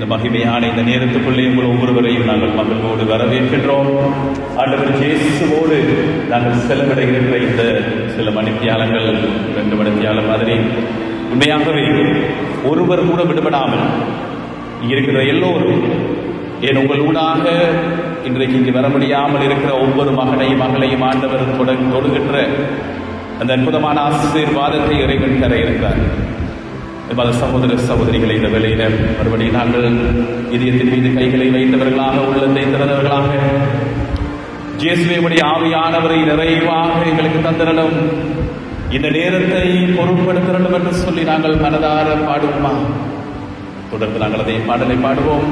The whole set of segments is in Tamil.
இந்த மகிமையான இந்த நேரத்துக்குள்ளே உங்கள் ஒவ்வொருவரையும் நாங்கள் மகிழ்வோடு வரவேற்கின்றோம். ஆண்டவர் இயேசுவோடு நாங்கள் செலவிடுகின்ற இந்த சில மணித்தியாலங்கள் 2 மணித்தியாலம் மாதிரி உண்மையாகவே ஒருவர் கூட விடுபடாமல் இருக்கிற எல்லோரும் ஏன் உங்கள் ஊடாக இன்றைக்கு இங்கு வர முடியாமல் இருக்கிற ஒவ்வொரு மகனையும் மகளையும் ஆண்டவர் தொடுகின்ற அந்த அற்புதமான ஆசீர்வாதத்தை இறைவன் தர இருக்கிறார். பல சகோதர சகோதரிகளை இந்த வேளையில மறுபடியும் நாங்கள் இதயத்தின் மீது கைகளை வைத்தவர்களாக உள்ளத்தை திறந்தவர்களாக இயேசுவுடைய ஆவியானவரை நிறைவாக எங்களுக்கு தந்திரணும், இந்த நேரத்தை பொருட்படுத்தணும் என்று சொல்லி நாங்கள் மனதார பாடுவோமா? தொடர்ந்து நாங்கள் அதை பாடலை பாடுவோம்.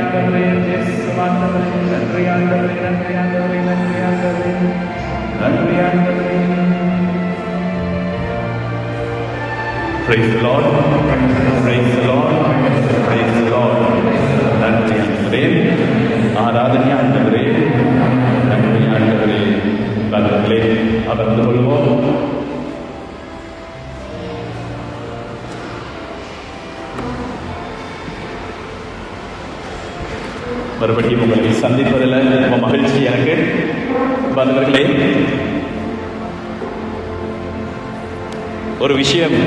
ஆண்டவரே, இயேசு ஆண்டவரே, நன்றி ஆண்டவரே, நன்றி ஆண்டவரே, நன்றி ஆண்டவரே, நன்றி ஆண்டவரே. Praise the Lord, praise the Lord, praise the Lord. நன்றி ஆண்டவரே, ஆராதனை ஆண்டவரே, நன்றி ஆண்டவரே. கர்த்தர்களே, அமர்ந்து கொள்வோம். மறுபடியும் உங்களை சந்திப்பதில் ரொம்ப மகிழ்ச்சி எனக்கு. நண்பர்களே, ஒரு விஷயம்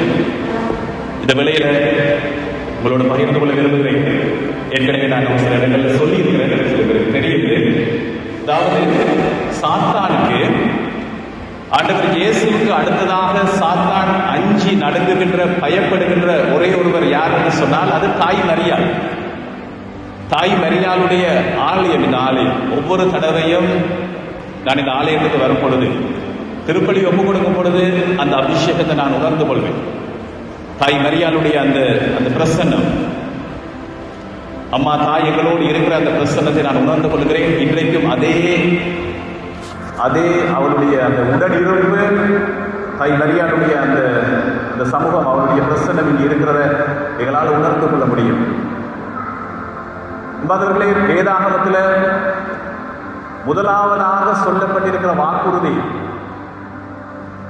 இந்த வேளையில உங்களோட பகிர்ந்து கொள்ள விரும்புகிறேன். ஏற்கனவே நான் சில இடங்களில் சொல்லியிருக்கிறேன், சில பேருக்கு தெரியுது. அதாவது சாத்தானுக்கு, ஆண்டவர் இயேசுவுக்கு அடுத்ததாக சாத்தான் அஞ்சி நடுங்குகின்ற, பயப்படுகின்ற ஒரே ஒருவர் யார் என்று சொன்னால் அது தாய் மரியாள். தாய் மரியாளுடைய ஆலயம் இந்த ஆலயம். ஒவ்வொரு தடவையும் நான் இந்த ஆலயத்துக்கு வரும் பொழுது, திருப்பலி ஒப்பு கொடுக்கும் பொழுது அந்த அபிஷேகத்தை நான் உணர்ந்து கொள்வேன். தாய் மரியாளுடைய அந்த பிரசன்னம், அம்மா தாய் எங்களோடு இருக்கிற அந்த பிரசன்னத்தை நான் உணர்ந்து கொள்கிறேன். இன்றைக்கும் அதே அவளுடைய அந்த உடனிருப்பு, தாய் மரியாளுடைய அந்த சமூகம், அவளுடைய பிரசன்னம் இங்கே இருக்கிறத எங்களால் உணர்ந்து கொள்ள முடியும். என்பதர்களே, வேதாகமத்தில் முதலாவதாக சொல்லப்பட்டிருக்கிற வாக்குறுதி,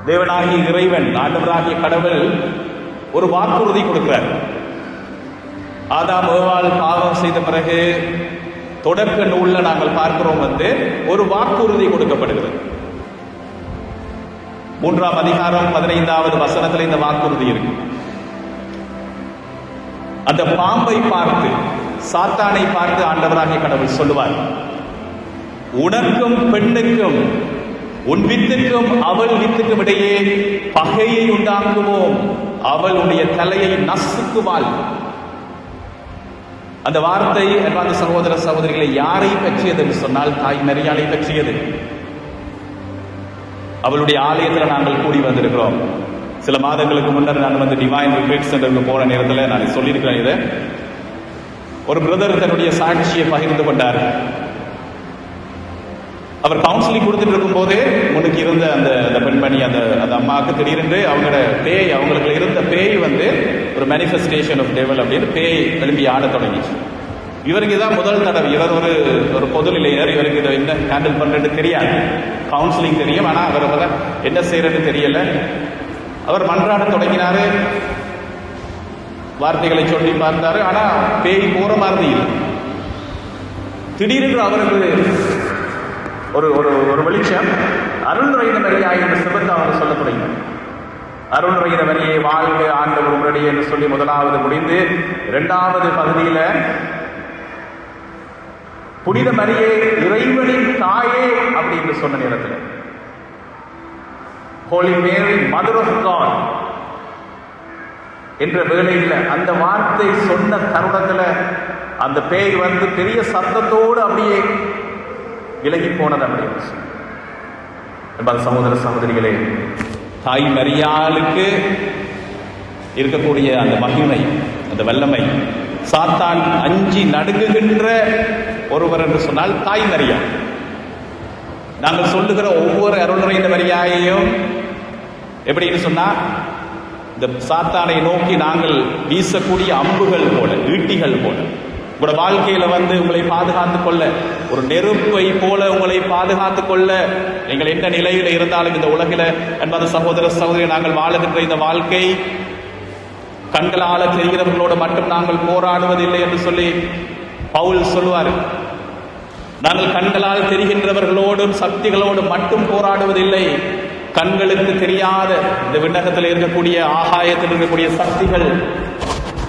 தேவனாகிய இறைவன், ஆண்டவராகிய கடவுள் ஒரு வாக்குறுதி கொடுக்கிறார். ஆதாம் ஏவாள் பாவம் செய்த பிறகு தொடக்க நூல்ல நாங்கள் பார்க்கிறோம், ஒரு வாக்குறுதி கொடுக்கப்படுகிறது. 3ஆம் அதிகாரம் 15வது வசனத்தில் இந்த வாக்குறுதி இருக்கு. அந்த பாம்பை பார்த்து, சாத்தானை பார்த்து ஆண்டவராகிய கடவுள் சொல்லுவார், உனக்கும் பெண்ணுக்கும், உன் வித்துக்கும் அவள் வித்துக்கும் இடையே பகையை உண்டாக்குவோம், அவளுடைய தலையை நசுக்குவாள். அந்த வார்த்தை அன்பார்ந்த சகோதர சகோதரிகளை யாரை பற்றியது என்று சொன்னால் தாய் மரியாளை பற்றியது. அவளுடைய ஆலயத்தில் நாங்கள் கூடி வந்திருக்கிறோம். சில மாதங்களுக்கு முன்னர் நான் டிவைன் ரிட்ரீட் சென்டருக்கு போன நேரத்தில் நான் சொல்லியிருக்கிறேன். இதை ஒரு பிரதர் தன்னுடைய சாட்சியை பகிர்ந்து கொண்டார். அவர் கவுன்சிலிங் கொடுத்துட்டு இருக்கும் போதே முன்னுக்கு இருந்த அந்த பெண்மணி, அந்த அம்மாவுக்கு திடீரென்று அவங்களுக்கு இருந்த பேய் ஒரு மேனிஃபெஸ்டேஷன் ஆஃப் டெவல் அப்படின்னு பேய் எழுப்பி ஆட தொடங்கிச்சு. இவருக்கு தான் முதல் தடவை. இவர் ஒரு பொது நிலையினர். இவருக்கு இதை என்ன ஹேண்டில் பண்றது தெரியாது. கவுன்சிலிங் தெரியும், ஆனால் அவர் என்ன செய்யறதுன்னு தெரியல. அவர் மன்றாட தொடங்கினாரு, வார்த்தைகளை சொல்லி பார்த்தாரு, ஆனா பேய் போற மாதிரி இல்லை. திடீரென்று அவருக்கு ஒரு வெளிச்சம், அருள் நிறைந்த மரியாதை என்று சிவத்தை அவர் சொல்ல தொடங்கினார். அருள் நிறைந்த மரியை வாழ்க ஆண்டவர் உங்களுடைய என்று சொல்லி முதலாவது முடிந்து, 2வது பகுதியில புனித மரியே இறைவனின் தாயே அப்படின்னு சொன்ன நேரத்தில் holy Mary mother of God என்ற வேளையில் அந்த வார்த்தை சொன்ன தருணத்தில் அந்த பேய் பெரிய சத்தத்தோடு அப்படியே விலகி போனது. அப்படின்னு சகோதர சகோதரிகளே, தாய் மரியாளுக்கு இருக்கக்கூடிய அந்த மகிமை, அந்த வல்லமை, சாத்தான் அஞ்சி நடுங்குகின்ற ஒருவர் என்று சொன்னால் தாய் மரியா. நாங்கள் சொல்லுகிற ஒவ்வொரு அருள் நிறைந்த மரியாயையும் எப்படின்னு சொன்னா, இந்த சாத்தானை நோக்கி நாங்கள் வீசக்கூடிய அம்புகள் போல, ஈட்டிகள் போல, உங்களோட வாழ்க்கையில உங்களை பாதுகாத்துக் கொள்ள, ஒரு நெருப்பை போல உங்களை பாதுகாத்துக் கொள்ள, நீங்கள் எந்த நிலையில இருந்தாலும் இந்த உலகில என்பது சகோதர சகோதரி, நாங்கள் வாழுகின்ற இந்த வாழ்க்கை கண்களால தெரிகிறவர்களோடு மட்டும் நாங்கள் போராடுவதில்லை என்று சொல்லி பவுல் சொல்லுவார். நாங்கள் கண்களால் தெரிகின்றவர்களோடும் சக்திகளோடும் மட்டும் போராடுவதில்லை, கண்களுக்கு தெரியாத இந்த விண்ணகத்தில் இருக்கக்கூடிய, ஆகாயத்தில் இருக்கக்கூடிய சக்திகள்,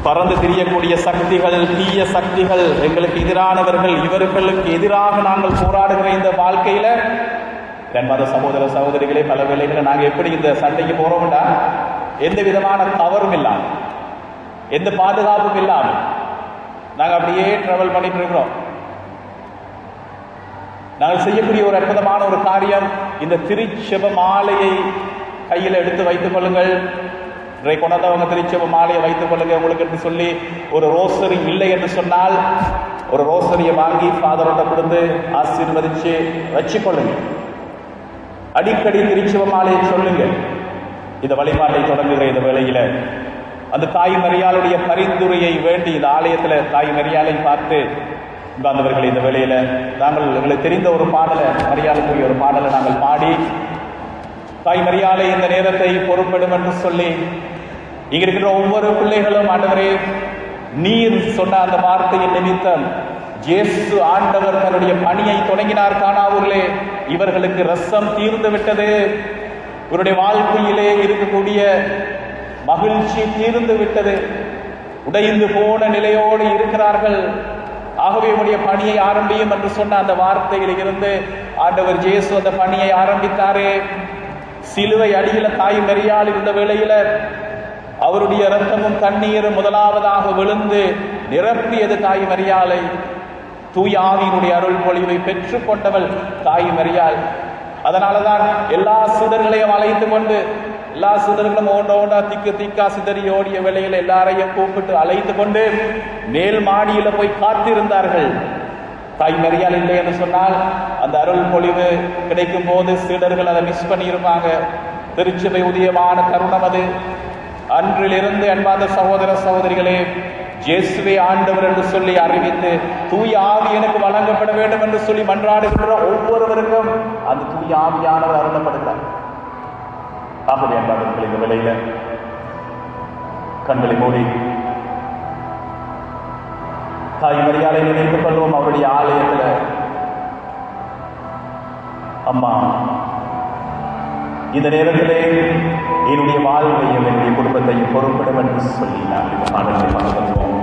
பறந்து திரியக்கூடிய சக்திகள், தீய சக்திகள், எங்களுக்கு எதிரானவர்கள், இவர்களுக்கு எதிராக நாங்கள் போராடுகிற இந்த வாழ்க்கையில என்பது சகோதர சகோதரிகளே, பல வேளைகளை நாங்கள் எப்படி இந்த சண்டைக்கு போறோம்னா, எந்த விதமான கவரும் இல்லாமல், எந்த பாதுகாப்பும் இல்லாமல் நாங்கள் அப்படியே டிராவல் பண்ணிட்டு இருக்கிறோம். நாங்கள் செய்யக்கூடிய ஒரு அற்புதமான ஒரு காரியம், இந்த திருச்செப மாலையை கையில் எடுத்து வைத்துக் கொள்ளுங்கள். இன்றைக்கு கொண்டாந்தவங்க திருச்செப மாலையை வைத்துக் கொள்ளுங்க. உங்களுக்கு என்று சொல்லி ஒரு ரோசரி இல்லை என்று சொன்னால் ஒரு ரோசரியை வாங்கி ஃபாதரோட கொடுத்து ஆசீர்வதிச்சு வச்சுக்கொள்ளுங்க. அடிக்கடி திருச்சிவமாலையை சொல்லுங்க. இந்த வழிபாட்டை தொடங்குகிற இந்த வேளையில அந்த தாய் மரியாளுடைய பரிந்துரையை வேண்டி இந்த ஆலயத்தில் தாய் மரியாளை பார்த்து உட்கார்ந்தவர்கள் இந்த வேளையில நாங்கள் எங்களுக்கு தெரிந்த ஒரு பாடலை, மரியாளுக்குரிய ஒரு பாடலை நாங்கள் பாடி தாய் மரியாளை இந்த நேரத்தை பொறுப்படும் என்று சொல்லி இங்க இருக்கிற ஒவ்வொரு பிள்ளைகளும் ஆண்டவரே நீர் சொன்ன அந்த வார்த்தையின் நிமித்தம் இயேசு ஆண்டவர் தன்னுடைய பணியை தொடங்கினார் காணாவூரிலே, இவர்களுக்கு ரசம் தீர்ந்து விட்டது, இவருடைய வாழ்க்கையிலே இருக்கக்கூடிய மகிழ்ச்சி தீர்ந்து விட்டது, உடைந்து போன நிலையோடு இருக்கிறார்கள், ஆகவே உடைய பணியை ஆரம்பியும் என்று சொன்ன அந்த வார்த்தையில் இருந்து ஆண்டவர் இயேசு அந்த பணியை ஆரம்பித்தாரே. சிலுவை அடியில தாய் மரியாள் இருந்த வேளையில அவருடைய இரத்தமும் தண்ணீரும் முதலாவதாக விழுந்து நிரப்பியது தாய் மரியாளை. தூய ஆவியினுடைய அருள் பொழிவை பெற்றுக் கொண்டவள் தாய் மரியாள். அதனாலதான் எல்லா சீடர்களையும் அழைத்து கொண்டு, எல்லா சீடர்களும் ஓண்டா திக்கா சிதறி ஓடிய வேளையில் எல்லாரையும் கூப்பிட்டு அழைத்து கொண்டு மேல் மாடியில போய் காத்திருந்தார்கள். தாய் மரியாள் இல்லை என்று சொன்னால் அந்த அருள் பொழிவு கிடைக்கும் போது சீடர்கள் அதை மிஸ் பண்ணியிருப்பாங்க. திருச்சபை உதயமான தருணம் அது. அன்றிலிருந்து அன்பார்ந்த சகோதர சகோதரிகளே, இயேசுவே ஆண்டவர் என்று சொல்லி அறிவித்து தூய ஆவி எனக்கு வழங்கப்பட வேண்டும் என்று சொல்லி மன்றாடுகின்ற ஒவ்வொருவருக்கும் அந்த தூய ஆவியானவர் அருளப்படுத்தார். ஆகவே அன்பார்கள் இந்த வேளையில கண்களை மூடி தாய் மரியாதை நினைத்துக் கொள்வோம். அவருடைய ஆலயத்துல அம்மா இந்த நேரத்திலே என்னுடைய வாழ்வையும் என்னுடைய குடும்பத்தையும் பொறுப்பிடும் என்று சொல்லி நான் இந்த பாடலை பார்க்கிறோம்.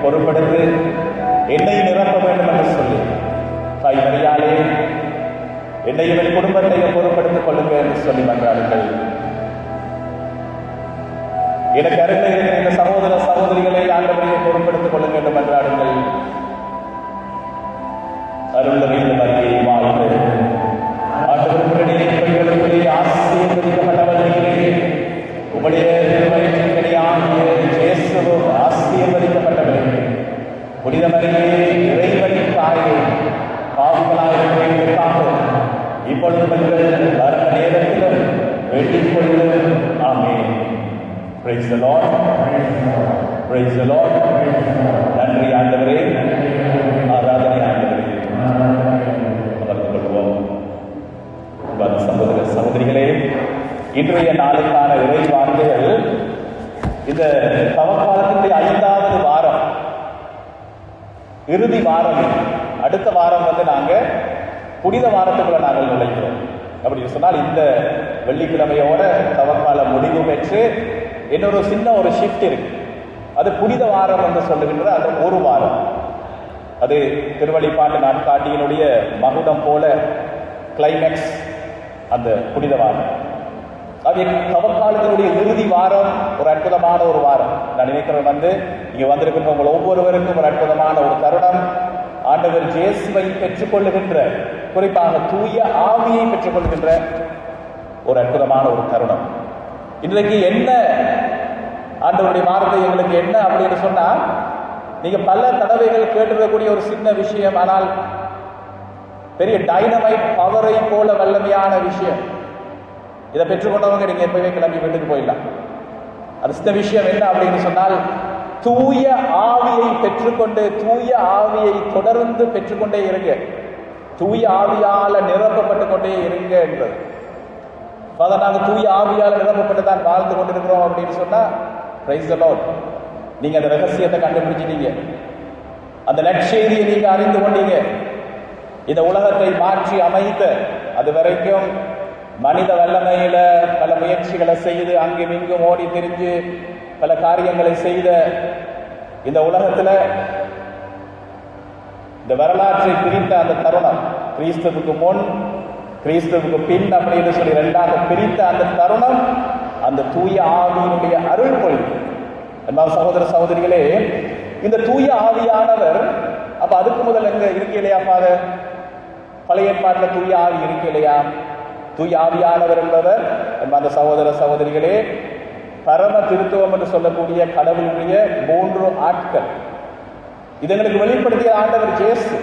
பொறுப்படுத்து என்னை நிரப்ப வேண்டும் என்று சொல்லி தாய் மரியாளே என்னையும் என் குடும்பத்தையும் பொறுப்படுத்திக் கொள்ளுங்க என்று சொல்லி மன்றாடுங்கள். எனக்கு அருகில் இருக்கிற இந்த சகோதர சகோதரிகளை ஆண்டவரையை பொறுப்படுத்திக் கொள்ளுங்க என்று மன்றாடுங்கள். அருள் மீண்டும் அறிக்கையை வாழ்ந்து ஆண்டவர்களுடைய ஆசீர்வதிக்கப்பட்டவர்களே உம்முடைய திருவயிற்றின்கனியாகிய இயேசுவும் ஆசீர்வதிக்கப்பட்டவர்களே. புனித மரியே இறைவனின் தாயே பாவிகளாக இப்பொழுது வரும் நேரத்திலும் வேண்டிக் கொள்ளும். ஆமென். Praise the Lord. Praise the Lord. நன்றி ஆண்டவரே, ஆராதனை ஆண்டவரே. அமர்ந்து கொள்வோம். சகோதர சகோதரிகளே, இன்றைய நாளுக்கான இறை வார்த்தைகள் இந்த தவக்காலத்தினுடைய 5வது வாரம், இறுதி வாரம். அடுத்த வாரம் நாங்க புனித வாரத்துக்குள்ள நாங்கள் நுழைகிறோம். அப்படி சொன்னால் இந்த வெள்ளிக்கிழமையோட தவக்கால முடிவு பெற்று இன்னொரு சின்ன ஒரு ஷிஃப்ட் இருக்கு. அது புனித வாரம் என்று சொல்லுகின்ற அந்த ஒரு வாரம். அது திருவழிப்பாட்டு நாட்காட்டியினுடைய மகுடம் போல கிளைமேக்ஸ் அந்த புனித வாரம். அது தவக்காலத்தினுடைய இறுதி வாரம். ஒரு அற்புதமான ஒரு வாரம். நான் நினைக்கிறேன் இங்க வந்திருக்கின்ற உங்கள் ஒவ்வொருவருக்கும் ஒரு அற்புதமான ஒரு தருணம். ஆண்டவர் இயேசுவை பெற்றுக்கொள்ளுகின்ற, குறிப்பாக தூய ஆவியை பெற்றுக்கொள்கின்ற ஒரு அற்புதமான ஒரு தருணம். இன்றைக்கு என்ன ஆண்டவருடைய வார்த்தை எங்களுக்கு என்ன அப்படின்னு சொன்னா, நீங்க பல தடவைகள் கேட்டிருக்கக்கூடிய ஒரு சின்ன விஷயம், ஆனால் பெரிய டைனமைட் பவரை போல வல்லமையான விஷயம். இதை பெற்றுக்கொண்டவங்க நீங்க எப்பவே கிளம்பி வீட்டுக்கு போயிடலாம். அது சின்ன விஷயம் என்ன அப்படின்னு சொன்னால், தூய ஆவியை பெற்றுக்கொண்டு தூய ஆவியை தொடர்ந்து பெற்றுக்கொண்டே இருங்க. தூய ஆவியால நிரப்பப்பட்டு கொண்டே இருங்க என்றது. நாங்கள் தூய ஆவியால் நிரப்பப்பட்டு தான் வாழ்ந்து கொண்டிருக்கிறோம் அப்படின்னு சொன்னா, பிரைஸ் தி லார்ட், நீங்க அந்த ரகசியத்தை கண்டுபிடிச்சிட்டீங்க. அந்த நற்செய்தியை நீங்க அறிந்து கொண்டீங்க. இந்த உலகத்தை மாற்றி அமைத்த, அது வரைக்கும் மனித வல்லமையில பல முயற்சிகளை செய்து அங்கும் இங்கும் ஓடி திரிஞ்சு பல காரியங்களை செய்த இந்த உலகத்துல இந்த வரலாற்றை பிரித்த அந்த தருணம், கிறிஸ்துவுக்கு முன் கிறிஸ்துவுக்கு பின் அப்படின்னு சொல்லி இரண்டாக பிரித்த அந்த தருணம், அந்த தூய ஆவியினுடைய அருள் பொழிவு. சகோதர சகோதரிகளே, இந்த தூய ஆவியானவர் அப்ப அதுக்கு முதல் எங்க இருக்கு இல்லையா? ஃபாதர், பழைய ஏற்பாட்டில் தூய ஆவி இருக்கு இல்லையா? தூய ஆவியானவர் என்பவர் அந்த சகோதர சகோதரிகளே, பரம திருத்துவம் என்று சொல்லக்கூடிய கடவுளுடைய 3 ஆட்கள். இதங்களுக்கு வெளிப்படுத்திய ஆண்டவர் இயேசு.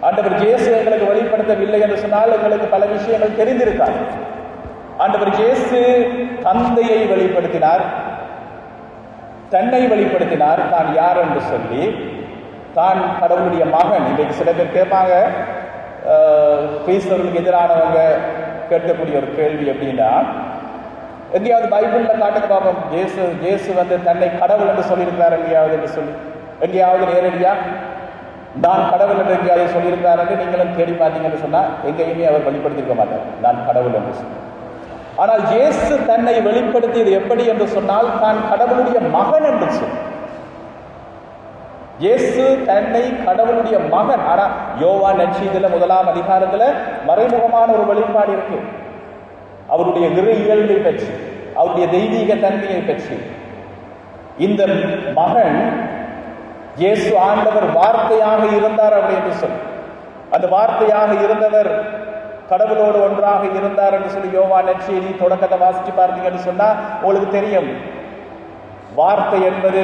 ஆண்டவர் இயேசு எங்களுக்கு வெளிப்படுத்தவில்லை என்று சொன்னால் எங்களுக்கு பல விஷயங்கள் தெரிந்திருக்காது. ஆண்டவர் இயேசு தந்தையை வெளிப்படுத்தினார், தன்னை வெளிப்படுத்தினார், தான் யார் என்று சொல்லி, தான் கடவுளுடைய மகன். இன்றைக்கு சில பேர் கேட்பாங்க, கிறிஸ்தவர்களுக்கு எதிரானவங்க கேட்கக்கூடிய ஒரு கேள்வி எப்படின்னா, எங்கேயாவது பைபிள்ல காட்டுங்க பாப்போம், இயேசு தன்னை கடவுள் என்று சொல்லியிருக்கிறார் எங்கேயாவது என்று சொல்லி, எங்கேயாவது நேரடியா நான் கடவுள் என்று எங்கேயாவது சொல்லியிருக்கிறார் என்று நீங்களும் தேடி பார்த்தீங்கன்னு சொன்னா எங்கேயுமே அவர் வெளிப்படுத்தியிருக்க மாட்டார் நான் கடவுள் என்று சொல்லி. ஆனால் இயேசு தன்னை வெளிப்படுத்தியது எப்படி என்று சொன்னால், தான் கடவுளுடைய மகன் என்று சொல்லி. இயேசு தன்னை கடவுளுடைய மகன். ஆனா யோவான் நற்செய்தியில 1ஆம் அதிகாரத்துல மறைமுகமான ஒரு வெளிப்பாடு இருக்கு. அவருடைய இறை இயல்பை பற்றி, அவருடைய தெய்வீக தன்மையை பற்றி. இந்த மகன் இயேசு ஆண்டவர் வார்த்தையாக இருந்தார் அப்படி என்று சொல்லி, அந்த வார்த்தையாக இருந்தவர் கடவுளோடு ஒன்றாக இருந்தார் என்று சொல்லி யோவான் நற்செய்தி தொடக்கத்தை வாசிச்சு பார்த்தீங்கன்னு சொன்னா உங்களுக்கு தெரியும். வார்த்தை என்பது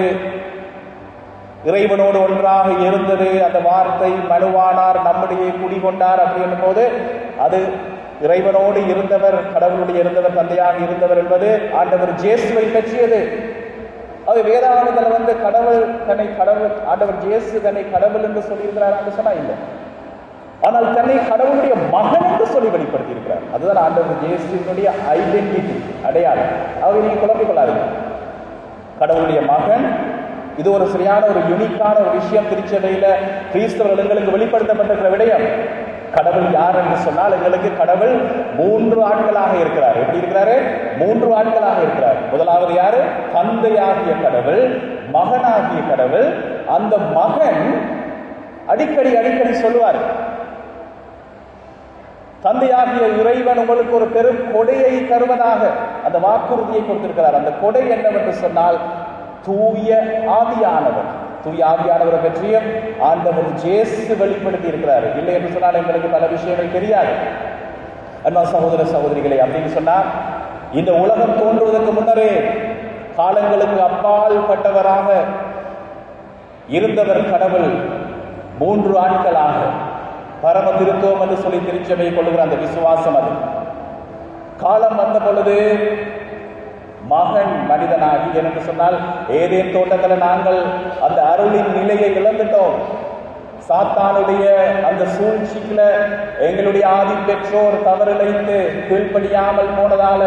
இறைவனோடு ஒன்றாக இருந்தது. அந்த வார்த்தை மனுவானார், நம்முடைய குடிகொண்டார் அப்படின்னும் போது அது இறைவனோடு இருந்தவர், கடவுளுடைய இருந்தவர், தந்தையாக இருந்தவர் என்பது ஆண்டவர் இயேசுவை பற்றியது. அது வேதாகமத்தில் கடவுள் தன்னை கடவுள், ஆண்டவர் இயேசு தன்னை கடவுள் என்று சொல்லியிருக்கிறார் என்று சொன்னா இல்லை. ஆனால் தன்னை கடவுளுடைய மகன் என்று சொல்லி வெளிப்படுத்தி இருக்கிறார். அதுதான் ஆண்டவர் இயேசுவினுடைய ஐடென்டிட்டி, அடையாளம். அவை நீங்க குழப்பிக் கொள்ளாதீங்க. கடவுளுடைய மகன், இது ஒரு சரியான ஒரு யூனிக்கான ஒரு விஷயம். திருச்சபையில கிறிஸ்தவர்கள் எங்களுக்கு வெளிப்படுத்தப்பட்டிருக்கிற விடயம், கடவுள் யார் என்று சொன்னால் எங்களுக்கு கடவுள் 3 ஆட்களாக இருக்கிறார். எப்படி இருக்கிறாரு? 3 ஆட்களாக இருக்கிறார். முதலாவது யாரு? தந்தையாகிய கடவுள், மகனாகிய கடவுள். அந்த மகன் அடிக்கடி சொல்லுவார், தந்தையாகிய இறைவன் உங்களுக்கு ஒரு பெரும் கொடையை தருவதாக அந்த வாக்குறுதியை கொடுத்திருக்கிறார். அந்த கொடை என்னவென்று சொன்னால் தூய ஆவியானவர். தூய ஆவியானவரை பற்றியும் ஆண்டவர் இயேசு வெளிப்படுத்தி இருக்கிறார். இல்லை என்று சொன்னால் எங்களுக்கு பல விஷயங்கள் தெரியாது. அன்பா சகோதர சகோதரிகளை, அப்படின்னு சொன்னால் இந்த உலகம் தோன்றுவதற்கு முன்னரே காலங்களுக்கு அப்பால் பட்டவராக இருந்தவர் கடவுள் 3 ஆட்களாக பரம திருத்துவம் என்று சொல்லி திருச்சபை கொள்ளுகிற அந்த விசுவாசம். அது காலம் வந்த பொழுது மகன் மனிதனாகி, என்று சொன்னால் ஏதேன் தோட்டத்தில் நாங்கள் அந்த அருளின் நிலையை இழந்துட்டோம். சாத்தானுடைய அந்த சூழ்ச்சிக்குள்ள எங்களுடைய ஆதி பெற்றோர் தவறிழைத்து கீழ்ப்படியாமல் போனதால,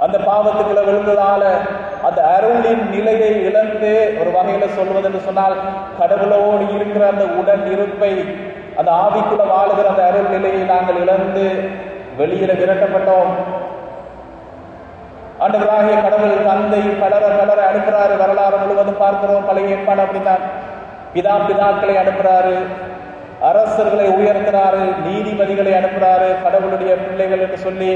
அந்த பாவத்துக்குள்ள விழுந்ததால அந்த அருளின் நிலையை இழந்து, ஒரு வகையில சொல்வது என்று சொன்னால் கடவுளோடு இருக்கிற அந்த உடன் இருப்பை, அந்த ஆவிக்குள்ள வாழுகிற அந்த அருள் நிலையை நாங்கள் இழந்து வெளியில விரட்டப்பட்டோம். ஆண்டவராகிய கடவுள் தந்தை கலர அனுப்புறாரு. வரலாறு முழுவதும் பார்க்கிறோம். பழைய ஏற்பாடு அப்படித்தான். பிதாக்களை அனுப்புறாரு, அரசர்களை உயர்த்துறாரு, நீதிபதிகளை அனுப்புறாரு, கடவுளுடைய பிள்ளைகள் என்று சொல்லி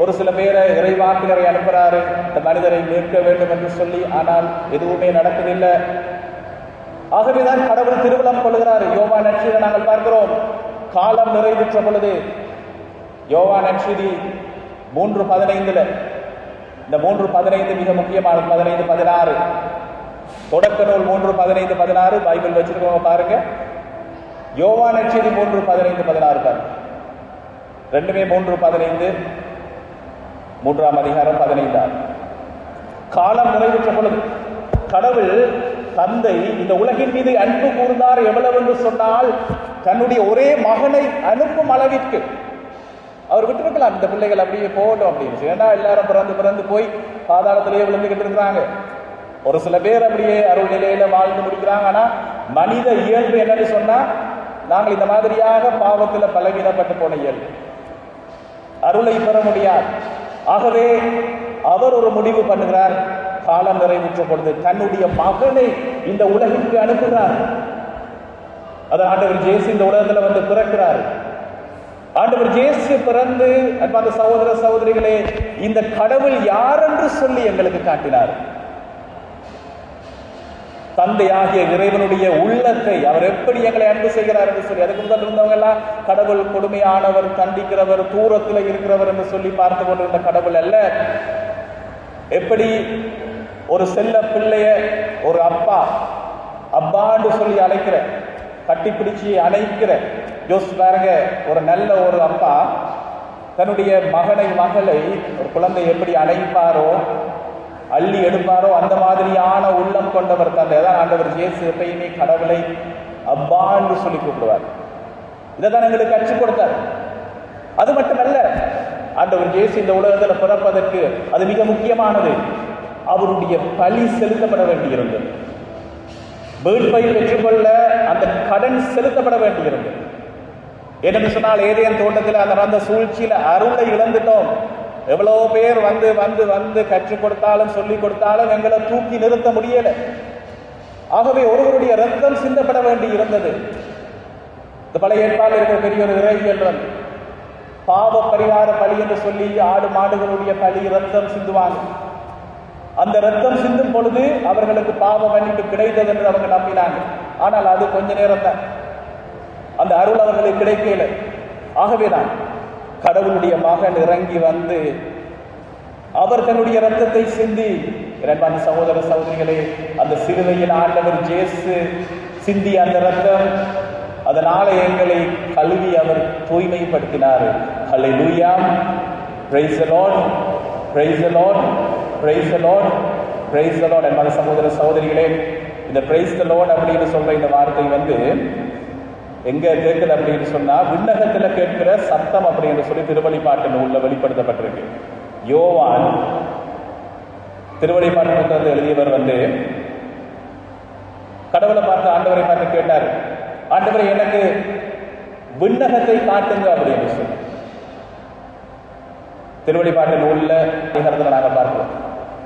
ஒரு சில பேரை இறைவாக்கினரை அனுப்புறாரு, இந்த மனிதரை மீட்க வேண்டும் என்று சொல்லி. ஆனால் எதுவுமே நடக்கவில்லை. ஆகவேதான் கடவுள் திருவிழம் கொள்கிறார். யோவான் நற்செய்தியை நாங்கள் பார்க்கிறோம். காலம் நிறைவுற்ற பொழுது யோவான் நற்செய்தி 3:15, இந்த 3:15 மிக முக்கியமான 15-16 தொடக்க நூல் 3:15-16 பைபிள் வச்சிருக்கவங்க பாருங்க. யோவான் நற்செய்தி 3:15-16 பாருங்க. ரெண்டுமே 3:15, 3ஆம் அதிகாரம் 15. காலம் நிறைவுற்ற பொழுது கடவுள் தந்தை இந்த உலகின் மீது அன்பு கூர்ந்தார் எவ்வளவு என்று சொன்னால், தன்னுடைய ஒரே மகனை அனுப்பும் அளவிற்கு. அவர் விட்டுருக்கலாம், இந்த பிள்ளைகள் அப்படியே போகட்டும் அப்படின்னு. ஏன்னா எல்லாரும் பிறந்து போய் பாதாளத்திலேயே விழுந்துகிட்டு இருக்கிறாங்க. ஒரு சில பேர் அப்படியே அருள் நிலையில வாழ்ந்து முடிக்கிறாங்க. ஆனா மனித இயல்பு என்னன்னு சொன்னா, நாங்கள் இந்த மாதிரியாக பாவத்துல பலவீனப்பட்டு போன இயல்பு, அருளை பெற முடியாது. ஆகவே அவர் ஒரு முடிவு பண்ணுகிறார். காலம் நிறைவுற்ற பொழுது தன்னுடைய மகனை இந்த உலகிற்கு அனுப்புகிறார். அதான் ஆண்டவர் இயேசு இந்த உலகத்துல வந்து பிறக்கிறார். ஆண்டவர் இயேசு பிறந்து, அன்பார்ந்த சகோதர சகோதரிகளே, இந்த கடவுள் யார் என்று சொல்லி எங்களுக்கு காட்டினார். தந்தையாகிய இறைவனுடைய உள்ளத்தை, அவர் எப்படி எங்களை அன்பு செய்கிறார் என்று சொல்லி. அதுக்கு முதல் இருந்தவங்க எல்லாம் கடவுள் கொடுமையானவர், தண்டிக்கிறவர், தூரத்தில் இருக்கிறவர் என்று சொல்லி பார்த்து கொண்டிருந்த கடவுள் அல்ல. எப்படி ஒரு செல்ல பிள்ளைய ஒரு அப்பான்னு சொல்லி அழைக்கிற, கட்டிப்பிடிச்சு அணைக்கிற. யோசிச்சு பாருங்க, ஒரு நல்ல ஒரு அப்பா தன்னுடைய மகளை ஒரு குழந்தை எப்படி அணைப்பாரோ, அள்ளி எடுப்பாரோ, அந்த மாதிரியான உள்ளம் கொண்டவர் தந்தை. அதான் ஆண்டவர் இயேசு எப்பயுமே கடவுளை அப்பா என்று சொல்லி கூப்பிடுவார். இதைதான் எங்களுக்கு கற்றுக் கொடுத்தார். அது மட்டுமல்ல, ஆண்டவர் இயேசு இந்த உலகத்தில் பிறப்பதற்கு அது மிக முக்கியமானது. அவருடைய பலி செலுத்தப்பட வேண்டியிருந்தது. மீட்பை பெற்றுக்கொள்ள அந்த கடன் செலுத்தப்பட வேண்டியிருந்தது. ஏனென்று சொன்னால், ஏதேன் தோட்டத்தில் அந்த நடந்த சூழ்ச்சியில அருளை இழந்துட்டோம். எவ்வளவு பேர் வந்து வந்து வந்து கற்றுக் கொடுத்தாலும் சொல்லிக் கொடுத்தாலும் எங்களை தூக்கி நிறுத்த முடியல. ஆகவே ஒருவருடைய ரத்தம் சிந்தப்பட வேண்டி இருந்தது. இந்த பழைய ஏற்பாடு இருக்கிற பெரிய ஒரு இறையியல் பாவ பரிகார பலி என்று சொல்லி ஆடு மாடுகளுடைய பலி ரத்தம் சிந்துவாங்க. அந்த ரத்தம் சிந்தும் பொழுது அவர்களுக்கு பாவ மன்னிப்பு கிடைத்தது என்று அவங்க நம்பினாங்க. ஆனால் அது கொஞ்ச நேரம் தான், அந்த அருள் அவர்களுக்கு கிடைக்கல. ஆகவேதான் கடவுளுடைய மகன் இறங்கி வந்து அவர் தன்னுடைய ரத்தத்தை சிந்தி, இரண்டாம் சகோதர சகோதரிகளே, அந்த சிலுவையில் ஆண்டவர் இயேசு சிந்தி அந்த ரத்தம், அதனால எங்களை கழுவி அவர் தூய்மைப்படுத்தினார். Hallelujah, praise the Lord, praise the Lord, praise the Lord, praise the Lord. என்பது சகோதர சகோதரிகளே, இந்த பிரைஸ் தி லார்ட் அப்படின்னு சொல்ற இந்த வார்த்தை வந்து எங்க கேட்குது அப்படின்னு சொன்னா, விண்ணகத்துல கேட்கிற சத்தம் அப்படின்னு சொல்லி திருவெளிப்பாட்டு நூல்ல வெளிப்படுத்தப்பட்டிருக்கு. யோவான் திருவெளிப்பாட்டு புத்தகத்தை எழுதியவர் வந்து கடவுளை பார்த்து ஆண்டவரை பார்த்து கேட்டார், ஆண்டவரை எனக்கு விண்ணகத்தை காட்டுங்க அப்படின்னு சொல்லி. திருவெளிப்பாட்டு நூல்ல நாங்கள் பார்க்கிறோம்,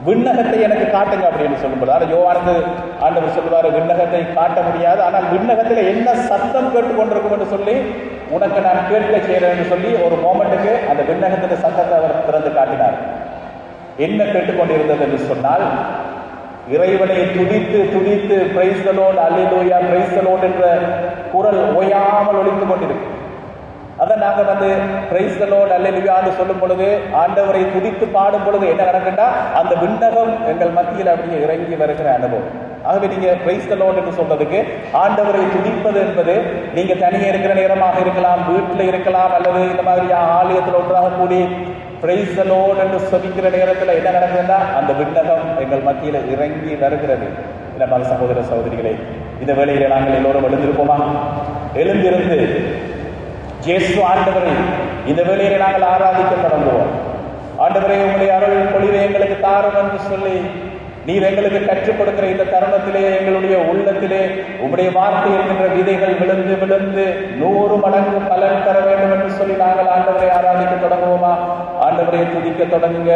விண்ணகத்தை எனக்கு காட்டுங்க அப்படின்னு சொல்லும்போது, ஆனால் யோவானுக்கு ஆண்டவர் சொல்லுவாரு, விண்ணகத்தை காட்ட முடியாது, ஆனால் விண்ணகத்தில் என்ன சத்தம் கேட்டுக்கொண்டிருக்கும் என்று சொல்லி உனக்கு நான் கேட்க செய்கிறேன் சொல்லி ஒரு மோமெண்ட்டுக்கு அந்த விண்ணகத்தின் சத்தத்தை அவர் திறந்து காட்டினார். என்ன கேட்டுக்கொண்டிருந்தது என்று சொன்னால், இறைவனை துதித்து துதித்து price the Lord, hallelujah, price the Lord என்ற குரல் ஓயாமல் ஒலித்துக் கொண்டிருக்கு. அதை நாங்கள் வந்து பிரைஸ் தி லார்ட், அல்லேலூயான்னு சொல்லும் பொழுது, ஆண்டவரை துதித்து பாடும் பொழுது என்ன நடக்குன்னா, அந்த விண்ணகம் எங்கள் மத்தியில் அப்படியே இறங்கி வருகிற அனுபவம். ஆகவே நீங்க பிரைஸ் தி லார்ட் என்று சொல்றதுக்கு, ஆண்டவரை துதிப்பது என்பது நீங்க தனியே இருக்கிற நேரமாக இருக்கலாம், வீட்டில் இருக்கலாம், அல்லது இந்த மாதிரி ஆலயத்தில் ஒன்றாக கூடி பிரைஸ் தி லார்ட் என்று சொல்லிக்கிற நேரத்தில் என்ன நடக்குதுன்னா, அந்த விண்ணகம் எங்கள் மத்தியில் இறங்கி வருகிறது. நம்ம சகோதர சகோதரிகளே, இந்த வேளையில நாங்கள் எல்லோரும் எழுந்திருப்போமா? எழுந்திருந்து இயேசு ஆண்டவரை இந்த வேளையில நாங்கள் ஆராதிக்க தொடங்குவோம். ஆண்டவரே, உங்களுடைய அருள் பொழிவை எங்களுக்கு தாரும் என்று சொல்லி நீர் எங்களுக்கு கற்றுக் கொடுக்கிற இந்த தருணத்திலே எங்களுடைய உள்ளத்திலே உங்களுடைய வார்த்தை இருக்கின்ற விதைகள் விழுந்து விழுந்து 100 மடங்கு பலன் தர வேண்டும் என்று சொல்லி நாங்கள் ஆண்டவரை ஆராதிக்க தொடங்குவோமா? ஆண்டவரை துதிக்க தொடங்குங்க.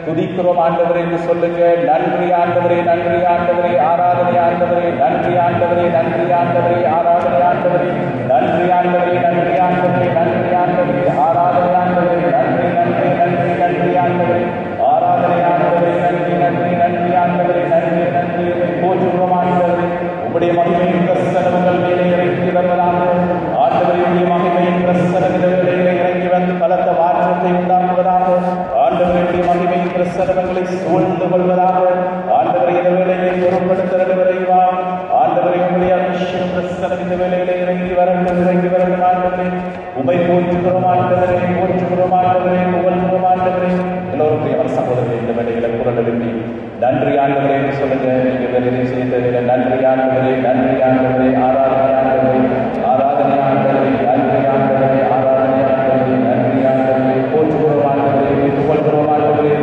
துதிக்கிறோம் ஆண்டவரை என்று சொல்லுங்க. நன்றி ஆண்டவரே, நன்றி ஆண்டவரே, ஆராதனை ஆண்டவரே, நன்றி ஆண்டவரே, நன்றி ஆண்டவரே, ஆராதனை ஆண்டவரே, நன்றி ஆண்டவரே, நன்றி ஆண்டவரே, நன்றி ஆண்டவரே, ஆராதனை ஆண்டவரே, நன்றி நன்றி நன்றி நன்றி ஆண்டவரே, ஆராதனை ஆண்டவரே, நன்றி நன்றி நன்றி ஆண்டவரே, நன்றி நன்றி போற்றுகிறோம் ஆண்டவரே. உம்முடைய மகிமையின் பிரசனங்கள் மேலே இறங்கி வருவதாக. ஆண்டவருடைய மகிமையின் பிரசனங்கள் மேலே இறங்கி வந்து பலத்த மாற்றத்தை உண்டாக்குவதாக. ஆண்டவருடைய மகிமையின் பிரசனங்களை சூழ்ந்து கொள்வதாக. ஆண்டவரை இந்த வேளையை பொருட்படுத்த விரைவா. ஆண்டவரை உங்களுடைய அபிஷேகம் பிரசனம் இந்த வேளையிலே இறங்கி வரட்டும், இறங்கி வரட்டும் ஆண்டவரே. உமை போற்றுகிறோம் ஆண்டவரே, போற்றுகிறோம் ஆண்டவரே, புகழ்கிறோம் ஆண்டவரே. எல்லோரும் பிரியமான சகோதரர்களே, இந்த வேளையில குரல் எழுப்பி நன்றி ஆண்டவரே என்று சொல்லுங்க. நீங்க வேலையை செய்த நன்றி ஆண்டவரே, நன்றி ஆண்டவரே, ஆராதனை ஆண்டவரே, ஆராதனை ஆண்டவரே, நன்றி ஆண்டவரே, ஆராதனை ஆண்டவரே, நன்றி ஆண்டவரே, போற்றுகிறோம் ஆண்டவரே, புகழ்கிறோம் ஆண்டவரே.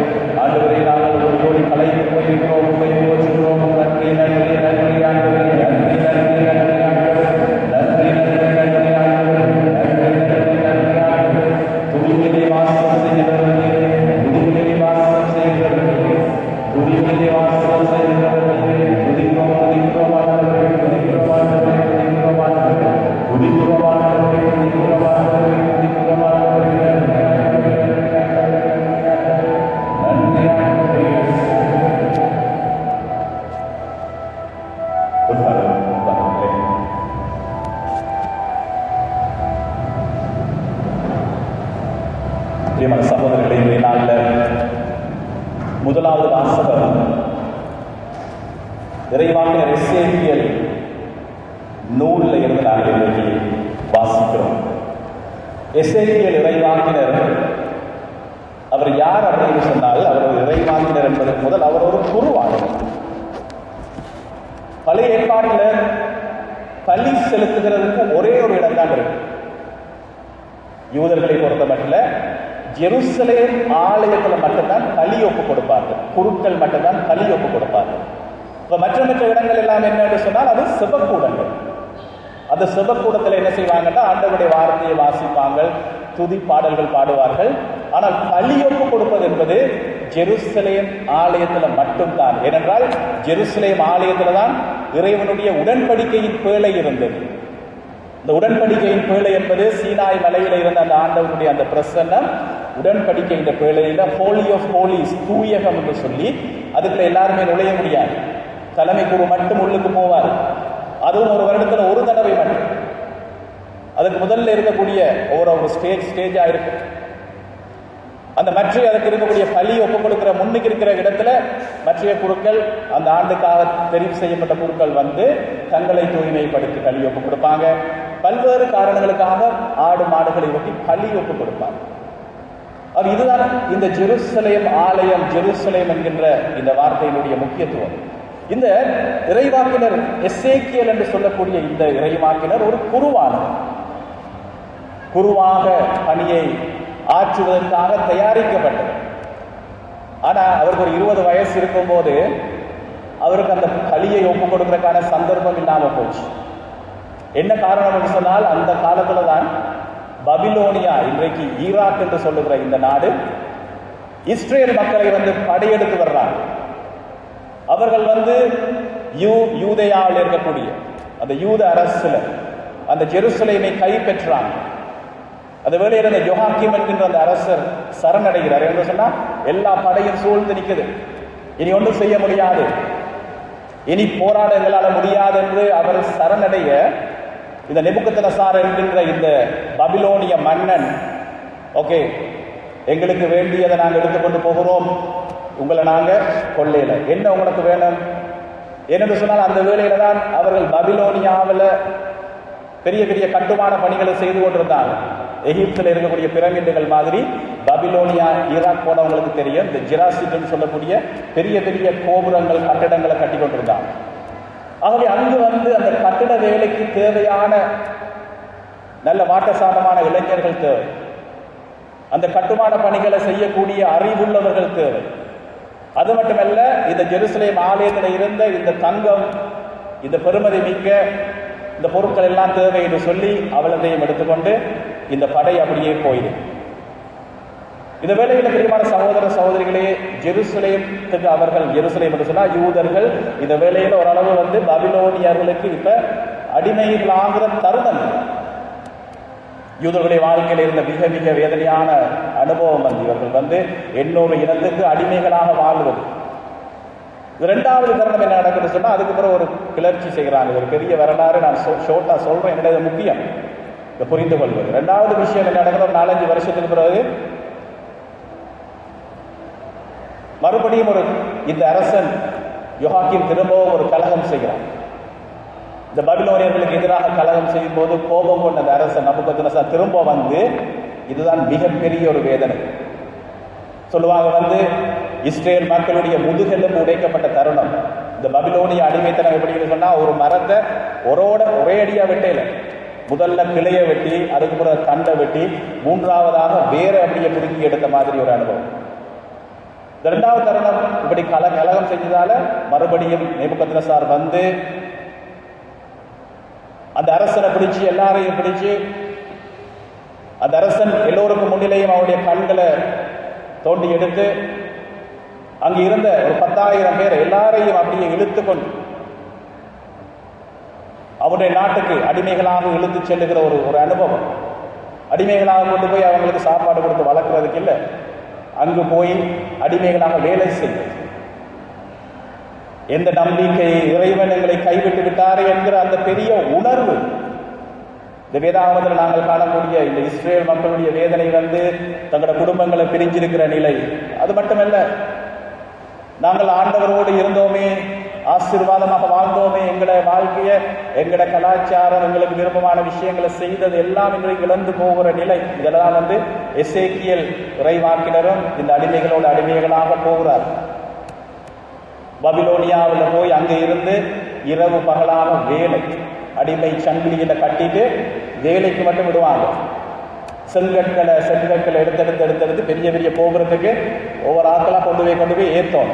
ஆண்டவரே நாங்கள் ஒரு கோடி கலைந்து போயிருக்கிறோம், உண்மை போற்றுகிறோம். நன்றி நன்றி நன்றி ஆண்டவரே, நன்றி நன்றி நன்றி ஆண்டவரே, நன்றி நன்றி நன்றி ஆண்டவரே, நன்றி நன்றி நன்றி ஆண்டவரே. துதிகளிலே வாசம் செய்கிறவர்களே, துதிகளிலே வாசம் செய்கிறவர்களே, துதிகளிலே வாசம் செய்கிறவர்களே, துதிக்கிறோம் துதிக்கிறோம் ஆண்டவரே, துதிக்கிறோம் ஆண்டவரே, துதிக்கிறோம் ஆண்டவரே, துதிக்கிறோம் ஆண்டவரே, துதிக்கிறோம் ஆண்டவரே, துதிக்கிறோம் ஆண்டவரே, நன்றி ஆண்டவரே, நன்றி ஆண்டவரே. பிரியமான சகோதரர்களே, இன்றைய நாளில் முதலாவது வாசகம் இறைவாக்கினர் எசேக்கியேல் நூலில் இருந்து நாங்கள் இன்றைக்கு வாசிக்கிறோம். எசேக்கியேல் இறைவாக்கினர் அவர் யார் அப்படின்னு சொன்னால், அவர் ஒரு இறைவாக்கினர் என்பதற்கு முதல் அவர் ஒரு குருவாளர். பழைய ஏற்பாட்டில் பலி செலுத்துகிறதுக்கு ஒரே ஒரு இடம் தான் இருக்கு. யூதர்களை பொறுத்த மட்டும் ஜெருசலேம் ஆலயத்தில் மட்டும்தான் பலி ஒப்பு கொடுப்பார்கள். குருக்கள் மட்டும்தான் பலி ஒப்பு கொடுப்பார்கள். இப்போ மற்ற இடங்கள் எல்லாம் என்னன்னு சொன்னால் அது செபக்கூடங்கள். அந்த செபக்கூடத்தில் என்ன செய்வாங்கன்னா ஆண்டவருடைய வார்த்தையை வாசிப்பாங்க, துதி பாடல்கள் பாடுவார்கள். ஆனால் பலி ஒப்பு கொடுப்பது என்பது ஜெருசலேம் ஆலயத்தில் மட்டும்தான். ஏனென்றால் ஜெருசலேம் ஆலயத்தில் தான் இறைவனுடைய உடன்படிக்கையின் பேழை இருந்தது. இந்த உடன்படிக்கையின் பேழை என்பது சீனாய் மலையில இருந்த அந்த ஆண்டவருடைய அந்த பிரசன்னம் உடன்படிக்கையின் பேழையில ஹோலி ஆஃப் ஹோலிஸ், தூயகம் என்று சொல்லி அதுக்குள்ள எல்லாருமே நுழைய முடியாது. தலைமை குரு மட்டும் உள்ளுக்கு போவார். அதுவும் ஒரு வருடத்துல ஒரு தடவை மட்டும். அதுக்கு முதல்ல இருக்கக்கூடிய ஒரு ஸ்டேஜா இருக்கு. அந்த மற்ற அதுக்கு இருக்கக்கூடிய பலி ஒப்பு கொடுக்கிற முன்னுக்கு இருக்கிற இடத்துல மற்ற குருக்கள், அந்த ஆண்டுக்காக தெரிவு செய்யப்பட்ட குருக்கள் வந்து தங்களை தூய்மைப்படுத்தி பலி ஒப்பு கொடுப்பாங்க. பல்வேறு காரணங்களுக்காக ஆடு மாடுகளை ஒட்டி பலி ஒப்பு கொடுப்பாங்க. அது இதுதான் இந்த ஜெருசலேம் ஆலயம், ஜெருசலேம் என்கின்ற இந்த வார்த்தையினுடைய முக்கியத்துவம். இந்த இறைவாக்கினர் எசேக்கியேல் என்று சொல்லக்கூடிய இந்த இறைவாக்கினர் ஒரு குருவாக பணியை ஆற்றுவதற்காக தயாரிக்கப்பட்டது. ஆனா அவருக்கு ஒரு 20 வயசு இருக்கும் போது அவருக்கு அந்த பலியை ஒப்பு கொடுக்கிறதுக்கான சந்தர்ப்பம் இல்லாம போச்சு. என்ன காரணம் என்று சொன்னால், அந்த காலத்துல தான் பபிலோனியா, இன்றைக்கு ஈராக் என்று சொல்லுகிற இந்த நாடு, இஸ்ரேல் மக்களை வந்து படையெடுத்து வர்றாங்க. அவர்கள் வந்து யூதேயாவில் இருக்கக்கூடிய அந்த யூத அரசுல அந்த ஜெருசலேமை கைப்பற்றாங்க. அந்த வேளையில் இருந்த யோகாக்கிம் என்கின்ற அந்த அரசர் சரணடைகிறார். என்று சொன்னா எல்லா படையும் சூழ்ந்து நிற்குது, இனி ஒன்றும் செய்ய முடியாது, இனி போராட எங்களால் முடியாது என்று அவர் சரணடைய இந்த நெபுக்கத்நேசார் என்கின்ற இந்த பபிலோனிய மன்னன், ஓகே எங்களுக்கு வேண்டியதை நாங்கள் எடுத்துக்கொண்டு போகிறோம், உங்களை நாங்கள் கொள்ளையில என்ன உங்களுக்கு வேணும் என்று சொன்னால், அந்த வேளையில தான் அவர்கள் பபிலோனியாவில் பெரிய பெரிய கட்டுமான பணிகளை செய்து கொண்டிருந்தாங்க. எகிப்தில் இருக்கக்கூடிய பிரமிடுகள் மாதிரி பபிலோனியா, ஈராக் போனவங்களுக்கு தெரியும், இந்த ஜிராசிட்னு சொல்லக்கூடிய பெரிய பெரிய கோபுரங்கள், கட்டிடங்களை கட்டி கொண்டிருந்தாங்க. ஆகவே அங்கு வந்து அந்த கட்டிட வேலைக்கு தேவையான நல்ல வாட்டசாட்டமான இளைஞர்கள் தேவை, அந்த கட்டுமான பணிகளை செய்யக்கூடிய அறிவுள்ளவர்கள் தேவை. அது மட்டுமல்ல, இந்த ஜெருசலேம் ஆலயத்தில் இருந்த இந்த தங்கம், இந்த பெருமதி மிக்க இந்த பொருட்கள் எல்லாம் தேவை என்று சொல்லி அவளதையும் எடுத்துக்கொண்டு இந்த படை அப்படியே போயிடும். இந்த வேளையில் பிரியமான சகோதர சகோதரிகளே, ஜெருசலேத்துக்கு அவர்கள், ஜெருசலேம் என்று சொன்னால் யூதர்கள், இந்த வேளையில் ஓரளவு பாபிலோனியர்களுக்கு இப்ப அடிமைகளாகிற தருணம். யூதர்களுடைய வாழ்க்கையில் இருந்த மிக மிக வேதனையான அனுபவம் இவர்கள் இன்னொரு இனத்துக்கு அடிமைகளாக வாழ்வது. இரண்டாவது தருணம் என்ன நடக்குதுன்னு சொன்னா, அதுக்கு பிறகு ஒரு கிளர்ச்சி செய்கிறாங்க. ஒரு பெரிய வரலாறு நான் ஷோர்ட்டா சொல்றேன், என்னுடைய முக்கியம் இதை புரிந்து கொள்வது. இரண்டாவது விஷயம் என்ன நடக்குது, ஒரு 4-5 வருஷத்துக்கு பிறகு மறுபடியும் இந்த அரசன் யோகாக்கிம் திரும்பவும் ஒரு கலகம் செய்கிறான். இந்த பாபிலோனியர்களுக்கு எதிராக கலகம் செய்யும் போது கோபம் கொண்ட அந்த அரசன் நபுக்கத்நேசர் திரும்ப இதுதான் மிகப்பெரிய ஒரு வேதனை. சொல்லுவாங்க இஸ்ரேல் மக்களுடைய முதுகெலும்பு உடைக்கப்பட்ட தருணம். இந்த பாபிலோனிய அடிமைத்தனம் எப்படின்னு சொன்னா, ஒரு மரத்தை ஒரே அடியா வெட்டையில, முதல்ல கிளைய வெட்டி, அதுக்கு பிறகு தண்டை வெட்டி, மூன்றாவதாக வேற அப்படியே புதுக்கி எடுத்த மாதிரி ஒரு அனுபவம். இரண்டாவது தருணம் இப்படி கலகம் செஞ்சதால மறுபடியும் நேபுகத்நேசர் அந்த அரசனை பிடிச்சு, எல்லாரையும் பிடிச்சு, அந்த அரசன் எல்லோருக்கும் முன்னிலையும் அவருடைய கண்களை தோண்டி எடுத்து அங்கு இருந்த ஒரு 10,000 பேர் எல்லாரையும் அப்படியே இழுத்து கொண்டு அவருடைய நாட்டுக்கு அடிமைகளாக இழுத்து செல்லுகிற ஒரு அனுபவம். அடிமைகளாக கொண்டு போய் அவங்களுக்கு சாப்பாடு கொடுத்து வளர்க்கறதுக்கு இல்லை, அங்கு போய் அடிமைகளாக வேலை செய்வது. எந்த நம்பிக்கை, இறைவன் எங்களை கைவிட்டு விட்டாரே என்கிற அந்த பெரிய உணர்வு. இந்த வேதாகமத்தில் நாங்கள் காணக்கூடிய இந்த இஸ்ரேல் மக்களுடைய வேதனை தங்களோட குடும்பங்களை பிரிஞ்சிருக்கிற நிலை. அது மட்டுமல்ல, நாங்கள் ஆண்டவரோடு இருந்தோமே, ஆசீர்வாதமாக வாழ்ந்தோமே, எங்களோட வாழ்க்கைய, எங்களோட கலாச்சாரம், எங்களுக்கு விருப்பமான விஷயங்களை செய்தது எல்லாம் இன்றைக்கு இழந்து போகிற நிலை. இதெல்லாம் எசேக்கியேல் இறைவாக்கினரும் இந்த அடிமைகளோட அடிமைகளாக போகிறார். பாபிலோனியாவில் போய் அங்கே இருந்து இரவு பகலாக வேலை, அடிமை சங்கிலியில கட்டிட்டு வேலைக்கு மட்டும் விடுவாங்க. செங்கற்களை எடுத்தெடுத்து பெரிய பெரிய போகிறதுக்கு ஒவ்வொரு ஆட்களாக கொண்டு போய் ஏற்றோம்.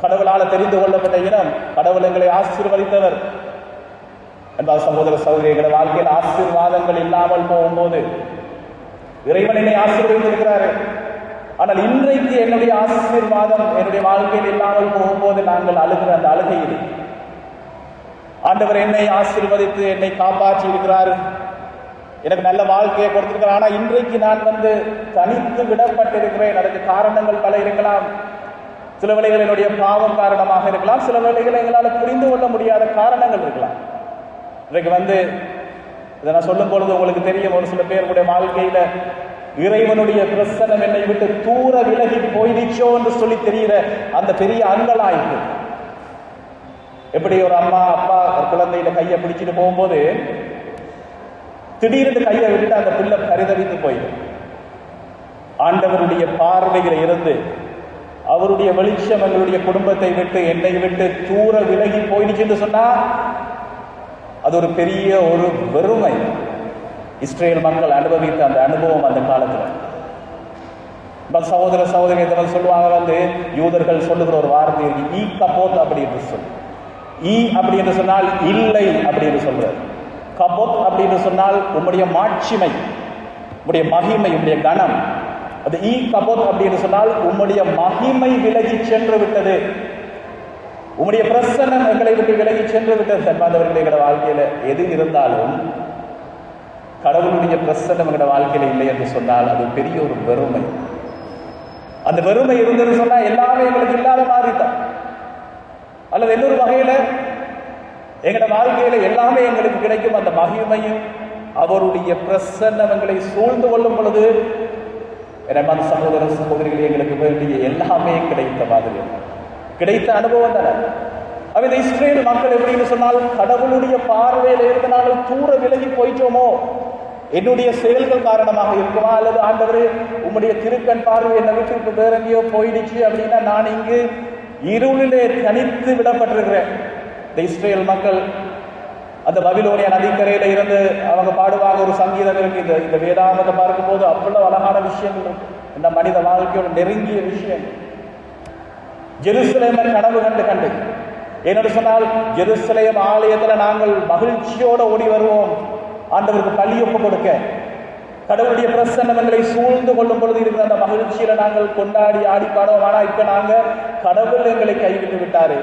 கடவுளால் தெரிந்து கொள்ளப்பட்ட இனம், கடவுள் எங்களை ஆசீர்வதித்தவர். என்பார் சகோதர சகோதரிகளை, வாழ்க்கையில் ஆசீர்வாதங்கள் இல்லாமல் போகும்போது இறைவன் என்னை ஆசீர்வதித்திருக்கிறாரு. ஆனால் இன்றைக்கு என்னுடைய ஆசீர்வாதம் என்னுடைய வாழ்க்கையில் இல்லாமல் போகும்போது நாங்கள் அழுகிற அந்த அழுகையில், ஆண்டவர் என்னை ஆசீர்வதித்து என்னை காப்பாற்றி இருக்கிறார், எனக்கு நல்ல வாழ்க்கையை கொடுத்திருக்கிறார், ஆனால் இன்றைக்கு நான் தனித்து விடப்பட்டிருக்கிறேன். அதுக்கு காரணங்கள் பல இருக்கலாம். சில வேளைகள் என்னுடைய பாவம் காரணமாக இருக்கலாம், சில வேளைகள் எங்களால் புரிந்து கொள்ள முடியாத காரணங்கள் இருக்கலாம். இன்றைக்கு இதை நான் சொல்லும் பொழுது உங்களுக்கு தெரியும், ஒரு சில பேருடைய வாழ்க்கையில இறைவனுடைய பிரசன்னம் என்னை விட்டு தூர விலகி போயிடுச்சோ என்று சொல்லி தெரிகிற அந்த பெரிய அங்கலாய்ப்பு. எப்படி ஒரு அம்மா அப்பா ஒரு குழந்தையில கையை பிடிச்சிட்டு போகும்போது திடீர்னு கையை விட்டுட்டு அந்த பிள்ளை பரிதவித்து போயிடும். ஆண்டவருடைய பார்வையில இருந்து அவருடைய வெளிச்சம் எங்களுடைய குடும்பத்தை விட்டு, என்னை விட்டு தூர விலகி போயிடுச்சுன்னு சொன்னா அது ஒரு பெரிய ஒரு வெறுமை. இஸ்ரேல் மக்கள் அனுபவித்த அந்த அனுபவம் அந்த காலத்துல. சகோதர சகோதரி சொல்லுவாங்க, யூதர்கள் சொல்லுகிற ஒரு வார்த்தை இருக்கு, ஈ கபோத் அப்படி என்று சொல்லு. ஈ அப்படி என்று சொன்னால் இல்லை அப்படி என்று சொல்றாரு. கபோத் அப்படி என்று சொன்னால் உம்முடைய மாட்சிமை, உம்முடைய மகிமை, உம்முடைய கனம். அது ஈ கபோத் அப்படி என்று சொன்னால் உம்முடைய மகிமை விலகி சென்று விட்டது, உம்முடைய பிரசன்னம் எங்களை விட்டு விலகி சென்று விட்டது. சன்மாதவர்களுடைய வாழ்க்கையில எது இருந்தாலும் கடவுளுடைய பிரசன்னம் எங்களோட வாழ்க்கையில இல்லை என்று சொன்னால் அது பெரிய ஒரு வெறுமை. அந்த வெறுமை இருந்ததுன்னு சொன்னா எல்லாமே எங்களுக்கு இல்லாத மாதிரி தான். அல்லது இன்னொரு வகையில எங்களோட வாழ்க்கையில எல்லாமே எங்களுக்கு கிடைக்கும். அந்த மகிமையும் அவருடைய பிரசன்னம் எங்களை சூழ்ந்து கொள்ளும் பொழுது அந்த சகோதர சகோதரிகளை எங்களுக்கு வேண்டிய எல்லாமே கிடைத்த மாதிரி கிடைத்த அனுபவம் தானே. இந்த இஸ்ரேல் மக்கள் எப்படின்னு சொன்னால் கடவுளுடைய பார்வையில இருந்து நாங்கள் தூர விலகி போயிட்டோமோ, என்னுடைய செயல்கள் காரணமாக இருக்குமா, அல்லது ஆண்டவரே உம்முடைய திருக்கண் பார்வை என்னை விட்டு இப்ப வேற எங்கேயோ போயிடுச்சு அப்படின்னா நான் இங்கு இருளிலே தனித்து விடப்பட்டிருக்கிறேன். இந்த இஸ்ரேல் மக்கள் அந்த பாபிலோனிய நதிக்கரையில இருந்து அவங்க பாடுவாங்க. ஒரு சங்கீதம் இருக்கு, இந்த வேதாகமத்தை பார்க்கும் போது அவ்வளவு அழகான விஷயங்கள் இருக்கு, இந்த மனித வாழ்க்கையோட நெருங்கிய விஷயம். ஜெருசலேமை கனவு கண்டு என்னென்னு சொன்னால், ஜெருசலேம் ஆலயத்துல நாங்கள் மகிழ்ச்சியோட ஓடி வருவோம், ஆண்டவருக்கு பலி ஒப்பு கொடுக்க, கடவுளுடைய பிரசன்னங்களை சூழ்ந்து கொள்ளும் பொழுது இருக்கிற அந்த மகிழ்ச்சியில நாங்கள் கொண்டாடி ஆடி பாடுவோம். ஆனா இப்ப நாங்க கடவுள் எங்களை கைவிட்டு விட்டாரு,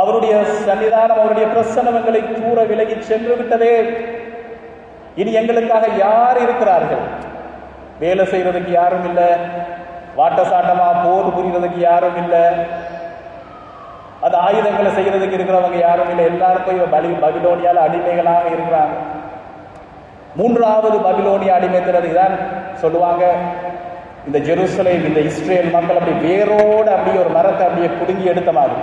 அவருடைய சன்னிதானம் அவருடைய பிரசன்னம் எங்களை தூர விலகி சென்று விட்டதே, இனி எங்களுக்காக யார் இருக்கிறார்கள்? வேலை செய்யறதுக்கு யாரும் இல்லை, வாட்டசாட்டமா போர் புரிகிறதுக்கு யாரும் இல்லை, அந்த ஆயுதங்களை செய்யறதுக்கு இருக்கிறவங்க யாரும் இல்லை. எல்லாரும் போய் பபிலோனியால அடிமைகளாக இருக்கிறாங்க. மூன்றாவது பபிலோனியா அடிமைத்தினது தான் சொல்லுவாங்க. இந்த ஜெருசலேம், இந்த இஸ்ரேல் மக்கள் அப்படி வேரோடு அப்படியே ஒரு மரத்தை அப்படியே புடுங்கி எடுத்த மாதிரி.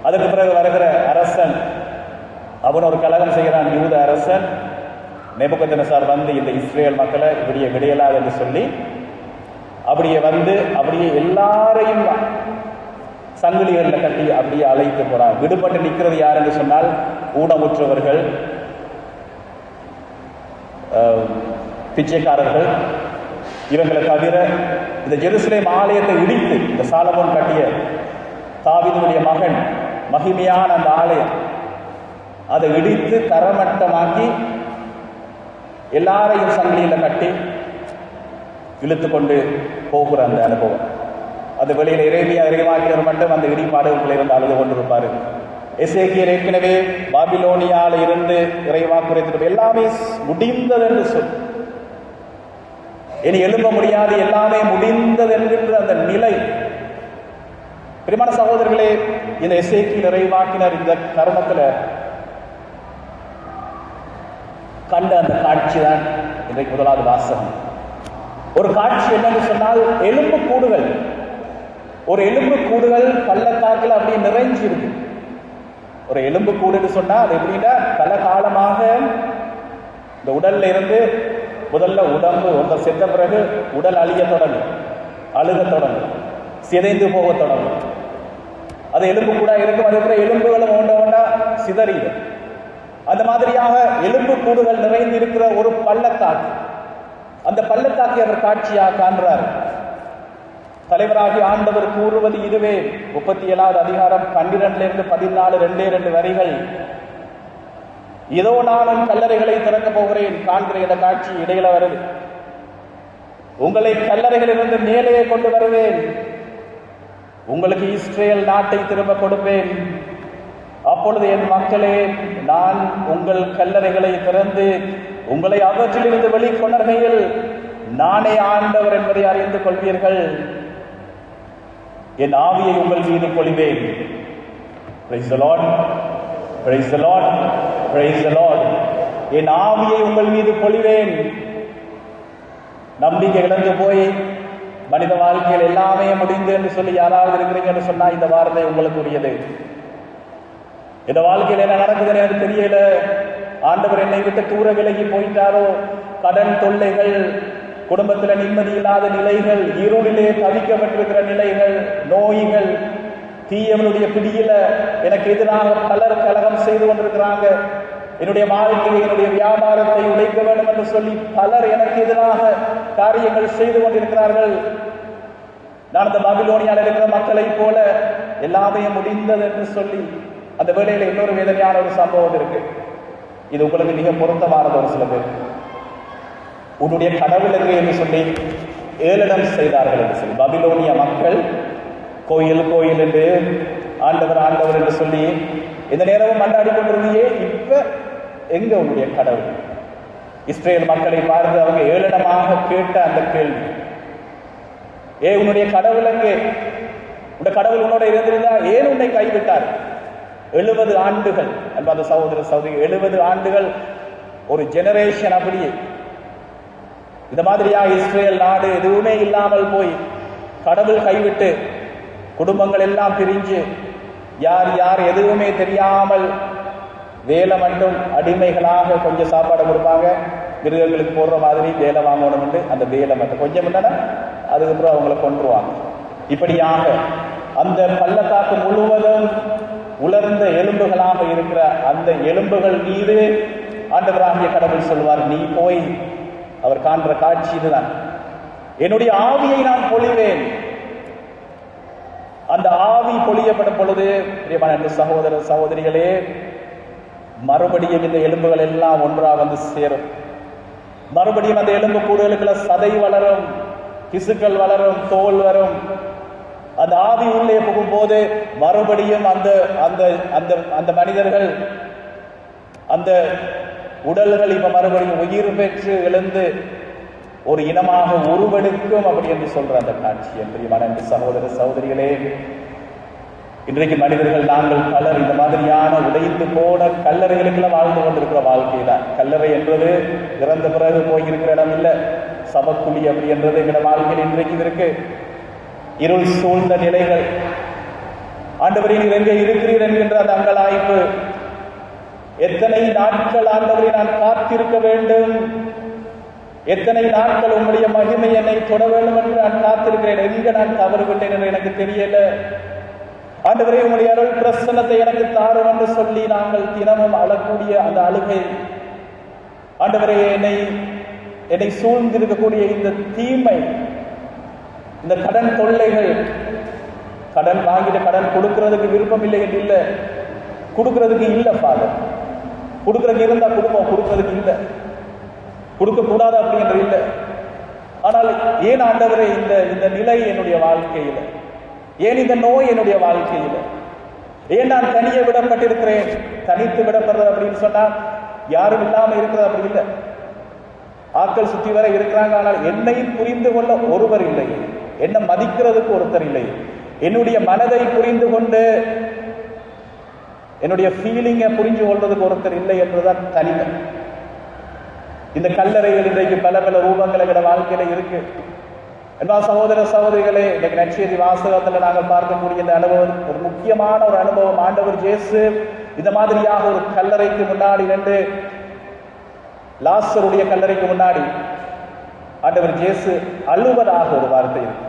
அதுக்கு பிறகு வருகிற அரசன் அவன் ஒரு கலகம் செய்கிறான். யூத அரசன் நேபுக்கத்நேச்சார் வந்து இந்த இஸ்ரேல் மக்களை இப்படியே விடையலாது என்று சொல்லி அப்படியே வந்து அப்படியே எல்லாரையும் சங்கிலிகளில் கட்டி அப்படியே அழைத்து போறான். விடுபட்டு நிற்கிறது யார் என்று சொன்னால் ஊனமுற்றவர்கள், பிச்சைக்காரர்கள். இவங்களை தவிர இந்த ஜெருசலேம் ஆலயத்தை இடித்து, இந்த சாலமோன் கட்டிய தாவீதுடைய மகன் மகிமையான அந்த ஆலயம், அதை இடித்து தரமட்டமாக்கி எல்லாரையும் சங்கிலியில கட்டி இழுத்து கொண்டு போகிற அந்த அனுபவம். அது வெளியில இறைவாக்கினர் மட்டும் அந்த இடிபாடுகளில் இருந்து அழுது கொண்டிருப்பாரு. எசேக்கியர் ஏற்கனவே பாபிலோனியால இருந்து இறைவாக்குரைத்து எல்லாமே முடிந்தது என்று சொல், இனி எழும்ப முடியாது, எல்லாமே முடிந்தது என்கின்ற அந்த நிலை. பிரியமான சகோதரர்களே, இந்த எசேக்கியர் இறைவாக்கினர் இந்த தருணத்தில் கண்ட அந்த காட்சி தான் இன்றைக்கு முதலாவது வாசகம். ஒரு காட்சி என்னன்னு சொன்னால், எலும்பு கூடுகள், ஒரு எலும்பு கூடுகள் பள்ளத்தாக்கில் அப்படியே நிறைஞ்சு இருக்கு. ஒரு எலும்பு கூடுன்னு சொன்னா அது எப்படின்னா, பல காலமாக இந்த உடல்ல இருந்து முதல்ல உடம்பு ஒருத்தர் செத்த பிறகு உடல் அழிய தொடங்கும், அழுக தொடங்கும், சிதைந்து போக தொடங்கும். அது எலும்பு கூட இருக்கும். அதுக்கப்புறம் எலும்புகளும் ஒன்றா ஒன்றா சிதறிடும். அந்த மாதிரியாக எலும்பு கூடுகள் நிறைந்து இருக்கிற ஒரு பள்ளத்தாக்கு, அந்த பள்ளத்தாக்கை அவர் காட்சியாக காண்றார். தலைவராகி ஆண்டவர் கூறுவது இதுவே. 37வது அதிகாரம் 12 14 2 வரிகள். இதோ நானும் கல்லறைகளை திறக்க போகிறேன், காண்கிற இந்த காட்சி இடையில வருது. உங்களை கல்லறைகளிலிருந்து மேலே கொண்டு வருவேன், உங்களுக்கு இஸ்ரேல் நாட்டை திரும்ப கொடுப்பேன். அப்பொழுது என் மக்களே, நான் உங்கள் கல்லறைகளை திறந்து உங்களை அவற்றிலிருந்து வெளிக்கொணர்கையில் நானே ஆண்டவர் என்பதை அறிந்து கொள்வீர்கள். என் ஆவியை உங்கள் மீது பொழிவேன். Praise the Lord, praise the Lord, praise the Lord. என் ஆவியை உங்கள் மீது பொழிவேன். நம்பிக்கை இழந்து போய் மனித வாழ்க்கையில் எல்லாமே முடிந்து என்று சொல்லி யாராவது இருக்கிறீங்கன்னு சொன்னா இந்த வார்த்தை உங்களுக்கு உரியது. இந்த வாழ்க்கையில் என்ன நடக்குதுன்னு எனக்கு தெரியல, ஆண்டவர் என்னை விட்டு தூர விலகி போயிட்டாரோ, கடன் தொல்லைகள், குடும்பத்தில் நிம்மதி இல்லாத நிலைகள், இருளிலே தவிக்கப்பட்டிருக்கிற நிலைகள், நோய்கள், தீயவனுடைய பிடியில எனக்கு எதிராக பலர் கலகம் செய்து கொண்டிருக்கிறாங்க. என்னுடைய வாழ்க்கையை, என்னுடைய வியாபாரத்தை உடைக்க வேண்டும் என்று சொல்லி பலர் எனக்கு எதிராக காரியங்கள் செய்து கொண்டிருக்கிறார்கள். நான் இந்த பாபிலோனியால் இருக்கிற மக்களை போல எல்லாமே முடிந்தது என்று சொல்லி அந்த வேளையில இன்னொரு வேதனையான ஒரு சம்பவம் இருக்கு. இது உங்களுக்கு மிக பொருத்தமானது. ஒரு சில பேர் உன்னுடைய கடவுளுக்கு என்று சொல்லி ஏளனம் செய்தார்கள் என்று சொல்லி பாபிலோனிய மக்கள் கோயில் கோயில் என்று ஆண்டவர் ஆண்டவர் என்று சொல்லி இந்த நேரமும் மண்டாடி கொண்டிருந்தையே, இப்ப எங்க உன்னுடைய கடவுள்? இஸ்ரேல் மக்களை பார்த்து அவங்க ஏளனமாக கேட்ட அந்த கேள்வி, உன்னுடைய கடவுள் எங்கே? உன்னுடைய கடவுள் உன்னோட இருந்திருந்தா ஏன் உன்னை கைவிட்டார்? 70 ஆண்டுகள் அன்பாத சகோதர சகோதரி, 70 ஆண்டுகள், ஒரு ஜெனரேஷன். அப்படியே இந்த மாதிரியா இஸ்ரேல் நாடு எதுவுமே இல்லாமல் போய் கடவுள் கைவிட்டு குடும்பங்கள் எல்லாம் பிரிஞ்சு யார் யார் எதுவுமே தெரியாமல் வேலை மட்டும் அடிமைகளாக கொஞ்சம் சாப்பாடு கொடுப்பாங்க, மிருகங்களுக்கு போடுற மாதிரி வேலை வாங்கணும் என்று அந்த வேலை மட்டும் கொஞ்சம் என்னன்னா அதுக்கப்புறம் அவங்களை கொன்றுவாங்க. இப்படியாக அந்த பள்ளத்தாக்கு முழுவதும் உலர்ந்த எலும்புகளாக இருக்கிற அந்த எலும்புகள் மீது ஆண்டவராகிய கடவுள் சொல்வார், நீ போய், அவர் காண்ற காட்சி இதுதான், என்னுடைய ஆவியை நான் பொழிவேன். அந்த ஆவி பொழியப்படும் பொழுது பிரியமான சகோதர சகோதரிகளே, மறுபடியும் இந்த எலும்புகள் எல்லாம் ஒன்றாக வந்து சேரும். மறுபடியும் அந்த எலும்பு கூடுகளுக்குள்ள சதை வளரும், திசுக்கள் வளரும், தோல் வரும். அந்த ஆவி உள்ளே போகும்போது மறுபடியும் அந்த அந்த அந்த அந்த மனிதர்கள், அந்த உடல்கள் இப்ப மறுபடியும் உயிர் பெற்று எழுந்து ஒரு இனமாக உருவெடுக்கும் அப்படி என்று சொல்ற அந்த காட்சி. பிரியமான சகோதர சகோதரிகளே, இன்றைக்கு மனிதர்கள் நாங்கள் பலர் இந்த மாதிரியான உடைந்து போன கல்லறைகளுக்கெல்லாம் வாழ்ந்து கொண்டிருக்கிற வாழ்க்கை தான். கல்லறை என்பது இறந்த பிறகு போயிருக்கிற இடம் இல்லை, சபக்குழி அப்படி என்றது எங்களோட வாழ்க்கையில் இன்றைக்கு இருக்கு. இருள் சூழ்ந்த நிலைகள், ஆண்டவரே நீர் எங்கே இருக்கிறீர் என்கின்ற அந்த அங்கலாய்ப்பு. எத்தனை நாட்கள் ஆண்டவரை நான் காத்திருக்க வேண்டும், எத்தனை நாட்கள் உங்களுடைய மகிமை என்னை தொட வேண்டும் என்று நான் காத்திருக்கிறேன். எங்க நான் தவறு விட்டேன் என்று எனக்கு தெரியல. ஆண்டவரே உங்களுடைய அருள் பிரசன்னத்தை எனக்கு தாரும் என்று சொல்லி நாங்கள் தினமும் அழக்கூடிய அந்த அழுகை, ஆண்டவரே என்னை சூழ்ந்திருக்கக்கூடிய இந்த தீமை, இந்த கடன் தொல்லைகள், கடன் வாங்கிட்டு கடன் கொடுக்கறதுக்கு விருப்பம் இல்லை என்று இல்லை, கொடுக்கறதுக்கு இல்லை ஃபாதர், கொடுக்கறதுக்கு இருந்தா குடும்பம், கொடுக்கறதுக்கு இல்லை, கொடுக்க கூடாது அப்படின்ற இல்லை. ஆனால் ஏன் ஆண்டவரே இந்த நிலை என்னுடைய வாழ்க்கையில, ஏன் இந்த நோய் என்னுடைய வாழ்க்கையில, ஏன் நான் தனியே விடப்பட்டிருக்கிறேன்? தனித்து விடப்படுறது அப்படின்னு சொன்னா யாரும் இல்லாம இருக்கிறது அப்படி இல்லை. ஆட்கள் சுற்றி வர இருக்கிறாங்க, ஆனால் என்னை புரிந்து கொள்ள ஒருவர் இல்லை, என்ன மதிக்கிறதுக்கு ஒருத்தர் இல்லை, என்னுடைய மனதை புரிந்து கொண்டு என்னுடைய ஃபீலிங்கை புரிஞ்சு கொள்றதுக்கு ஒருத்தர் இல்லை என்றுதான் தனிமை. இந்த கல்லறைகள் இன்றைக்கு பல பல ரூபங்கள் எங்களோட வாழ்க்கையில இருக்கு. என்ன சகோதர சகோதரிகளே, இன்னைக்கு நற்செய்தி வாசகத்தில் நாங்கள் பார்க்கக்கூடிய இந்த அனுபவம் ஒரு முக்கியமான ஒரு அனுபவம். ஆண்டவர் இயேசு இந்த மாதிரியாக ஒரு கல்லறைக்கு முன்னாடி நின்று, லாசருடைய கல்லறைக்கு முன்னாடி ஆண்டவர் இயேசு அழுவதாக ஒரு வார்த்தை இருக்கு.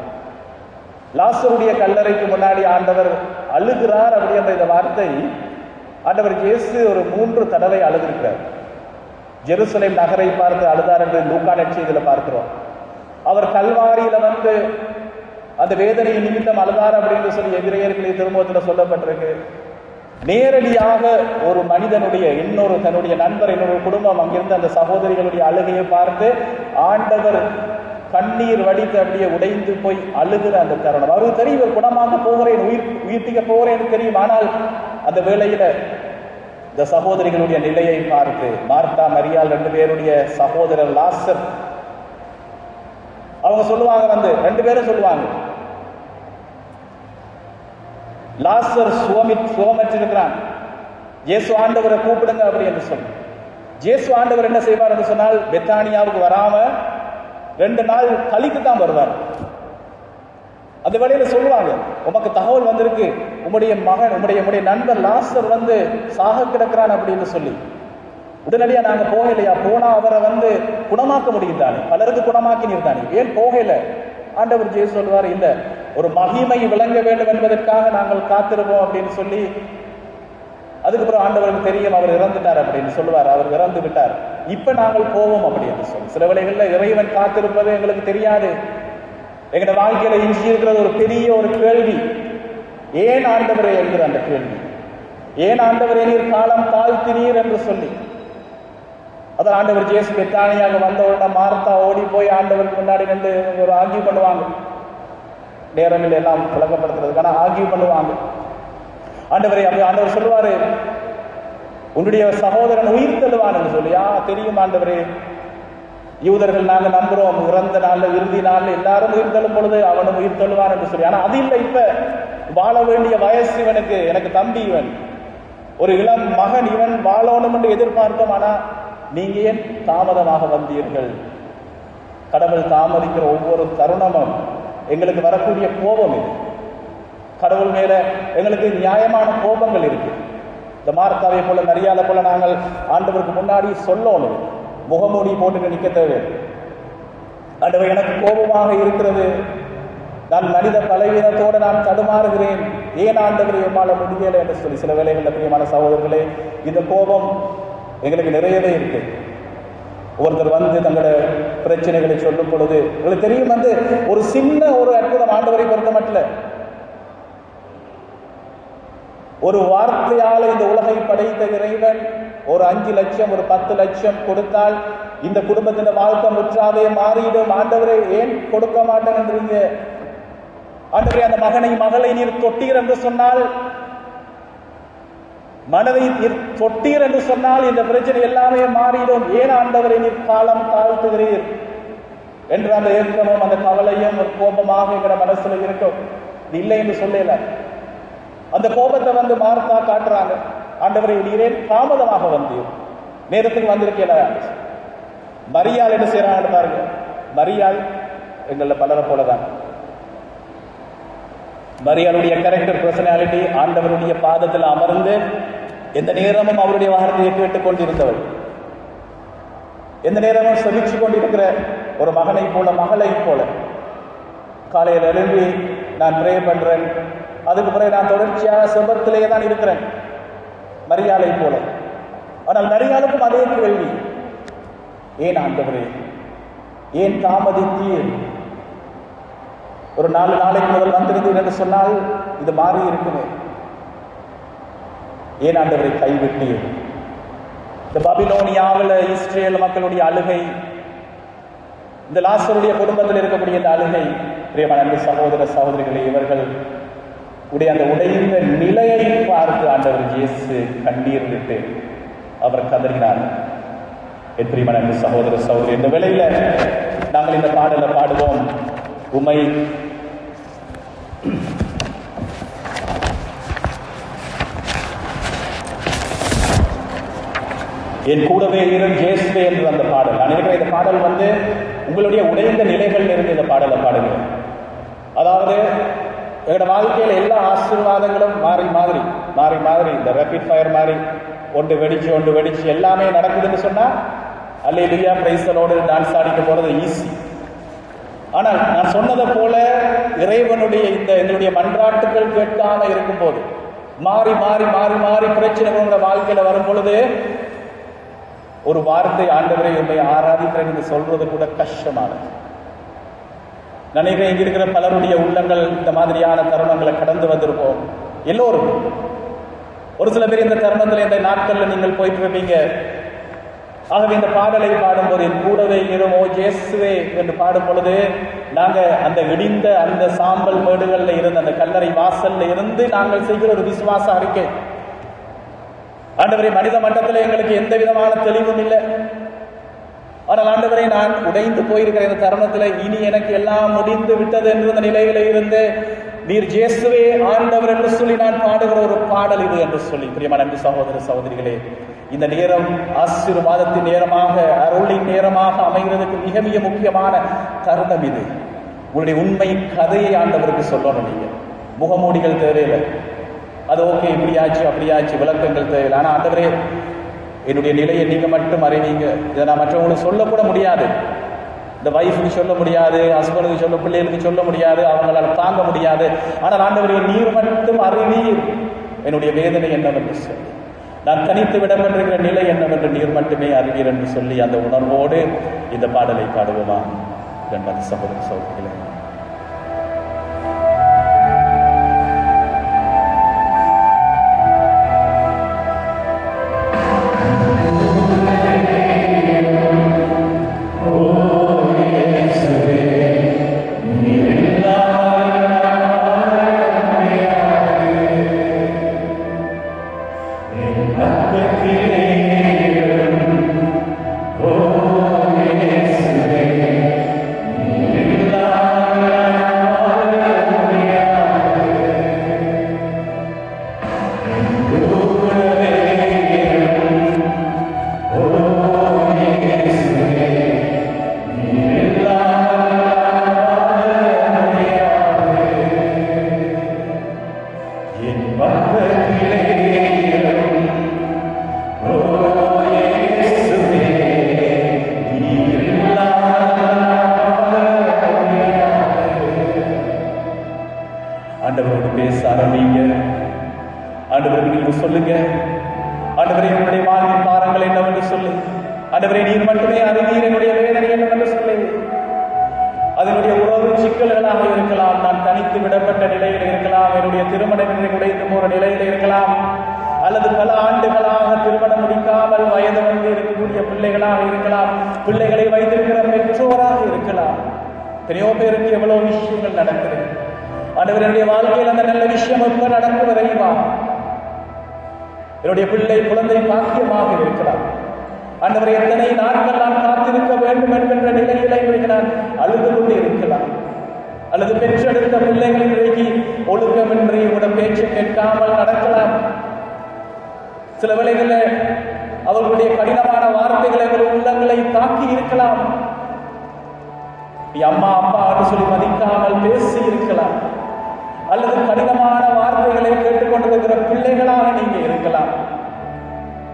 லாசருடைய கல்லறைக்கு முன்னாடி ஆண்டவர் அழுகிறார் அப்படின்ற இந்த வார்த்தை, ஆண்டவர் இயேசு ஒரு 3 தடவை அழுதிருக்கிறார். ஜெருசலேம் நகரை பார்த்து அழுதார் என்று லூக்கா நற்செய்தியில பார்க்கிறோம். அவர் கல்வாரியில வந்து அந்த வேதனை நிமித்தம் அழுதார் அப்படின்னு சொல்லி எபிரேயர்களின் திருமுகத்தில் சொல்லப்பட்டிருக்கு. நேரடியாக ஒரு மனிதனுடைய தன்னுடைய நண்பர், இன்னொரு குடும்பம், அங்கிருந்து அந்த சகோதரிகளுடைய அழுகையை பார்த்து ஆண்டவர் கண்ணீர் வடித்து அப்படியே உடைந்து போய் அழுகிற அந்த தருணம். அவருக்கு தெரியும், குணமாக போகிறேன், உயிர்த்திக்க போகிறேன்னு தெரியும். ஆனால் அந்த வேளையில இந்த சகோதரிகளுடைய நிலையை பார்த்து, மார்த்தா மரியாள் 2 பேருடைய சகோதரர் லாசர், அவங்க சொல்லுவாங்க, 2 பேரும் சொல்லுவாங்க, லாசர் சுகமற்றிருக்கிறான், இயேசு ஆண்டவரை கூப்பிடுங்க அப்படி என்று சொல்லி. இயேசு ஆண்டவர் என்ன செய்வார் என்று சொன்னால், பெத்தானியாவுக்கு வராம 2 நாள் கழித்து தான் வருவார். அந்த வேளையில சொல்லுவாங்க, உமக்கு தகவல் வந்திருக்கு, உம்முடைய மகன், உம்முடைய நண்பர் லாசர் சாக கிடக்கிறான் அப்படின்னு சொல்லி. உடனடியா நாங்க போகலையா? போனா அவரை குணமாக்க முடியும் தானே, பலருக்கு குணமாக்கினீர் தானே, ஏன் போகல? ஆண்டவர் இயேசு சொல்வார், இல்ல, ஒரு மகிமை விளங்க வேண்டும் என்பதற்காக நாங்கள் காத்திருப்போம் அப்படின்னு சொல்லி. அதுக்கப்புறம் ஆண்டவருக்கு தெரியும் அவர் இறந்துட்டார் அப்படின்னு சொல்லுவார், அவர் இறந்து விட்டார், இப்ப நாங்கள் போவோம் அப்படின்னு சொல்லி. சில வேளைகள்ல இறைவன் காத்திருப்பது எங்களுக்கு தெரியாது. எங்களோட வாழ்க்கையில இஞ்சி இருக்கிறது ஒரு பெரிய ஒரு கேள்வி, ஏன் ஆண்டவரே என்கிற அந்த கேள்வி. ஏன் ஆண்டவரே நீர் காலம் தாழ்த்தினீர் என்று சொல்லி. அதான் ஆண்டவர் இயேசு பெத்தானியாக வந்த உடனே மார்த்தா ஓடி போய் ஆண்டவருக்கு முன்னாடி நின்று ஒரு ஆர்கியூ பண்ணுவாங்க. நேரங்கள் எல்லாம் விளக்கப்படுத்துறதுக்கான ஆர்கியூ பண்ணுவாங்க. ஆண்டவரே அப்படி ஆண்டவர் சொல்லுவாரு, உன்னுடைய சகோதரன் உயிர் தள்ளுவான்னு சொல்லி. தெரியும் ஆண்டவரே, யூதர்கள் நாங்க நம்புறோம், இறந்த நாள்ல இறுதி நாள்ல எல்லாரும் உயிர் தள்ளும் பொழுது அவனும் உயிர் தள்ளுவான் என்று சொல்லி. ஆனா அது இல்லை, இப்ப வாழ வேண்டிய வயசு இவனுக்கு, எனக்கு தம்பி இவன், ஒரு இளம் மகன், இவன் வாழணும் என்று எதிர்பார்த்தோம். ஆனா நீங்க ஏன் தாமதமாக வந்தீர்கள்? கடவுள் தாமதிக்கிற ஒவ்வொரு தருணமும் எங்களுக்கு வரக்கூடிய கோபம் இது. கடவுள் மேல எங்களுக்கு நியாயமான கோபங்கள் இருக்கு. இந்த மார்த்தாவை போல மரியாதை போல நாங்கள் ஆண்டவருக்கு முன்னாடி சொல்லணும், முகமூடி போட்டு நிற்க தேவை. ஆண்டவர் எனக்கு கோபமாக இருக்கிறது, நான் மனித பலவீனத்தோடு நான் தடுமாறுகிறேன், ஏன் ஆண்டவர் எம்மால முடியலை என்று சொல்லி. சில வேளைகளில் பிரியமான சகோதரர்களே, இந்த கோபம் எங்களுக்கு நிறையவே இருக்கு. ஒருத்தர் தங்களோட பிரச்சனைகளை சொல்லும் பொழுது உங்களுக்கு தெரியும், ஒரு சின்ன ஒரு அற்புதம் ஆண்டவரை பொறுத்த மட்டும் ஒரு வார்த்தையால் இந்த உலகை படைத்த இறைவன் ஒரு 5 லட்சம் ஒரு 10 லட்சம் கொடுத்தால் இந்த குடும்பத்தின் வாழ்க்கை முற்றாவே மாறிடும். ஆண்டவரே ஏன் கொடுக்க மாட்டேன்றீங்க? ஆண்டவரே அந்த மகனை மகளை நீர் தொட்டீர் என்று சொன்னால், மனதை தொட்டீர் என்று சொன்னால் இந்த பிரச்சனை எல்லாமே மாறிடும். ஏன் ஆண்டவரை நீர் காலம் தாழ்த்துகிறீர் என்று அந்த ஏக்கமும் அந்த கவலையும் ஒரு கோபமாக எங்கிற மனசுல இருக்கும். இல்லை என்று சொல்லல. அந்த கோபத்தை மார்த்தா காட்டுறாங்க. ஆண்டவரை நீரே தாமதமாக வந்தீர், நேரத்துக்கு வந்திருக்கல. மரியாள் என்ன செய்யறாங்க பாருங்க. மரியாள் எங்கள பலரை போலதான். மரியாளுடைய கேரக்டர், பர்சனாலிட்டி, ஆண்டவருடைய பாதத்தில் அமர்ந்து எந்த நேரமும் அவருடைய வார்த்தையை கேட்டுக் கொண்டிருந்தவள், எந்த நேரமும் செவிச்சு கொண்டிருக்கிற ஒரு மகனை போல, மகளை போல. காலையில் எழும்பி நான் ப்ரே பண்றேன், அதுக்கு பிறகு நான் தொடர்ச்சியாக செபத்திலேயே தான் இருக்கிறேன், மரியாளை போல. ஆனால் மரியாளுக்கும் அதே கேள்வி, ஏன் ஆண்டவரே ஏன் தாமதித்தீர்? ஒரு 4 நாளைக்கு முதல் வந்திருந்தீர் என்று சொன்னால் இது மாறி இருக்குமே, ஏன் ஆண்டவரை கைவிட்டீர்? இந்த பாபிலோனியாவில் இஸ்ரேல் மக்களுடைய அழுகை, இந்த லாசருடைய குடும்பத்தில் இருக்கக்கூடிய இந்த அழுகை, பிரியமான அன்பு சகோதர சகோதரிகளே, இவர்கள் உடைய அந்த உடைந்த நிலையை பார்த்து ஆண்டவர் இயேசு கண்ணீர் விட்டு அவர் கதறினார். என் பிரியமான அன்பு சகோதர சகோதரி, இந்த வேளையில நாங்கள் இந்த பாடலை பாடுவோம். உமை என் கூடவே இரும் இயேசுவே என்று அந்த பாடல். நான் நினைக்கிறேன் இந்த பாடல் உங்களுடைய உடைந்த நிலைகள் இருந்து இந்த பாடலை பாடுகிறேன். அதாவது எங்களோட வாழ்க்கையில் எல்லா ஆசீர்வாதங்களும் மாறி மாறி இந்த ரேபிட் ஃபயர் மாதிரி ஒன்று வெடிச்சு எல்லாமே நடக்குதுன்னு சொன்னா அல்லேலூயா பிரைஸ் தி லார்ட் டான்ஸ் ஆடிட்டு போறது ஈஸி. ஆனால் நான் சொன்னதை போல இறைவனுடைய என்னுடைய மன்றாட்டுகள் கேட்காம இருக்கும் போது, மாறி பிரச்சனைகளோட வாழ்க்கையில வரும் பொழுது ஒரு வார்த்தை, ஆண்டவரை உண்மை ஆராதிக்கிறேன் என்று சொல்றது கூட கஷ்டமானது. நினைக்கிறேன் இங்க இருக்கிற பலருடைய உள்ளங்கள் இந்த மாதிரியான தருணங்களை கடந்து வந்திருப்போம் எல்லோரும். ஒரு சில பேர் இந்த தருணத்தில் இந்த நாட்கள்ல நீங்கள் போயிட்டு இருப்பீங்க. ஆகவே இந்த பாடலை பாடும்போது என் கூடவே இருமோ இயேசுவே என்று பாடும் பொழுது நாங்க அந்த இடிந்த அந்த சாம்பல் மேடுகள்ல இருந்து, அந்த கல்லறை வாசல்ல இருந்து நாங்கள் செய்கிற ஒரு விசுவாச அறிக்கை. ஆண்டவரே, மனித மட்டத்தில் எங்களுக்கு எந்த விதமான தெளிவும் இல்லை. ஆனால் ஆண்டவரே, நான் உடைந்து போயிருக்கிற இந்த தருணத்தில் இனி எனக்கு எல்லாம் முடிந்து விட்டது என்ற நிலையில இருந்து நீர் இயேசுவே ஆண்டவர் என்று சொல்லி நான் பாடுகிற ஒரு பாடல் இது என்று சொல்லி, பிரியமான அன்பு சகோதர சகோதரிகளே, இந்த நேரம் ஆசீர்வாதத்தின் நேரமாக, அருளின் நேரமாக அமைகிறதுக்கு மிக மிக முக்கியமான தருணம் இது. உங்களுடைய உண்மை கதையை ஆண்டவருக்கு சொல்லணும். நீங்க முகமூடிகள் தேவையில்லை, அது ஓகே, இப்படியாச்சு அப்படியாச்சு விளக்கங்கள் தேவையில்லை. ஆனால் ஆண்டவரே, என்னுடைய நிலையை நீங்க மட்டும் அறிவீங்க. இதை நான் மற்றவங்களுக்கு சொல்லக்கூட முடியாது. இந்த வைஃபுக்கு சொல்ல முடியாது, ஹஸ்பண்டுக்கு சொல்ல, பிள்ளைகளுக்கு சொல்ல முடியாது, அவங்களால தாங்க முடியாது. ஆனால் ஆண்டவரே, நீர் மட்டும் அறிவீர் என்னுடைய வேதனை என்னவென்று சொல்லி, நான் தனித்து விடப்பட்டிருக்கிற நிலை என்னவென்று நீர் மட்டுமே அறிவீர் என்று சொல்லி அந்த உணர்வோடு இந்த பாடலை பாடுவோமா? இரண்டாவது சகோதர சகோதரிகளே, ஆண்டவரோடு பேச ஆரம்பிங்க. ஆண்டவருக்கு நீங்க சொல்லுங்க, ஆண்டவரே, என்னுடைய வாழ்வின் பாரங்கள் என்னவென்று சொல்லு. ஆண்டவரே, நீர் மட்டுமே அறிவீர் என்னுடைய வேதனை என்னவென்று சொல்லு. அதனுடைய உறவு சிக்கல்களாக இருக்கலாம், நான் தனித்து விடப்பட்ட நிலையில் இருக்கலாம், என்னுடைய திருமண நிலை உடைந்து போற நிலையில் இருக்கலாம். அல்லது பல ஆண்டுகளாக திருமணம் முடிக்காமல் வயது வந்து இருக்கக்கூடிய பிள்ளைகளாக இருக்கலாம், பிள்ளைகளை வைத்திருக்கிற பெற்றோராக இருக்கலாம். எத்தனையோ பேருக்கு எவ்வளவு விஷயங்கள் நடக்குது. ஆண்டவருடைய வாழ்க்கையில் அந்த நல்ல விஷயம் எப்ப நடக்கும் வரைவா என்னுடைய பிள்ளை குழந்தை பாக்கியமாக இருக்கலாம். ஆண்டவரை எத்தனை நாட்கள் நான் காத்திருக்க வேண்டும் என்கின்ற நிலையில நான் அழுது கொண்டு இருக்கலாம். அல்லது பெற்றெடுத்த பிள்ளைகள் இன்றைக்கு ஒழுக்கமின்றி உட பேச்சு கேட்காமல் நடக்கலாம். சில வேளைகளில் அவர்களுடைய கடினமான வார்த்தைகளை அவர்கள் உள்ளங்களை தாக்கி இருக்கலாம். அம்மா அப்பா என்று சொல்லி மதிக்காமல் பேசி இருக்கலாம். அல்லது கடினமான வார்த்தைகளை கேட்டுக்கொண்டிருக்கிற பிள்ளைகளாக நீங்க இருக்கலாம்.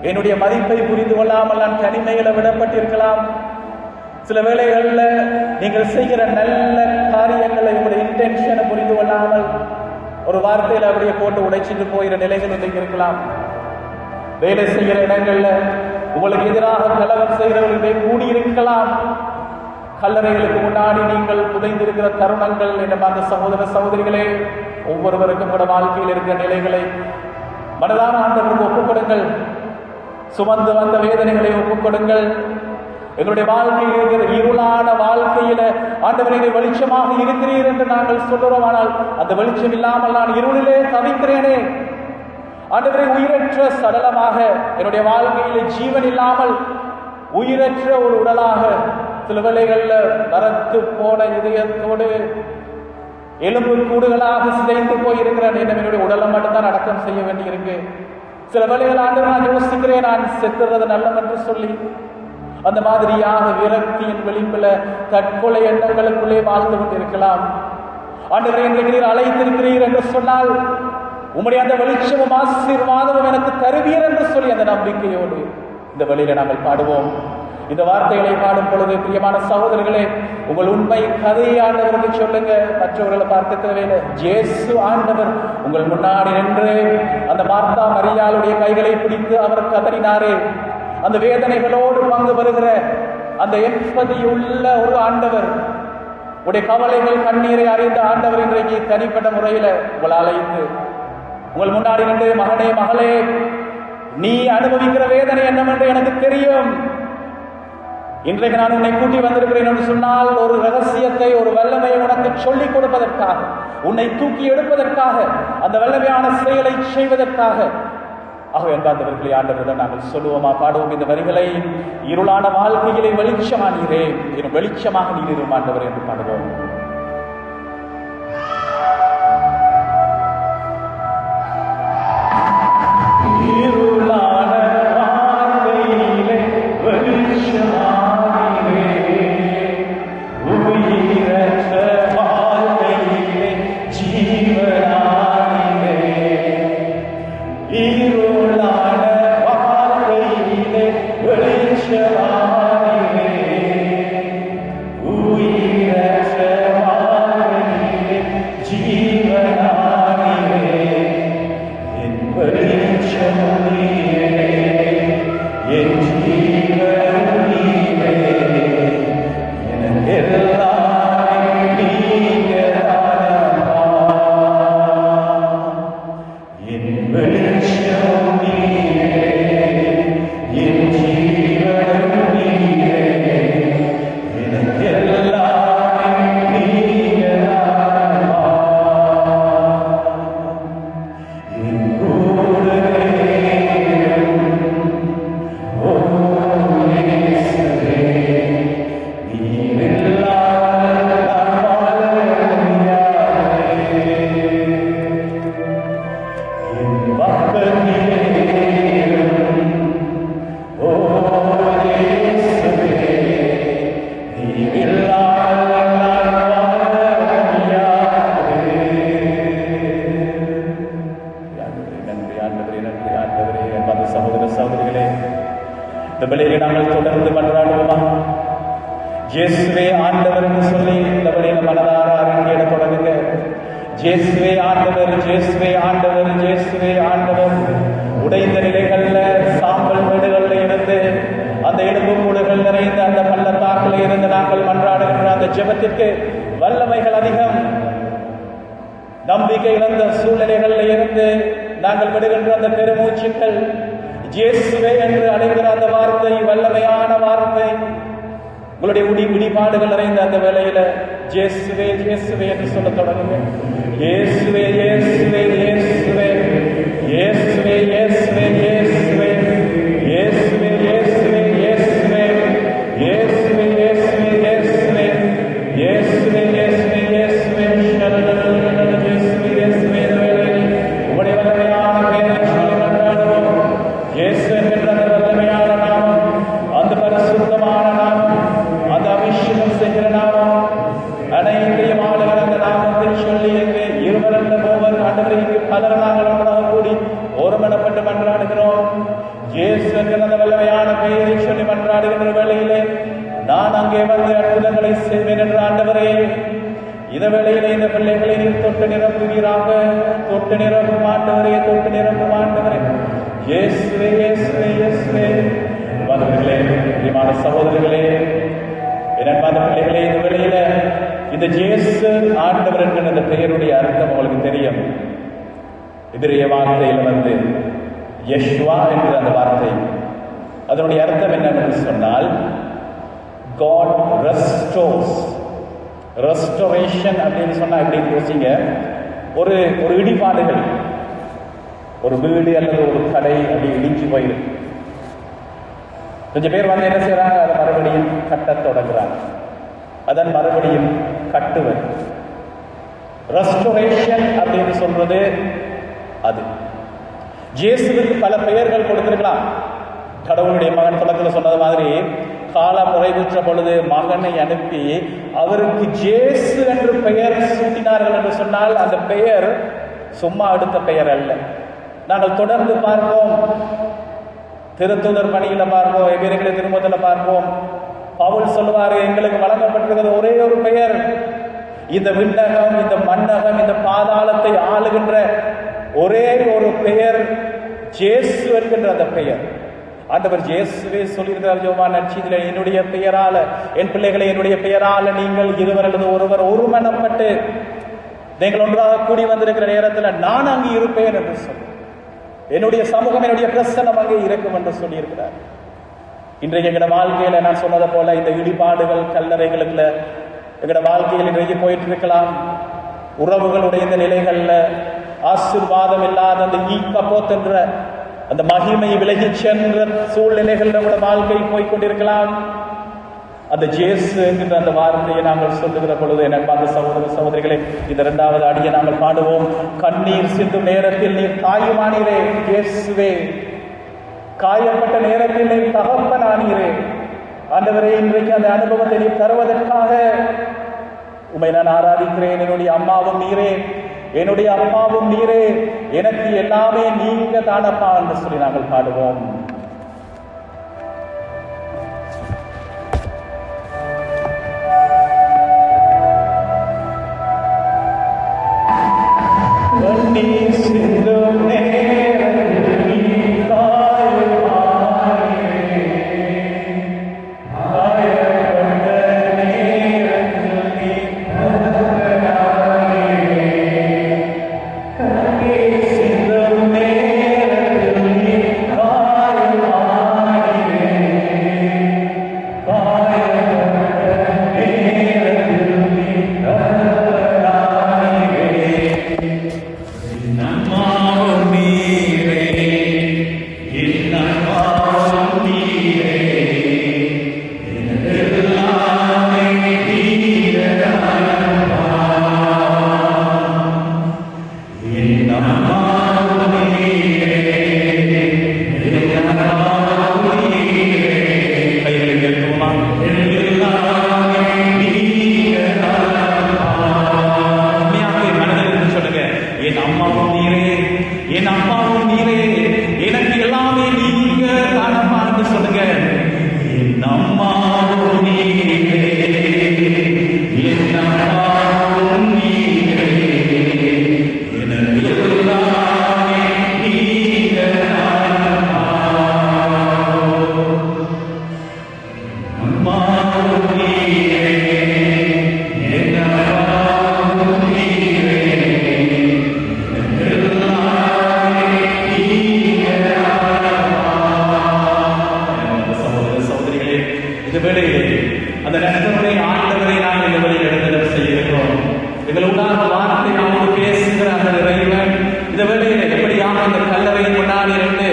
என்னுடைய மதிப்பை புரிந்து கொள்ளாமல் நான் தனிமையில விடப்பட்டிருக்கலாம். சில வேளைகளில் நீங்கள் செய்கிற நல்ல காரியங்களை உங்களுடைய இன்டென்ஷனை புரிந்து கொள்ளாமல் ஒரு வார்த்தையில அப்படியே போட்டு உடைச்சிட்டு போகிற நிலைகள் இன்றைக்கு இருக்கலாம். வேலை செய்கிற இடங்கள்ல உங்களுக்கு எதிராக கலகம் செய்கிறவர்களே கூடியிருக்கலாம். கல்லறைகளுக்கு முன்னாடி நீங்கள் புதைந்திருக்கிற தருணங்கள் என்ற அந்த சகோதர சகோதரிகளே, ஒவ்வொருவருக்கும் கூட வாழ்க்கையில் இருக்கிற நிலைகளை மனதான ஆண்டவருக்கு ஒப்புக்கொடுங்கள். சுமந்து வந்த வேதனைகளை ஒப்புக்கொடுங்கள். எங்களுடைய வாழ்க்கையில் இருக்கிற இருளான வாழ்க்கையில ஆண்டவரை வெளிச்சமாக இருக்கிறீர் என்று நாங்கள் சொல்லுறோம். ஆனால் அந்த வெளிச்சம் இல்லாமல் நான் இருளிலே தவிக்கிறேனே. ஆண்டவரை உயிரற்ற சடலமாக என்னுடைய வாழ்க்கையில ஜீவன் இல்லாமல் உயிரற்ற ஒரு உடலாக சில வேளைகள்ல மரத்து போன இதயத்தோடு எலும்பு கூடுகளாக சிதைந்து போயிருக்கிற என்னுடைய உடலை மட்டும்தான் அடக்கம் செய்ய வேண்டியிருக்கு. சில வேளைகள் ஆண்டவர் நான் யோசிக்கிறேன், நான் செத்துறது நல்லம் என்று சொல்லி அந்த மாதிரியாக விரக்தியின் வெளிப்புல தற்கொலை எண்ணங்களுக்குள்ளே வாழ்ந்து கொண்டிருக்கலாம். ஆண்டவரை இன்றைக்கு நீர் அழைத்திருக்கிறீர் என்று சொன்னால் உம்முடைய அந்த வெளிச்சமும் ஆசீர்வாதமும் எனக்கு தருவீர் என்று சொல்லி அந்த நம்பிக்கையோடு இந்த வழியில நாங்கள் பாடுவோம். இந்த வார்த்தைகளை பாடும் பொழுது பிரியமான சகோதரர்களே, உங்கள் உண்மை கதையை ஆண்டவருக்கு சொல்லுங்க. மற்றவர்களை பார்க்க தேவையில்லை. இயேசு ஆண்டவர் உங்கள் முன்னாடி நின்று அந்த மார்த்தா மரியாளுடைய கைகளை பிடித்து அவர் கதறினாரே, அந்த வேதனைகளோடு பங்கு வருகிற அந்த எம்பதி உள்ள ஒரு ஆண்டவர், உடைய கவலைகள் கண்ணீரை அறிந்த ஆண்டவர் இன்றைக்கு தனிப்பட்ட முறையில உங்களை அழைத்து உங்கள் முன்னாடி நின்று, மகனே மகளே, நீ அனுபவிக்கிற வேதனை என்னவென்று எனக்கு தெரியும். இன்றைக்கு நான் உன்னை கூட்டி வந்திருக்கிறேன் என்று சொன்னால் ஒரு ரகசியத்தை, ஒரு வல்லமையை உனக்கு சொல்லிக் கொடுப்பதற்காக, உன்னை தூக்கி எடுப்பதற்காக, அந்த வல்லமையான செயலை செய்வதற்காக. ஆகவே என்பார்ந்தவர்களை ஆண்டவரிடம் நாங்கள் சொல்லுவோமா, பாடுவோம் இந்த வரிகளை. இருளான வாழ்க்கையிலே வெளிச்சமானீரே, வெளிச்சமாக நீர் ஆண்டவர் என்று பாடுவோம். இருளான வாழ்க்கையிலே வெளிச்சமானீரே, உயிரற்ற வாழ்க்கையிலே ஜீவனானீரே. இருளான வாழ்க்கையிலே வெளிச்சமானீரே, உயிரற்ற வாழ்க்கையிலே ஜீவனானீரே. என் வெளிச்சம் நீரே, என் ஜீவன் நீரே, எனக்கெல்லாம் நீங்கதானப்பா. என் வெளிச்சம் நீரே, என் ஜீவன் நீரே, எனக்கெல்லாம் நீங்கதானப்பா. என் நாங்கள் தொடர்ந்து மன்றாடுவோமா? இயேசுவே ஆண்டவர் என்று சொல்லி இந்த வழியில மனதார அறிக்கையிட தொடங்குங்க. இயேசுவே ஆண்டவர், இயேசுவே ஆண்டவர், இயேசுவே ஆண்டவர். உடைந்த நிலைகள்ல, சாம்பல் வீடுகள்ல இருந்து, அந்த எலும்பு கூடுகள் நிறைந்த அந்த பள்ளத்தாக்கில் இருந்து நாங்கள் மன்றாடுகின்ற அந்த ஜெபத்திற்கு வல்லமைகள் அதிகம். நம்பிக்கை இழந்த சூழ்நிலைகள்ல இருந்து நாங்கள் விடுகின்ற அந்த பெருமூச்சுக்கள், இயேசுவே என்று அழைக்கிற அந்த வார்த்தை, வல்லமையான வார்த்தை, உங்களுடைய இடிபாடுகள் நிறைந்த அந்த வேளையில இயேசுவே இயேசுவே என்று சொல்ல தொடங்குங்க. இயேசுவே இயேசுவே இயேசுவே இயேசுவே இயேசுவே இயேசுவே இயேசுவே இயேசுவே இயேசுவே இயேசுவே இயேசுவே இயேசுவே இயேசுவே இயேசுவே இயேசுவே இயேசுவே இயேசுவே உங்களுடைய வல்லமையான பெயரை சொல்லி கொண்டாடுவோம். இயேசு என்ற அந்த வல்லமையான நாமம், அந்த பரிசுத்தமான நாமம், அந்த அபிஷேகம் செய்கிற நாமம், அனைத்தையும் ஆளுகிற அந்த நாமத்தை சொல்லி எங்கே இருவரல்ல மூவர் ஆண்டவரை இங்கு பலர் நாங்கள் ஒன்றாக கூடி ஒருமனப்பட்டு மன்றாடுகிறோம். இயேசு என்கிற அந்த வல்லமையான பெயரை சொல்லி மன்றாடுகின்ற வேளையிலே நான் அங்கே வந்து அற்புதங்களை செய்வேன் என்ற ஆண்டவரே, இந்த வேளையிலே இந்த பிள்ளைகளை நீர் தொட்டு நிரப்புவீராக. தொட்டு நிரப்பும் ஆண்டவரே, தொட்டு நிரப்பும் ஆண்டவரே. இயேசுவே இயேசுவே இயேசுவே. அன்பானவர்களே, பிரியமான சகோதரர்களே, என் அன்பான பிள்ளைகளே, இந்த வேளையில இந்த இயேசு ஆண்டவர் என்கிற அந்த பெயருடைய அர்த்தம் உங்களுக்கு தெரியும். எதிரிய வார்த்தையில் வந்து யெஷுவா என்கிற அந்த வார்த்தை, அதனுடைய அர்த்தம் என்னவென்று சொன்னால் God restores. ரெஸ்டோரேஷன் அப்படின்னு சொன்னா எப்படின்னு யோசிங்க. ஒரு இடிபாடுகள், ஒரு வீடு அல்லது ஒரு கடை அப்படி இடிஞ்சு போயிருக்கு. கொஞ்சம் பேர் வந்து என்ன செய்யறாங்க, அதை மறுபடியும் கட்டத் தொடங்குறாங்க, அதன் மறுபடியும் கட்டுவது. ரெஸ்டோரேஷன் அப்படின்னு சொல்றது அது. இயேசுவுக்கு பல பெயர்கள் கொடுத்திருக்கலாம். கடவுளுடைய மகன் தொடக்கத்தில் சொன்னது மாதிரி காலம் நிறைவுற்ற பொழுது மகனை அனுப்பி அவருக்கு ஜேசு என்று பெயர் சூட்டினார்கள் என்று சொன்னால் அந்த பெயர் சும்மா எடுத்த பெயர் அல்ல. நாங்கள் தொடர்ந்து பார்ப்போம், திருத்தூதர் பணியில பார்ப்போம், எபிரேயர் திருமுகத்தில் பார்ப்போம். பவுல் சொல்லுவாரு, எங்களுக்கு வழங்கப்பட்டிருக்கிறது ஒரே ஒரு பெயர், இந்த விண்ணகம், இந்த மண்ணகம், இந்த பாதாளத்தை ஆளுகின்ற ஒரே ஒரு பெயர் ஜேசு என்கின்ற அந்த பெயர். ஆண்டவர் இயேசுவே சொல்லியிருக்கிறார் யோவான் நற்செய்தியிலே, என்னுடைய பெயரால என் பிள்ளைகளை என்னுடைய பெயரால நீங்கள் இருவர் அல்லது ஒருவர் ஒருமனப்பட்டு நீங்கள் ஒன்றாக கூடி வந்திருக்கிற நேரத்தில் நான் அங்கு இருப்பேன் என்று சொல்லி, என்னுடைய சமூகம், என்னுடைய பிரசனம் அங்கே இருக்கும் என்று சொல்லியிருக்கிறார். இன்றைக்கு எங்களோட வாழ்க்கையில நான் சொன்னதை போல இந்த இடிபாடுகள் கல்லறைகளுக்குள்ள எங்களோட வாழ்க்கையில் இன்றைக்கு போயிட்டு இருக்கலாம். உறவுகளுடைய இந்த நிலைகள்ல ஆசீர்வாதம் இல்லாத அந்த ஈக்கப்போத் என்ற அந்த மகிமை விலகி சென்ற சூழ்நிலைகள் நம்முடைய வாழ்க்கை போய்கொண்டிருக்கலாம். அந்த ஜேசு என்கின்ற அந்த வார்த்தையை நாங்கள் சொல்லுகிற பொழுது என பார்த்த சகோதர சகோதரிகளை, இந்த இரண்டாவது அடியை நாங்கள் பாடுவோம். கண்ணீர் சிந்தும் நேரத்தில் நீர் தாயுமானீரே இயேசுவே, காயப்பட்ட நேரத்தில் நீர் தகப்பனானீரே. ஆண்டவரே, இன்றைக்கு அந்த அனுபவத்தை நீர் தருவதற்காக உம்மை நான் ஆராதிக்கிறேன். என்னுடைய அம்மாவும் நீரே, என்னுடைய அப்பாவும் நீரே, எனக்கு எல்லாமே நீங்க தானப்பா என்று சொல்லி நாங்கள் பாடுவோம். எங்களுடைய வார்த்தை அவனோடு பேசுகிற அந்த இறைவன் இந்த வேளையில எப்படியாக அந்த கல்லறையின் முன்னாடி இருந்து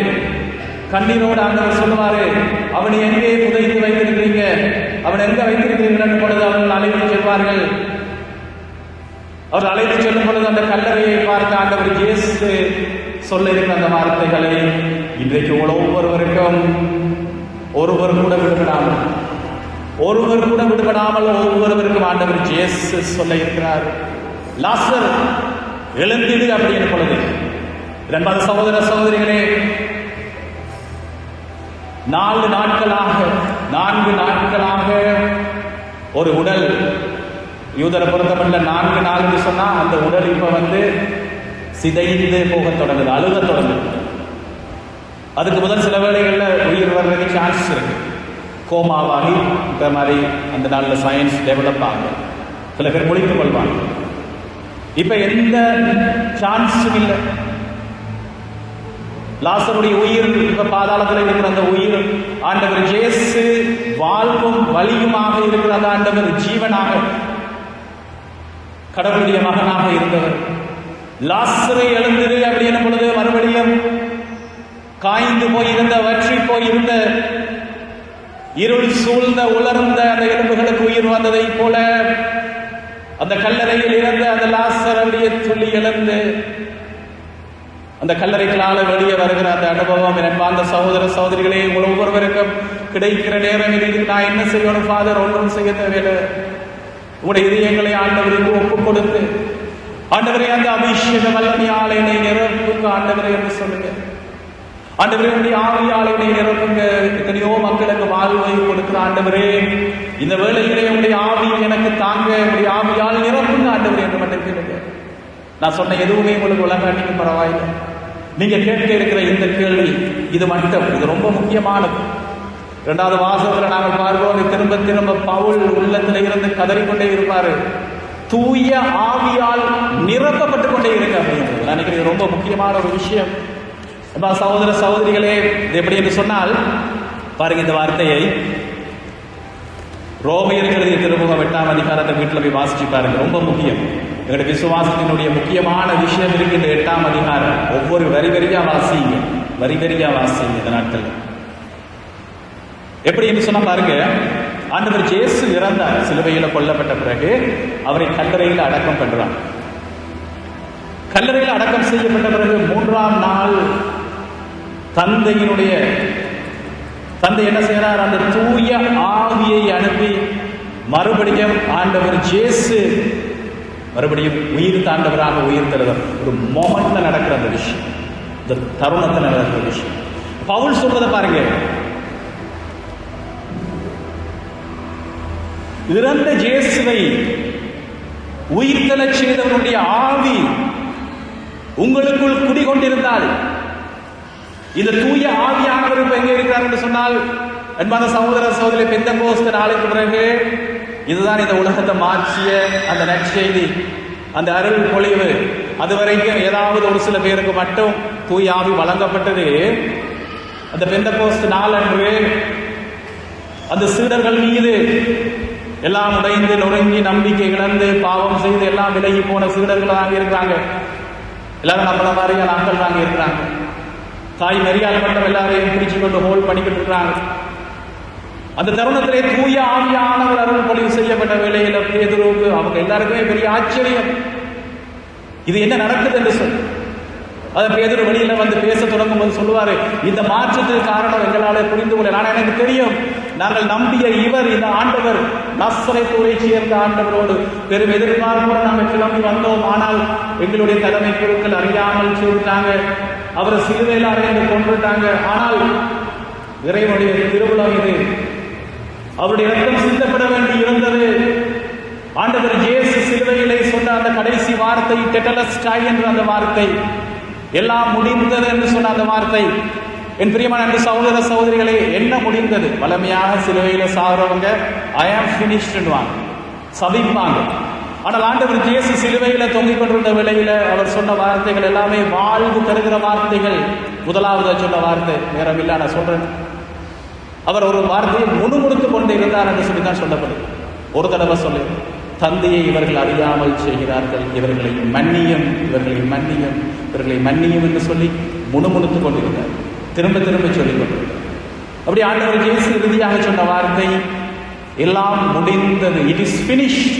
கண்ணீரோடு ஆண்டவர் சொல்லுவாரு, அவனை எங்கே புதைத்து வைத்திருக்கிறீங்க, அவன் எங்க வைத்திருக்கிறீர்கள் பொழுது அவர்கள் அழைத்து செல்வார்கள். அவர் அழைத்து செல்லும் பொழுது அந்த கல்லறையை பார்த்து ஆண்டவர் இயேசு சொல்ல இருக்கிற அந்த வார்த்தைகளை இன்றைக்கு ஒவ்வொருவருக்கும் ஒருவர் கூட விடுபடாமல் ஒவ்வொருவருக்கும் ஆண்டவர் இயேசு சொல்ல இருக்கிறார். லாசர் எழுந்திடு அப்படின்னு பொழுது, இரண்டாவது சகோதர சகோதரிகளே, 4 நாட்களாக ஒரு உடல், யூதரை பொறுத்தமல்ல 4 நாள் சொன்னா அந்த உடல் இப்ப சிதைந்து போக தொடங்குது, அழுக தொடங்குது. அதுக்கு முதல் சில வேளைகளில் உயிர் வர்றதுக்கு சான்ஸ் இருக்கு, கோமாவாகி இந்த மாதிரி அந்த நாளில் சயின்ஸ் டெவலப் ஆகும், சில பேர் முடித்துக் கொள்வாங்க. இப்ப எந்த சான்ஸும் இல்லை. லாசருடைய உயிர் இப்ப பாதாளத்தில் இருக்கிற அந்த உயிர் ஆண்டவர் இயேசு வாழ்வும் வலியுமாக இருக்கிற அந்த ஆண்டவர் ஜீவனாக கடவுளுடைய மகனாக இருந்தவர். லாசரை எழுந்திரு அப்படின்னு பொழுது மறுபடியும் காய்ந்து போயிருந்த, வற்றி போயிருந்த, இருள் சூழ்ந்த உலர்ந்த அந்த எலும்புகளுக்கு உயிர் வந்ததை போல அந்த கல்லறையில் இருந்த அந்த லாசர் அப்படியே துள்ளி எழுந்து அந்த கல்லறைகளால வெளியே வருகிற அந்த அனுபவம் அந்த சகோதர சகோதரிகளே, உங்கள் ஒவ்வொருவருக்கும் கிடைக்கிற நேரம் இதுக்கு நான் என்ன செய்யணும் ஃபாதர்? ஒன்றும் செய்ய தேவையில்லை. உங்களுடைய இதயங்களை ஆண்டவருக்கு ஒப்புக் கொடுத்து, ஆண்டவரே அந்த அபிஷேக வல்லமையால் என்னை நிரப்புங்க ஆண்டவரே என்று சொல்லுங்க. ஆண்டவரே உடைய ஆவியால் என்னை நிரப்புங்க. எத்தனையோ மக்களுக்கு வாழ்வை கொடுக்கிற ஆண்டவரே, இந்த வேளையிலே உடைய ஆவி எனக்கு தாங்க, உடைய ஆவியால் நிரப்புங்க ஆண்டவரே என்று மட்டும் கேளுங்க. நான் சொன்ன எதுவுமே உங்களுக்கு உலகாட்டிக்கு பரவாயில்லை. நீங்க கேட்க இருக்கிற இந்த கேள்வி இது மட்டும், இது ரொம்ப முக்கியமானது. 2வது வாசகத்துல நாங்கள் பார்க்கிறோம், திரும்ப திரும்ப பவுல் உள்ளத்துல இருந்து கதறிக்கொண்டே இருப்பாரு, தூய ஆவியால் நிரப்பப்பட்டு கொண்டே இருக்கு அப்படின்றது. நான் நினைக்கிறேன் இது ரொம்ப முக்கியமான ஒரு விஷயம். சகோதர சகோதரிகளே, இது எப்படி என்று சொன்னால் பாருங்க, இந்த வார்த்தையை ரோமையர் எழுதிய திருமுகம் 8ஆம் அதிகாரத்தை வீட்டில் போய் வாசிச்சு பாருங்க, ரொம்ப முக்கியம். எங்களுடைய விசுவாசத்தினுடைய முக்கியமான விஷயம் இருக்கு இந்த 8ஆம் அதிகாரம். ஒவ்வொரு வரிவரியா வாசிங்க இந்த நாட்கள். எப்படி என்று சொன்னா பாருங்க, ஆண்டவர் இயேசு இறந்தார், சிலுவையில் கொல்லப்பட்ட பிறகு அவரை கல்லறையில் அடக்கம் பண்றார். கல்லறையில் அடக்கம் செய்யப்பட்ட பிறகு 3ஆம் நாள் தந்தை என்ன செய்யறார்? அந்த தூய ஆவியை அனுப்பி மறுபடியும் ஆண்டவர் இயேசு மறுபடியும் உயிர் தாண்டவராக உயிர் தருவார். ஒரு மொமெண்ட்ல நடக்கிற அந்த விஷயம், இந்த தருணத்தில் நடக்கிற விஷயம். பவுல் சொல்றதை பாருங்க, இறந்த இயேசுவை உயிர்த்தெழச் செய்தவருடைய ஆவி உங்களுக்குள் குடிகொண்டிருந்தால், இந்த தூய ஆவியானவர் இப்ப எங்க இருக்கிறார் என்று சொன்னால், அன்பான சகோதர சகோதரி, பெந்தெகோஸ்து நாளுக்கு பிறகு இதுதான் இந்த உலகத்தை மாற்றிய அந்த நற்செய்தி, அந்த அருள் பொழிவு. அதுவரைக்கும் ஏதாவது ஒரு சில பேருக்கு மட்டும் தூய ஆவி வழங்கப்பட்டது. அந்த பெந்தெகோஸ்து நாள் அன்று அந்த சீடர்கள் மீது எல்லாம் உடைந்து நொறுங்கி நம்பிக்கை இழந்து பாவம் செய்து எல்லாம் விலகி போன சீடர்கள் தாங்க இருக்கிறாங்க. எல்லாரும் நம்மள மாதிரியா நாட்கள் தாங்க இருக்கிறாங்க. தாய் மரியாதை மட்டும் எல்லாரையும் பிடிச்சு கொண்டு ஹோல்ட் பண்ணிக்கிட்டு இருக்கிறாங்க. அந்த தருணத்திலே தூய ஆவியானவர் அருள் பொழிவு செய்யப்பட்ட வேளையில பேதுருவுக்கு அவங்க எல்லாருக்குமே பெரிய ஆச்சரியம், இது என்ன நடக்குது என்று சொல்லி. அதை பேதுரு வெளியில வந்து பேச தொடங்கும் போது சொல்லுவாரு, இந்த மாற்றத்துக்கு காரணம் எங்களால் புரிந்து கொள்ள, நான் எனக்கு தெரியும், நாங்கள் நம்பிய இவர் இந்த ஆண்டவர் நஸ்ரேத்துவை சேர்ந்த ஆண்டவரோடு பெரும் எதிர்பார்ப்போடு நாங்கள் கிளம்பி வந்தோம். ஆனால் எங்களுடைய தலைமை குழுக்கள் அறியாமல் செய்துட்டாங்க, அவரை சிலுவையில் அறைந்து கொண்டுட்டாங்க. ஆனால் இறைவனுடைய திருவிழா இது, அவருடைய ரத்தம் சிந்தப்பட வேண்டி இருந்தது. ஆண்டவர் இயேசு சிலுவையிலே சொன்ன அந்த கடைசி வார்த்தை டெட்டலஸ்டாய் என்ற அந்த வார்த்தை, எல்லாம் முடிந்தது என்று சொன்ன அந்த வார்த்தை. என் பிரியமான அன்பு சகோதர சகோதரிகளே, என்ன முடிந்தது? வலிமையாக சிலுவையில சாகிறவங்க ஐ ஆம் ஃபினிஷ்டுவாங்க, சபிப்பாங்க. ஆனால் ஆண்டவர் இயேசு சிலுவையில தொங்கிக் கொண்டிருந்த வேளையில அவர் சொன்ன வார்த்தைகள் எல்லாமே வாழ்வு தருகிற வார்த்தைகள். முதலாவது சொன்ன வார்த்தை, நேரம் இல்லை நான் சொல்றேன், அவர் ஒரு வார்த்தையை முணுமுணுத்துக் கொண்டு இருந்தார் என்று சொல்லித்தான் சொல்லப்படுது. ஒரு தடவை சொல்லு, தந்தையை இவர்கள் அறியாமல் செய்கிறார்கள், இவர்களை மன்னியும், இவர்களை மன்னியும், இவர்களை மன்னியும் என்று சொல்லி முணுமுணுத்துக் கொண்டிருந்தார். திரும்ப திரும்ப சொல்லிக் கொண்டிருந்தார். அப்படி ஆண்டவர் இயேசு இறுதியாக சொன்ன வார்த்தை, எல்லாம் முடிந்தது, இட் இஸ் ஃபினிஷ்ட்.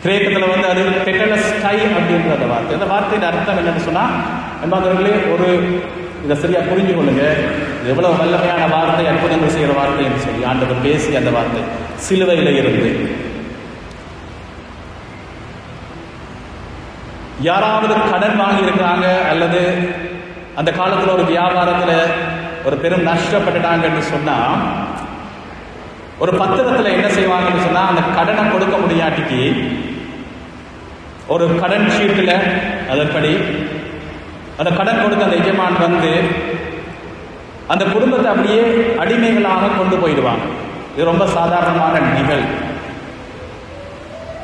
கிரேக்கத்தில் வந்து அது டெட்டலஸ்டை அப்படின்ற அந்த வார்த்தை. அந்த வார்த்தையின் அர்த்தம் என்னன்னு சொன்னா, என்பவர்களே ஒரு இதை சரியா புரிஞ்சு கொள்ளுங்க, எவ்வளவு வல்லமையான வார்த்தை, அற்புதங்கள் செய்கிற வார்த்தை என்று சொல்லி ஆண்டவர் பேசி அந்த வார்த்தை சிலுவையில் இருந்து யாராவது கடன் வாங்கி இருக்கிறாங்க அல்லது அந்த காலத்தில் ஒரு வியாபாரத்தில் ஒரு பெரும் நஷ்டப்பட்டுட்டாங்கன்னு சொன்னா ஒரு பத்திரத்தில் என்ன செய்வாங்கன்னு சொன்னா, அந்த கடனை கொடுக்க முடியாட்டிக்கு ஒரு கடன் ஷீட்டில் அதன்படி அந்த கடன் கொடுத்த அந்த எஜமான் வந்து அந்த குடும்பத்தை அப்படியே அடிமைகளாக கொண்டு போயிடுவாங்க. இது ரொம்ப சாதாரணமான நிகழ்வு.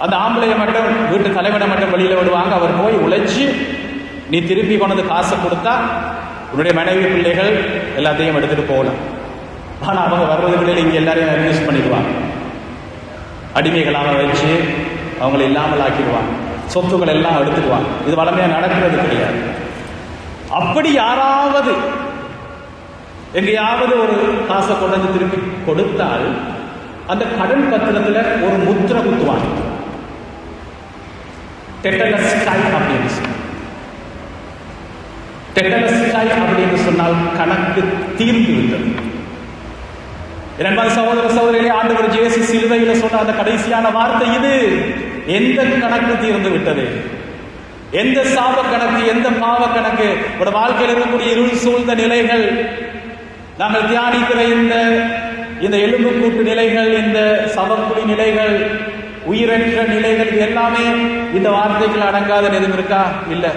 அந்த ஆம்பளையை மட்டும் வீட்டு தலைவனை மட்டும் வெளியில விடுவாங்க. அவர் போய் உழைச்சி நீ திருப்பி கொண்டு காசை கொடுத்தா உன்னுடைய மனைவி பிள்ளைகள் எல்லாத்தையும் எடுத்துட்டு போகலாம். ஆனால் அவங்க வர்றதுகளில் இங்கே எல்லாரையும் அபியூஸ் பண்ணிடுவாங்க, அடிமைகளாக வச்சு அவங்களை இல்லாமல் ஆக்கிடுவாங்க, சொத்துக்கள் எல்லாம் எடுத்துக்குவாங்க. இது வளமையாக நடக்கிறது கிடையாது. அப்படி யாராவது எங்கேயாவது ஒரு காசை கொண்டு வந்து திருப்பி கொடுத்தால் அந்த கடன் பத்திரத்தில் ஒரு முத்திரை குத்துவாங்க, டெட்டலஸ்டை அப்படின்னு சொன்னார். டெட்டலஸ்டை அப்படின்னு சொன்னால் கணக்கு தீர்ந்து விட்டது. இரண்டாவது சகோதர சகோதரிகளே, ஆண்டவர் இயேசு சிலுவையில் சொன்ன அந்த கடைசியான வார்த்தை இது. எந்த கணக்கு தீர்ந்து விட்டது? எந்த சாப கணக்கு, எந்த பாவ கணக்கு, ஒரு வாழ்க்கையில் இருக்கக்கூடிய இருள் சூழ்ந்த நிலைகள், நாங்கள் தியானிக்கிற இந்த எலும்பு கூட்டு நிலைகள், இந்த சவக்குழி நிலைகள், உயிரற்ற நிலைகள், இது எல்லாமே இந்த வார்த்தைகள் அடங்காத எதுவும் இருக்கா? இல்லை,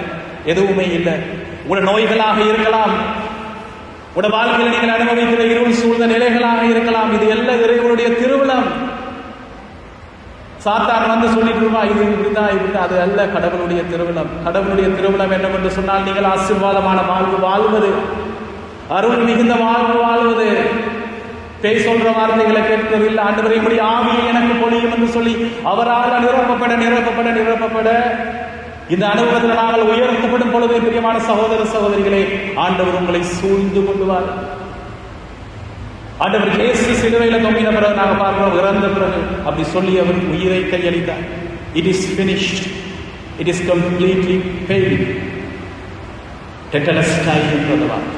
எதுவுமே இல்லை. உங்களோட நோய்களாக இருக்கலாம், உங்களோட வாழ்க்கையில் நீங்கள் அனுபவிக்கிற இருள் சூழ்ந்த நிலைகளாக இருக்கலாம். இது எல்லாம் இறைவனுடைய திருவிழம். சாத்தான் வந்து சொல்லிட்டு இருப்பா, இது இப்படிதான் இப்படிதான். அது அல்ல கடவுளுடைய திருவிழம். கடவுளுடைய திருவிழம் என்னவென்று சொன்னால், நீங்கள் ஆசீர்வாதமான வாழ்வு வாழ்வது, அருள் மிகுந்த வாழ்வு வாழ்வது, பேய் சொல்ற வார்த்தைகளை கேட்கவில்லை. ஆண்டவரே இப்படி ஆவியை எனக்கு பொழியும் என்று சொல்லி அவரால் நிரப்பப்பட நிரப்பப்பட நிரப்பப்பட இந்த அனுபவத்தில் நாங்கள் உயர்த்தப்படும் பொழுது, பிரியமான சகோதர சகோதரிகளே, ஆண்டவர் உங்களை சூழ்ந்து கொள்வார். ஆண்டவர் இயேசு சிலுவையில் தொங்கின பிறகு நாங்கள் பார்க்கிறோம், இறந்த பிறகு அப்படி சொல்லி அவர் உயிரை கையளித்தார். It is finished, it is completely paid. டெட்டலஸ்டை என்றது வார்த்தை.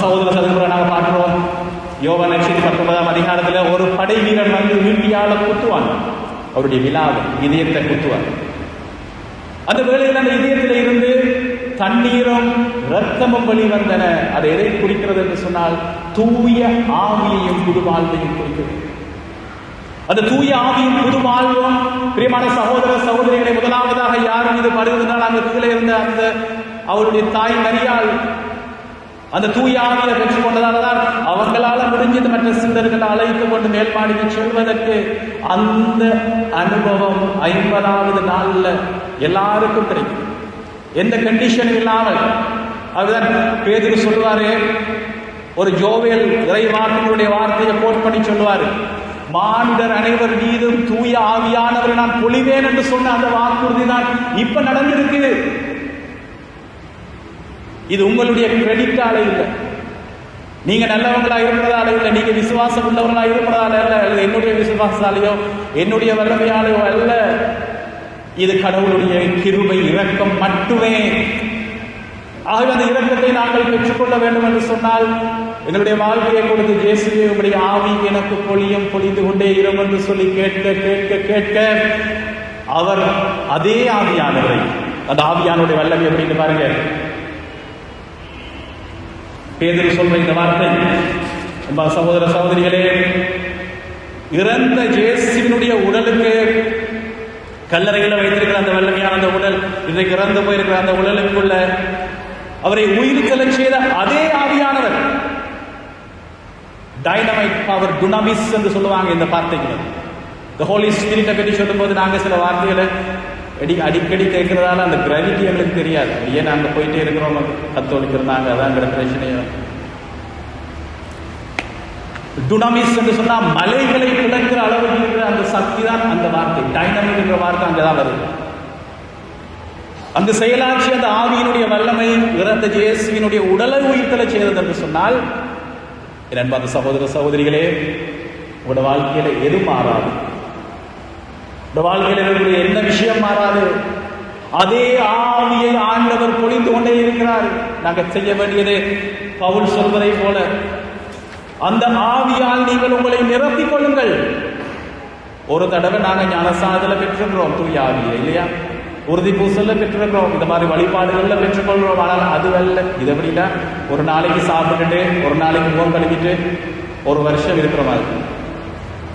சகோதர சகோதரரை நாங்கள் பார்க்கிறோம், யோவான் 19 அதிகாரத்தில் ஒரு படை வீரன் வந்து வீட்டியால குத்துவான், அவருடைய விழாவை இதயத்தை குத்துவார். அந்த வேளையில் அந்த இதயத்தில் இருந்து தண்ணீரும் இரத்தமும் வெளிவந்தன. அதை எதை குடிக்கிறது என்று சொன்னால், தூய ஆவியையும் புது வாழ்வையும் குடிக்கிறது. அந்த தூய ஆவியும் புது வாழ்வும், பிரியமான சகோதர சகோதரிகளை, முதலாவதாக யார் மீது படுவதனால் அங்கு கீழே இருந்த அந்த அவருடைய தாய் மரியாள் அந்த தூய ஆவியை பெற்றுக் கொண்டதால்தான் அவங்களால முடிஞ்சது மற்ற சிந்தர்கள் அழைத்து கொண்டு மேல்மாடிக்கு செல்வதற்கு. அந்த அனுபவம் 50வது நாள்ல எல்லாருக்கும் கிடைக்கும், எந்த கண்டிஷனும் இல்லாமல். அதுதான் பேதுரு சொல்லுவாரு, ஒரு ஜோவேல் இறைவாக்கினுடைய வார்த்தையை கோட் பண்ணி சொல்லுவாரு, மானிடர் அனைவர் மீதும் தூய ஆவியானவர் நான் பொழிவேன் என்று சொன்ன அந்த வாக்குறுதி தான் இப்ப நடந்திருக்கு. இது உங்களுடைய கிரெடிட்டால இல்லை, நீங்க நல்லவங்களா இருக்கிறதால இல்லை, நீங்க விசுவாசம் உள்ளவர்களா இருப்பதால அல்ல, அல்லது என்னுடைய விசுவாசத்தாலேயோ என்னுடைய வல்லமையாலேயோ அல்ல. இது கடவுளுடைய கிருபை, இரக்கம் மட்டுமே. ஆகவே அந்த இரக்கத்தை நாங்கள் பெற்றுக்கொள்ள வேண்டும் என்று சொன்னால், எங்களுடைய வாழ்க்கையை கொடுத்து இயேசுவே உம்முடைய ஆவி எனக்கு பொழியும், பொழிந்து கொண்டே இரும் என்று சொல்லி கேட்க கேட்க கேட்க அவர் அதே ஆவியானவரை, அந்த ஆவியானுடைய வல்லமை அப்படின்னு பாருங்க. பேதுரு சொல்ற இந்த வார்த்தை, சகோதர சகோதரிகளே, இறந்த இயேசுவினுடைய உடலுக்கு கல்லறையில் வைத்திருக்கிற அந்த வல்லமையான அந்த உடல், இன்றைக்கு இறந்து போயிருக்கிற அந்த உடலுக்குள்ள அவரை உயிர் செல்லச் செய்த அதே ஆவியானவர், டைனமைட் பவர், டுனாமிஸ் என்று சொல்லுவாங்க இந்த வார்த்தைகளை. இந்த ஹோலி ஸ்பிரிட்டை பற்றி சொல்லும்போது நாங்கள் சில வார்த்தைகளை அடிக்கடி கேட்கறதால அந்த கிராவிட்டி எங்களுக்கு தெரியாது. ஏன் நாங்கள் போயிட்டே இருக்கிறோம், கத்தோலிக்கிறோம், நாங்கள் அதான் பிரச்சனையோ. டுனாமிஸ் என்று சொன்னால் மலைகளை பிளக்கிற அளவுக்கு இருக்கிற அந்த சக்தி தான் அந்த வார்த்தை. டைனமிக் என்ற வார்த்தை அங்கேதான் வருது. அந்த செயலாட்சி, அந்த ஆவியினுடைய வல்லமை இறந்த இயேசுவினுடைய உடலை உயிர்த்தலை செய்தது என்று சொன்னால், என் அன்பார்ந்த சகோதர சகோதரிகளே, உங்களோட வாழ்க்கையில எது மாறாது? உங்களோட வாழ்க்கையில என்ன விஷயம் மாறாது? அதே ஆவியை ஆண்டவர் பொழிந்து கொண்டே இருக்கிறார். நாங்கள் செய்ய வேண்டியது பவுல் சொல்வதை போல, அந்த ஆவியால் நீங்கள் உங்களை நிரப்பிக் கொள்ளுங்கள். ஒரு தடவை நாங்கள் ஞானஸ்நானத்தில் பெற்றுக்கிறோம் தூய ஆவியை, இல்லையா? உறுதி பூசல்ல பெற்றிருக்கிறோம், இந்த மாதிரி வழிபாடுகள்ல பெற்றுக்கொள்கிறோம். ஆனால் அது அல்ல. இதை விட ஒரு நாளைக்கு சாப்பிட்டுட்டு ஒரு நாளைக்கு முகம் கழுவிட்டு ஒரு வருஷம் இருக்கிற மாதிரி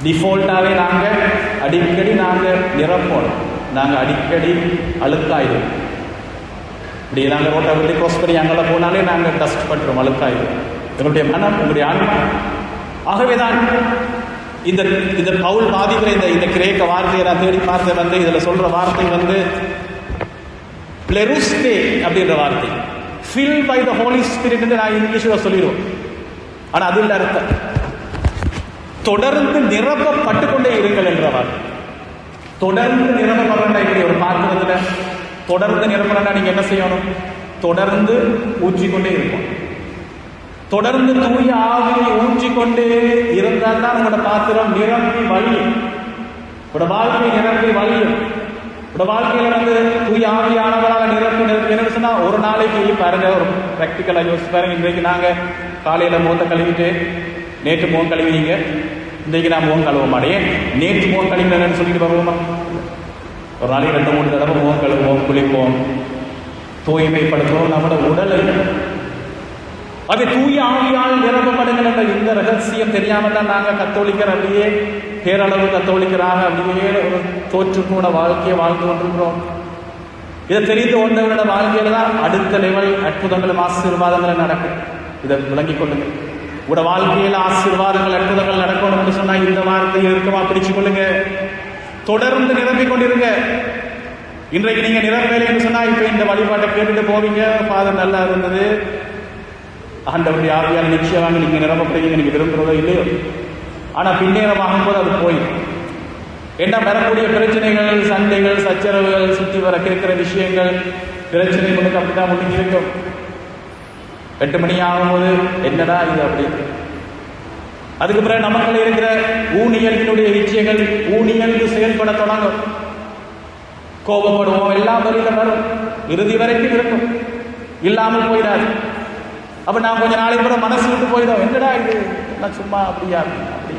டிஃபால்ட்டாகவே நாங்கள் அடிக்கடி நிரப்போம். நாங்கள் அடிக்கடி அழுக்காயிடும். இப்படி நாங்கள் ரோட்டை விட்டு க்ராஸ் பண்ணி அங்கே போனாலே நாங்கள் டஸ்ட் பண்ணுறோம், அழுக்காயிடும் எங்களுடைய மனம், உங்களுடைய ஆன்மா. ஆகவேதான் இந்த பவுல் பாதிக்கிற இந்த கிரேக்க வார்த்தையை நான் தேடி பார்த்து இதில் சொல்ற வார்த்தை பிளெருஸ்டே அப்படின்ற வார்த்தை. Fill by the holy spirit என்று நான் இங்கிலீஷில் சொல்லிடுவோம். ஆனால் அது இல்லை அர்த்தம். தொடர்ந்து நிரப்பப்பட்டு கொண்டே இருங்கள் என்ற வார்த்தை. தொடர்ந்து நிரப்பப்பட இப்படி ஒரு பாத்திரத்தில் தொடர்ந்து நிரப்பறா நீங்க என்ன செய்யணும்? தொடர்ந்து ஊற்றிக்கொண்டே இருக்கும். தொடர்ந்து தூய ஆவியை ஊற்றிக்கொண்டே இருந்தால் தான் உங்களோட பாத்திரம் நிரம்பி வழியும். உங்களோட வாழ்க்கை நிரம்பி வழியும். உங்களோட வாழ்க்கையில தூய ஆவியானவராக நிரப்பி என்ன சொன்னா, ஒரு நாளைக்கு பாருங்க, ஒரு பிராக்டிக்கலா யோசிச்சு பாருங்க. இன்றைக்கு நாங்க காலையில முகத்தை கழுவிட்டு, நேற்று முகம் கழுவினீங்க, இன்றைக்கு நான் முகம் கழுவ மாட்டேன். நேற்று முகம் கழுவினு சொல்லிட்டு வருவோமா? ஒரு நாளைக்கு 2-3 தடவை முகம் கழுவுவோம், குளிப்போம், தூய்மைப்படுத்துவோம் நம்மளோட உடலை. அது தூய ஆவியால் நிரப்பப்படுங்கள் என்ற இந்த ரகசியம் தெரியாமல் தான் நாங்கள் கத்தோலிக்கர் அப்படியே பேரளவு கத்தோலிக்கராக அப்படியே ஒரு தோற்றுக்கூட வாழ்க்கையை வாழ்ந்து கொண்டிருக்கிறோம். இதை தெரிந்து கொண்டவர்களோட வாழ்க்கையில தான் அடுத்த லெவல் அற்புதங்களும் ஆசீர்வாதங்களும் நடக்கும். இதை விளங்கிக் கொள்ளுங்க. உங்களோட வாழ்க்கையில் ஆசீர்வாதங்கள் அற்புதங்கள் நடக்கணும் என்று சொன்னா இந்த வார்த்தையை இருக்குமா பிடிச்சு கொள்ளுங்க. தொடர்ந்து நிரம்பிக் கொண்டிருங்க. இன்றைக்கு நீங்க நிரம்பலை என்று சொன்னா, இப்ப இந்த வழிபாட்டை கேட்டுட்டு போவீங்க, ஃபாதர் நல்லா இருந்தது, ஆண்டவருடைய ஆவியால் நிச்சயமாக நீங்க நிரம்பப்படுவீங்க, நீங்க விரும்புறதோ இல்லையோ. ஆனா பின்னேறமாகும் போது அது போயிடும். என்ன வரக்கூடிய பிரச்சனைகள், சண்டைகள், சச்சரவுகள், சுற்றி வர கேட்கிற விஷயங்கள், பிரச்சனைகளுக்கு அப்படிதான் முடிஞ்சு இருக்கும். 8 மணி ஆகும்போது என்னடா இது அப்படி. அதுக்கு பிறகு நமக்குள்ள இருக்கிற ஊனியல்களுடைய இச்சைகள் ஊனியல்கு செயல்பட தொடங்கும். கோபப்படுவோம், எல்லாம் வழியில வரும், இறுதி வரைக்கும் இருக்கும், இல்லாமல் போயிடாது. அப்ப நான் கொஞ்ச நாளைக்கு கூட மனசு விட்டு போயிடும், என்னடா இது நான் சும்மா அப்படியா அப்படி.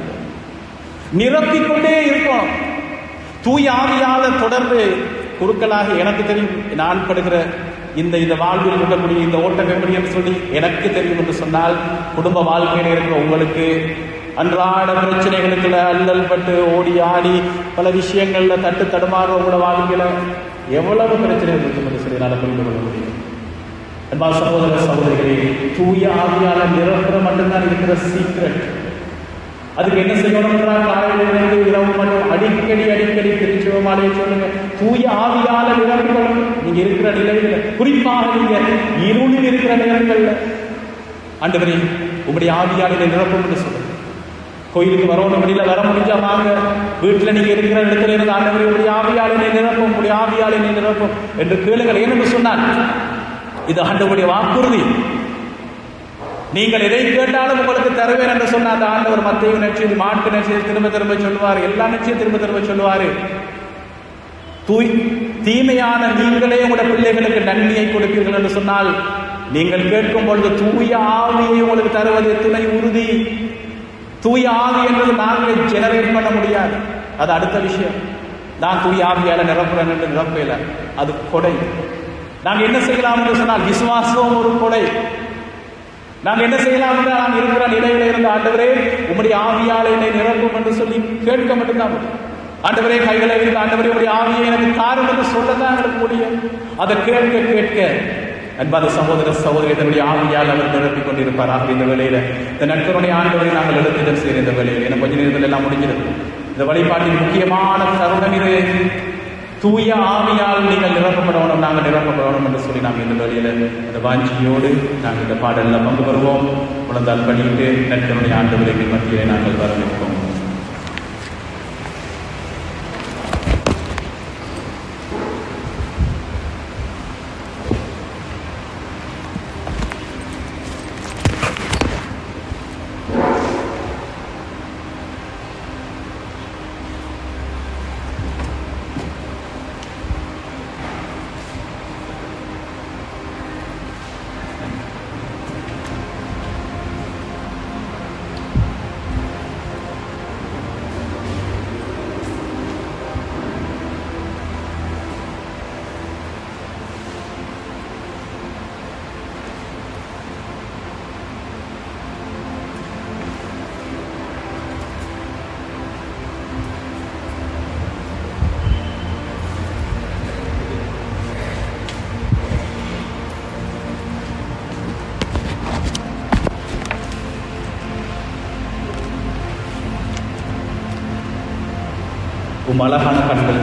நிரப்பிக்கொண்டே இருக்கும். தூய ஆவியால தொடர்ந்து குறுக்களாக எனக்கு தெரியும், நான் படுகிற இந்த வாழ்வில் இருக்கக்கூடிய இந்த ஓட்டம் எப்படி என்று சொல்லி எனக்கு தெரியும் என்று சொன்னால், குடும்ப வாழ்க்கையில் இருக்கிற உங்களுக்கு அன்றாட பிரச்சனைகளுக்குள்ள அல்லல் பட்டு ஓடி ஆடி பல விஷயங்கள்ல தட்டு தடுமாறுற உங்களோட வாழ்க்கையில எவ்வளவு பிரச்சனை இருக்கும் என்று சொல்லி நான் புரிந்து கொள்ள முடியும். அன்பா சகோதர சகோதரிகளே, தூய ஆவியால நிரப்புற மட்டும்தான் இருக்கிற சீக்ரெட். அதுக்கு என்ன செய்யணும்ன்றா, காலையிலிருந்து இரவு மட்டும் அடிக்கடி திருச்சிவமாலையை சொல்லுங்க. தூய ஆவியால நிரப்பிக்கொள்ளும். நீங்க இருக்கிற நிலையில, குறிப்பாக நீங்க இருளில் இருக்கிற நேரங்கள்ல, ஆண்டவரே உங்களுடைய ஆவியால நிரப்பும் என்று சொல்லுங்க. கோயிலுக்கு வரணும், வெளியில வர முடிஞ்சா வாங்க. வீட்டுல நீங்க இருக்கிற இடத்துல இருந்து ஆண்டவரே உங்களுடைய ஆவியாலே நிரப்பும், உங்களுடைய ஆவியாலே நிரப்பும் என்று கேளுங்கள். ஏனென்று சொன்னார், இது ஆண்டவருடைய வாக்குறுதி. நீங்கள் எதை கேட்டாலும் உங்களுக்கு தருவேன் என்று சொன்ன அந்த ஆண்டவர் மத்தேயு நற்செய்தி, மாற்கு நற்செய்தி திரும்ப சொல்லுவார், எல்லா நற்செய்தியும் திரும்ப சொல்லுவாரு. தீமையான நீங்களே உங்களுடைய பிள்ளைகளுக்கு நன்மையை கொடுப்பீர்கள் என்று சொன்னால், நீங்கள் கேட்கும் பொழுது தூய ஆவியை உங்களுக்கு தருவது துணை உறுதி. தூய ஆவி என்பது நாங்கள் ஜெனரேட் பண்ண முடியாது, அது அடுத்த விஷயம். நான் தூய ஆவியால நிரப்புறேன் என்று நிரப்பல, அது கொடை. நாங்க என்ன செய்யலாம் என்று சொன்னால், விசுவாசம் ஒரு கொடை. நாங்க என்ன செய்யலாம் என்றால், நாம் இருக்கிற நிலையில இருந்த ஆண்டவரே உம்முடைய ஆவியால் என்னை நிரப்பும் என்று சொல்லி கேட்க மட்டும்தான். ஆண்டவரே கைகளை இருந்து ஆண்டவரே உடைய ஆவியை எனக்கு தாரும் என்று சொல்லத்தான் எங்களுக்கு முடியும். அதை கேட்க அன்பாத சகோதர சகோதரி தன்னுடைய ஆவியால் அவர் நிரப்பிக் கொண்டிருப்பார். இந்த வேலையில இந்த நட்புடைய ஆண்டவரை நாங்கள் எழுத்துதல் செய்கிற இந்த வேலையில் எனக்கு கொஞ்ச நேரத்தில் எல்லாம் முடிஞ்சிருக்கு. இந்த வழிபாட்டின் முக்கியமான தருணம் இது. தூய ஆவியால் நீங்கள் நிரப்பப்படணும், நாங்கள் நிரப்பப்படணும் என்று சொல்லி நாங்கள் இந்த வழியில் அந்த வாஞ்சியோடு நாங்கள் இந்த பாடலில் பங்கு வருவோம். குழந்தால் பண்ணிட்டு நற்கருணை ஆண்டவரை மத்தியிலே நாங்கள் வரவேற்போம். அழகான கண்கள்,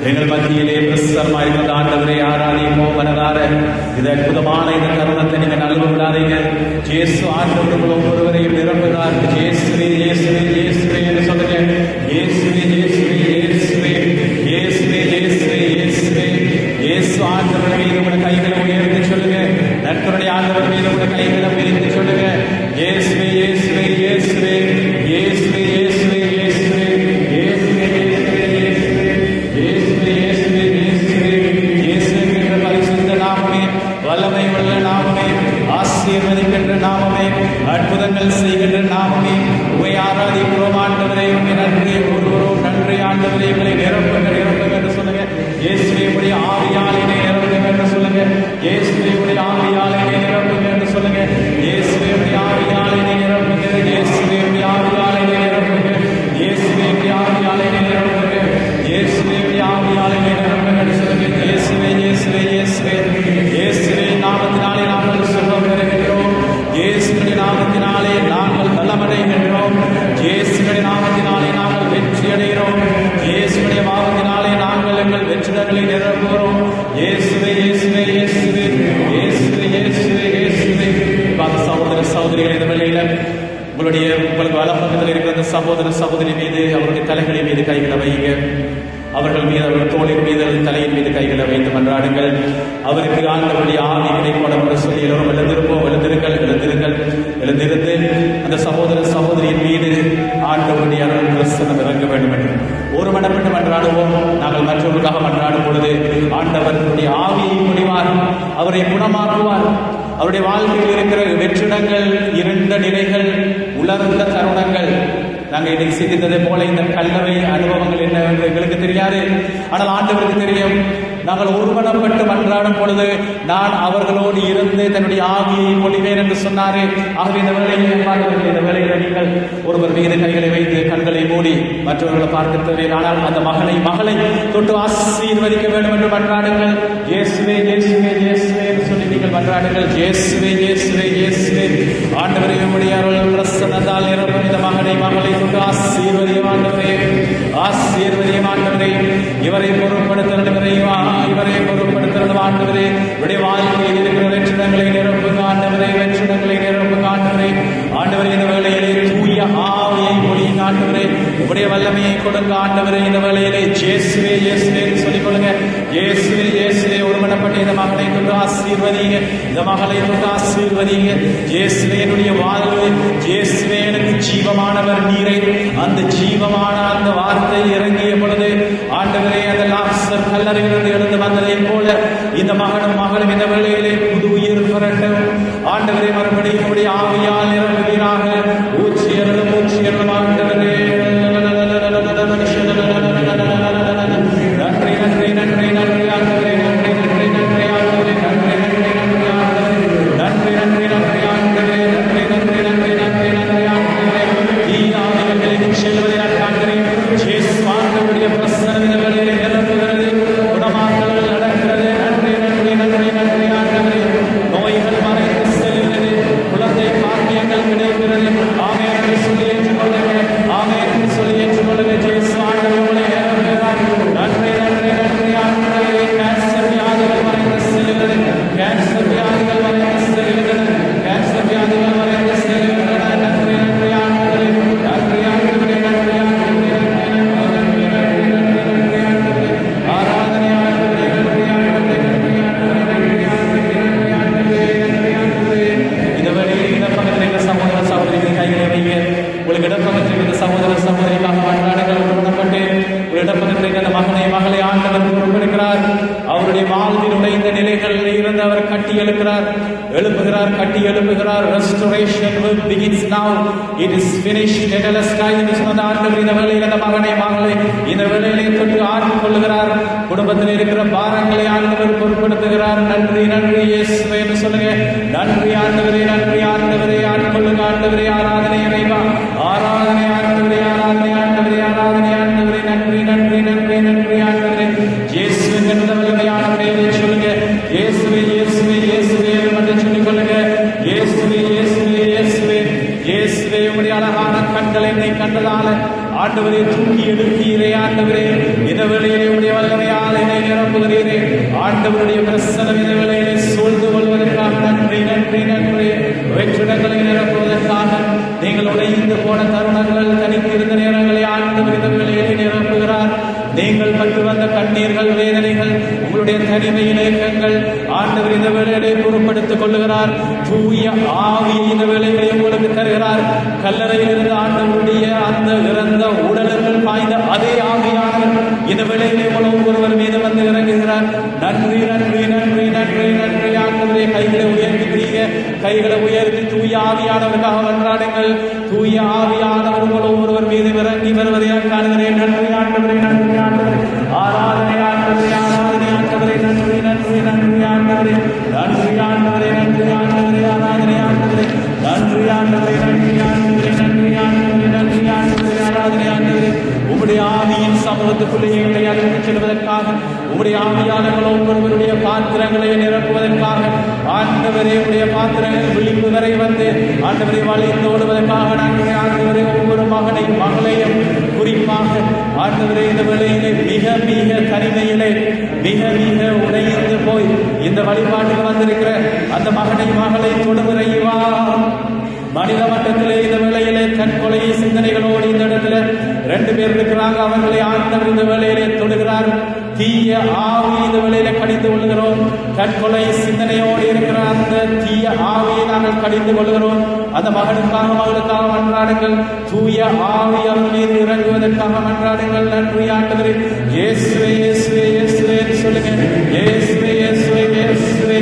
எங்கள் மத்தியிலே பிரசன்னமாயிருக்கிற ஆண்டவரை ஆராதிப்போம். மனதார இந்த அற்புதமான இந்த தருணத்தை நீங்கள் நல்க விடாதீங்க. இயேசு ஆண்டவர் ஒவ்வொருவரையும் நிரப்புகிறார். இயேசுவே இயேசுவே இயேசுவே என்று சொல்லுங்க. இயேசுவே இயேசுவே இயேசுவே இயேசுவே இயேசுவே இயேசுவே. இயேசு ஆண்டவர் மீது உங்களுடைய கைகளை உயர்த்தி சொல்லுங்க. நற்கருணை ஆண்டவர் மீது உங்களுடைய கைகளை உயர்த்தி சொல்லுங்க. இயேசுவே இயேசுவே இயேசுவே இயேசுவே இயேசுவே இயேசுவே இயேசுவே வல்லமை உள்ள நாமமே, ஆசீர்வதிக்கின்ற நாமமே, அற்புதங்கள் செய்கின்ற நாமமே, உமை ஆராதிக்கிறோம் ஆண்டவரே. உண்மை நன்றி கூறுகிறோம். நன்றி ஆண்டவரே. எங்களை நிரப்புங்க நிரப்புங்க என்று சொல்லுங்க. இயேசுவே உடைய ஆவியாலே நிரப்புங்க என்று சொல்லுங்க. இயேசுவே உடைய ஆவியாலே நிரப்புங்க என்று சொல்லுங்க. இயேசுவே உடைய ஆவியாலே நிரப்புங்க. இயேசுவே உடைய ஆவியாலே நிரப்புங்க. இயேசுவே உடைய ஆவியாலே நிரப்புங்க. இயேசுவே உடைய ஆவியாலே நிரப்புங்க என்று சொல்லுங்க. இயேசுவே இயேசுவே இயேசுவே சகோதர சகோதரி மீது அவருடைய தலைகளின் மீது கைகளை வைங்க. அவர்கள் மீது, அவர்கள் தோளின் மீது, தலையின் மீது கைகளை வைத்து மன்றாடுங்கள். அவருக்கு ஆண்டவருடைய ஆவி கிடைப்படும் என்று சொல்லி எல்லோரும் எழுந்திருந்து அந்த சகோதர சகோதரியின் மீது ஆண்டவருடைய அருள் பிரசன்னம் இறங்க வேண்டும் என்று ஒருமனப்பட்டு மன்றாடுவோம். நாங்கள் மற்றவர்களுக்காக மன்றாடும் பொழுது ஆண்டவருடைய ஆவியை முடிவார், அவரை குணமாக்குவார். அவருடைய வாழ்க்கையில் இருக்கிற வெற்றிடங்கள், இருண்ட நிலைகள், உலர்ந்த தருணங்கள், நாங்கள் இன்னைக்கு சிந்தித்ததை போல இந்த கல்லறை அனுபவங்கள் என்ன என்று எங்களுக்கு தெரியாது. ஆனால் ஆண்டவருக்கு தெரியும். நாங்கள் ஒருமனப்பட்டு மன்றாடும் பொழுது நான் அவர்களோடு இருந்து தன்னுடைய ஆவியை பொழிவேன் என்று சொன்னாரே. ஆகவே இந்த வேலையில் நீங்கள் ஒருவர் மீது கைகளை வைத்து கண்களை மூடி மற்றவர்களை பார்க்க தேவையில்லை. ஆனால் அந்த மகளை தொட்டு ஆசீர்வதிக்க வேண்டும் என்று மன்றாடுங்கள். இயேசுவே இயேசுவே இயேசுவே என்று சொல்லி நீங்கள் மன்றாடுங்கள். இயேசுவே இயேசுவே இயேசுவே. ஆண்டவரே உம்முடைய அருள் பிரசன்னத்தால் நிரப்பும் இந்த மகளை தொட்டு ஆசீர்வதியும் ஆண்டவரே, ஆசீர்வதியும் ஆண்டவரே. இவரை பொருட்படுத்துகிறது ஆண்டவரே. இவருடைய வாழ்க்கையில் இருக்கிற வெற்றிடங்களை நிரப்புங்க ஆண்டவரே, வெற்றிடங்களை நிரப்புங்க ஆண்டவரே. ஆண்டவரே இந்த வேளையிலே தூய ஆவியை பொழியுங்க ஆண்டவரே. உடைய வல்லமையை கொடுங்க ஆண்டவரே. இந்த வேளையிலே இயேசுவே இயேசுவே சொல்லிக் கொள்ளுங்க. இயேசுவே இயேசுவே. ஒருமனப்பட்ட இந்த மகளை கொண்டு ஆசீர்வதிங்க, இந்த மகளை கொண்டு ஆசீர்வதிங்க. இயேசுவே என்னுடைய வாழ்வு, இயேசுவே எனக்கு ஜீவமானவர் நீரை. அந்த ஜீவமான அந்த வார்த்தை இறங்கிய பொழுது ஆண்டவரே அந்த லாசர் கல்லறையிலிருந்து எழுந்து வந்ததை போல இந்த மகளும் இந்த வேளையிலே புது உயிர் பெறட்டும் ஆண்டவரே. மறுபடியும் என்னுடைய ஆவியால் நிரம்புவீராக. ஊற்றியர்களும் ஆண்டவரே. நன்றி நன்றி நன்றி நன்றி ஆண்டவரே. நன்றி நன்றி நன்றி ஆண்டவரே. நன்றி நன்றி நன்றி ஆண்டவரே. நன்றி நன்றி நன்றி ஆண்டவரே. நன்றி நன்றி நன்றி நன்றி நன்றி ஆண்டவரே. தீயாவிகளை செல்வதை நான் காண்கிறேன். இயேசு ஆண்டவருடைய பிரசன்னங்களை நிரப்புகிறது, குணமாக்கல் நடக்கிறது. நன்றி நன்றி நன்றி நன்றி ஆண்டவரே. நோய்கள் மறைந்து செல்கிறது, குழந்தை பாக்கியங்கள் கிடைக்கிறது. ஆமென் என்று சொல்லி ஏற்றுக்கொள்ளுங்க. ஆமென் என்று சொல்லி ஏற்றுக்கொள்ளுங்க. இயேசு ஆண்டவர் உங்களை நிரப்புகிறார். நன்றி நன்றி நன்றி ஆண்டவரே. கேன்சர் வியாதிகள் மறைந்து செல்கிறது, கேன்சர் வியாதிகள் மறைந்து செல்கிறது, கேன்சர் வியாதிகள் மறைந்து செல்கிறது. நன்றி நன்றி ஆண்டவரே. நன்றி ஆண்டவரே. நன்றி ஆண்டவரே. நன்றி நன்றி நன்றி ஆண்டவரே. ஆராதனை ஆண்டவரே. நன்றி ஆண்டவரே. நன்றி ஆண்டவரே. நன்றி ஆண்டவரே. நன்றி ஆண்டவரே. நன்றி ஆண்டவரே. இந்த வேளையில் இடப்பக்கத்தில் இருக்கிற சகோதர சகோதரிகள் கைகளை வைங்க. உங்களுக்கு இடப்பக்கத்தில் இருக்கிற சகோதர சகோதரிக்காக மன்றாடுங்கள். உணர்த்தப்பட்டு ஒரு இடப்பக்கத்தில் இருக்கிற மகளை ஆண்டவர் பொறுப்பெடுக்கிறார். அவருடைய வாழ்வில் உடைந்த நிலைகளில் இருந்து அவர் கட்டி எழுப்புகிறார், கட்டி எழுப்புகிறார். Restoration will begins now. It is finished. Tetelestai என்று சொன்ன ஆண்டவர் இந்த வேளையில் அந்த மகளை இந்த வேளையிலே தொட்டு ஆட்கொள்ளுகிறார். குடும்பத்தில் இருக்கிற பாரங்களை ஆண்டவர் பொறுப்படுத்துகிறார். நன்றி நன்றி இயேசுவே என்று சொல்லுங்க. நன்றி ஆண்டவரே. நன்றி ஆண்டவரே. ஆட்கொள்ளுங்க ஆண்டவரே. ஆராதனை இறைவா. ஆராதனை ஆண்டவரே. ஆராதனை ஆண்டவரே. ஆராதனை ஆண்டவரே. நன்றி நன்றி நன்றி நன்றி ஆண்டவரே. இயேசுவே என்ற வல்லமையான பெயரை சொல்லுங்க. இயேசுவே இயேசுவே இயேசுவே என்று சொல்லிக் கொள்ளுங்க. இயேசுவே இயேசுவே இயேசுவே இயேசுவே. உடைய அழகான கண்கள் என்னை கண்டதால ஆண்டவரே தூக்கி எடுத்தீரே. ஆண்டவரே இந்த வேளையிலே உடைய வல்லமையால் என்னை நிரப்புகிறீரே. ஆண்டவருடைய பிரசன்னம் இந்த வேளையிலே சூழ்ந்து கொள்வதற்காக நன்றி நன்றி நன்றி. வெற்றிடங்களை நிரப்புவதற்காக நீங்கள் உடைந்து போன தருணங்கள், தனித்திருந்த நேரங்களை ஆண்டவர் இந்த வேளையிலே நிரப்புகிறார். நீங்கள் பட்டு வந்த கண்ணீர்கள், வேதனைகள், உங்களுடைய தனிமையின் ஏக்கங்கள் ஆண்டவர் இந்த வேளையிலே பொறுப்படுத்திக் கொள்ளுகிறார். தூய ஆவியை இந்த வேளையிலே உங்களுக்கு தருகிறார். கல்லறையில் இருந்து ஆண்டவருடைய அந்த இறந்த உடலுக்குள் பாய்ந்த அதே ஆவியானவர் இந்த வேளையிலே ஒருவர் மீது வந்து இறங்குகிறார். நன்றி நன்றி நன்றி நன்றி நன்றி ஆண்டவரே. கைகளை உயர்த்திக்கிறீங்க. கைகளை உயர்த்தி தூய ஆவியானவருக்காக மன்றாடுங்கள். தூய ஆவியானவர் ஒருவர் மீது இறங்கி வருவதை காணுகிறேன். நன்றி ஆண்டவரே. நன்றி ஆண்டவரே. ஆராதனை ஆண்டவரே. ஆராதனை ஆண்டவரே. நன்றி நன்றி நன்றி ஆண்டவரே. நன்றி ஆண்டவரே. நன்றி ஆண்டவரே. ஆராதனை ஆண்டவரே. நன்றி ஆண்டவரே. நன்றி ஆண்டவரே. நன்றி ஆண்டவரே. நன்றி ஆண்டவரே. ஆராதனை ஆண்டவரே. உம்முடைய ஆவியின் சமூகத்துக்குள்ளே எங்களை அழைத்துச் செல்வதற்காக, உம்முடைய ஆவியானவர்கள் ஒவ்வொருவருடைய பாத்திரங்களை நிரப்புவதற்காக ஆண்டவரே உடைய பாத்திரங்கள் விழிப்பு வரை வந்து ஆண்டவரை வளைந்து ஓடுவதற்காக ஆண்டவரே ஒவ்வொரு மகளையும் குறிப்பாக ஆண்டவரே இந்த வேளையிலே மிக மிக தனிமையிலே மிக மிக உடைந்து போய் இந்த வழிபாட்டுக்கு வந்திருக்கிற அந்த மகளை தொடுமுறைவா மனித மட்டத்திலே இந்த வேளையிலே தற்கொலை சிந்தனைகளோடு இந்த இடத்துல 2 பேர் இருக்கிறாங்க. அவர்களை ஆண்டவர் இந்த வேளையிலே தொடுகிறார். தீய ஆவி இந்த வேளையில கடிந்து கொள்கிறோம். தற்கொலை சிந்தனையோடு இருக்கிற அந்த தீய ஆவியை நாங்கள் கடிந்து கொள்கிறோம். அந்த மகனுக்காக மகளுக்காக மன்றாடுங்கள். தூய ஆவி அவர் மீது இறங்குவதற்காக மன்றாடுங்கள். நன்றி ஆண்டவரே. இயேசுவே இயேசுவே இயேசுவே சொல்லுங்க. இயேசுவே இயேசுவே இயேசுவே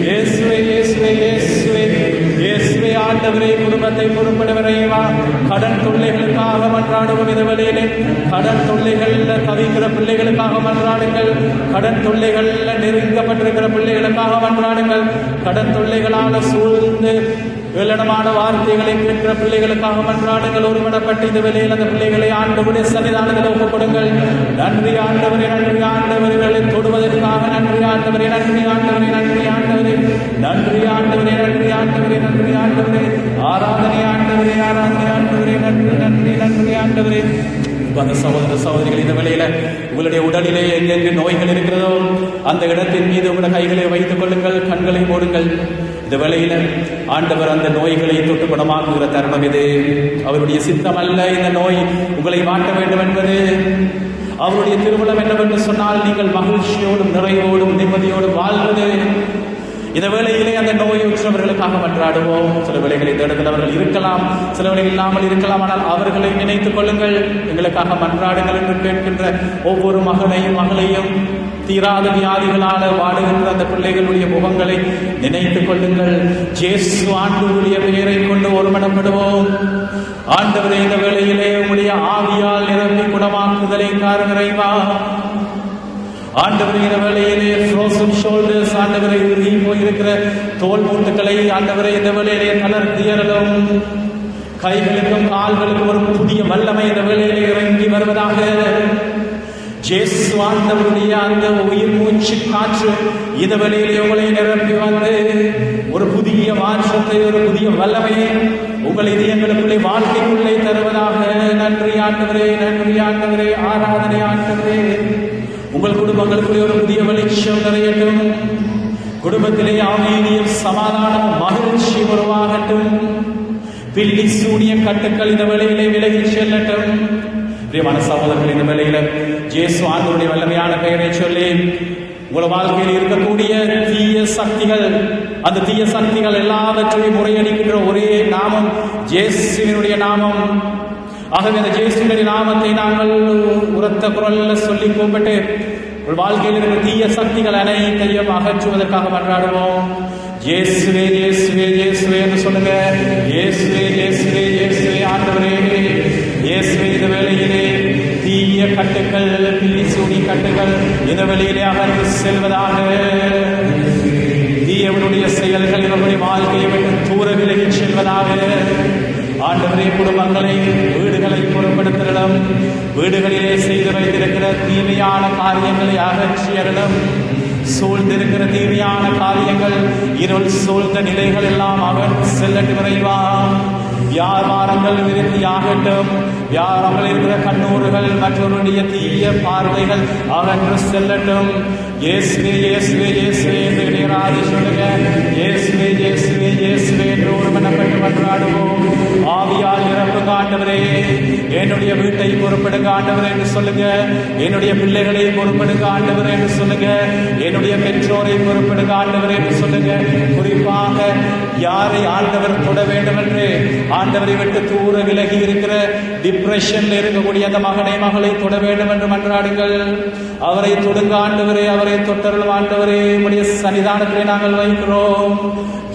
இயேசுவே இயேசுவே இயேசுவே இயேசுவே ஆண்டவரே. குடும்பத்தை பொறுப்படுவரைவா. கடன் தொல்லைகளுக்காக மன்றாடுவோம். இந்த வேளையிலே கடன் தொல்லைகள்ல தவிக்கிற பிள்ளைகளுக்காக மன்றாடுங்கள். கடன் தொல்லைகள்ல நெருங்கப்பட்டிருக்கிற பிள்ளைகளுக்காக மன்றாடுங்கள். கடன் தொல்லைகளால சூழ்ந்து ஏளனமான வார்த்தைகளை கேட்கிற பிள்ளைகளுக்காக மன்றாடுங்கள். ஒருமனப்பட்டு இந்த வேளையில் அந்த பிள்ளைகளை ஆண்டவருடைய சன்னிதானத்தில் ஒப்புக்கொடுங்கள். நன்றி ஆண்டவரே. நன்றி ஆண்டவர்களை தொடுவதற்காக நன்றி ஆண்டவரே. நன்றி ஆண்டவரே. நன்றி ஆண்டவரே. நன்றி ஆண்டவரே. நன்றி ஆண்டவரே. நன்றி ஆண்டவரே. ஆராதனை ஆண்டவரே. ஆராதனை ஆண்டவரே. நன்றி நன்றி நன்றி ஆண்டவரே. அந்த சகோதர சகோதரிகள் இந்த வேளையில உங்களுடைய உடலிலே எங்கெங்கு நோய்கள் இருக்கிறதோ அந்த இடத்தின் மீது உங்களுடைய கைகளை வைத்துக் கொள்ளுங்கள். கண்களை மூடுங்கள். இந்த வேளையில ஆண்டவர் அந்த நோய்களை தொட்டு குணமாக்குகிற தருணம் இது. அவருடைய சித்தம் அல்ல இந்த நோய் உங்களை வாட்ட வேண்டும் என்பது. அவருடைய திருவுளம் என்னவென்று சொன்னால் நீங்கள் மகிழ்ச்சியோடும் நிறைவோடும் நிம்மதியோடும் வாழ்வது. இந்த வேளையிலே அந்த நோயுற்றவர்களுக்காக மன்றாடுவோம். சில வேளைகளில் இந்த இடத்தில் அவர்கள் இருக்கலாம், சில வேளைகள் இல்லாமல் இருக்கலாம். ஆனால் அவர்களை நினைத்துக் கொள்ளுங்கள். எங்களுக்காக மன்றாடுங்கள் என்று கேட்கின்ற ஒவ்வொரு மகனையும் மகளையும் தீராத வியாதிகளால் வாடுகின்ற அந்த பிள்ளைகளுடைய முகங்களை நினைத்துக் கொள்ளுங்கள். இயேசு ஆண்டவருடைய பெயரை கொண்டு ஒருமனப்படுவோம். ஆண்டவரே, இந்த வேளையிலே உம்முடைய ஆவியால் நிரம்பி குணமாக்குதலை காரணரைவா. ஆண்டவரே, இந்த வேளையிலே ஃப்ரோசன் ஷோல்டர்ஸ் ஆண்டவரை உருகி போயிருக்கிற தோல் மூட்டுக்களை ஆண்டவரை இந்த வேளையிலே தளர்த்தியறலும் கைகளுக்கும் கால்களுக்கும் ஒரு புதிய வல்லமை இந்த வேளையிலே இறங்கி வருவதாக. இயேசு ஆண்டவருடைய அந்த உயிர் மூச்சு காற்று இந்த வேளையிலே உங்களை நிரப்பி வந்து ஒரு புதிய மாற்றத்தை, ஒரு புதிய வல்லமையை உங்கள் இதயங்களுக்குள்ளே வாழ்க்கைக்குள்ளே தருவதாக. நன்றி ஆண்டவரே. நன்றி ஆண்டவரே. ஆராதனை ஆண்டவரே. உங்கள் குடும்பங்களுக்குள்ளே ஒரு புதிய வெளிச்சம் நிறையட்டும். குடும்பத்திலே அமைதியும் சமாதானம் மகிழ்ச்சி உருவாகட்டும். பில்லி சூனிய கட்டுக்கள் இந்த வேளையிலே விலகி செல்லட்டும். பிரியமான சகோதரர்கள், இந்த வேளையில இயேசு ஆண்டவருடைய வல்லமையான பெயரை சொல்லி உங்கள் வாழ்க்கையில் இருக்கக்கூடிய தீய சக்திகள், அந்த தீய சக்திகள் எல்லாவற்றையும் முறையடிக்கின்ற ஒரே நாமம் இயேசுவினுடைய நாமம். ஆகவே அந்த இயேசுவினுடைய நாமத்தை நாங்கள் உரத்த குரல்ல சொல்லி கூப்பிட்டு வாழ்க்கையில் இருக்கிற தீய சக்திகள் அனைத்தையும் அகற்றுவதற்காக மன்றாடுவோம். இயேசுவே இயேசுவே இயேசுவே என்று சொல்லுங்க. இயேசுவே இயேசுவே இயேசுவே ஆண்டவரே. இயேசுவே, இந்த வேளையிலே தீய கட்டுகள், பில்லி சூனி கட்டுகள் இந்த வேளையிலே அகன்று செல்வதாக. தீயவனுடைய செயல்கள் இவருடைய வாழ்க்கையை விட்டு தூர விலகி செல்வதாக. ஆண்டவரே, குடும்பங்களை வீடுகளை பொருட்படுத்தலும், வீடுகளிலே செய்து வைத்திருக்கிற தீமையான காரியங்களை அகற்றியறலும், சூழ்ந்திருக்கிற தீமையான காரியங்கள், இருள் சூழ்ந்த நிலைகள் எல்லாம் அகன்று செல்லட்டு விரைவா. வியாபாரங்கள் விருத்தியாகட்டும். வியாபாரங்கள் இருக்கிற கண்ணூறுகள் மற்றவருடைய தீய பார்வைகள் அகன்று செல்லட்டும். இயேசுவே இயேசுவே இயேசுவே என்று இளையராஜ சொல்லுங்க. இயேசுவே இயேசுவே இயேசுவே என்று ஒருமனப்பட்டு மன்றாடுவோம். ஆவியால் நிரப்புங்க ஆண்டவரே. என்னுடைய வீட்டை பொறுப்படுங்க ஆண்டவரே என்று சொல்லுங்க. என்னுடைய பிள்ளைகளை பொறுப்படுங்க ஆண்டவரே என்று சொல்லுங்க. என்னுடைய பெற்றோரை பொறுப்படுங்க ஆண்டவரே என்று சொல்லுங்க. குறிப்பாக யாரை ஆண்டவர் தொட வேண்டும் என்று ஆண்டவரை விட்டு தூர விலகி இருக்கிற டிப்ரெஷன்ல இருக்கக்கூடிய அந்த மகனை மகளை தொட வேண்டும் என்று மன்றாடுங்கள். அவரை தொடுங்க ஆண்டவரே. அவரை தொட்டருள் ஆண்டவரே. உம்முடைய சன்னிதானத்திலே நாங்கள் வைக்கிறோம்.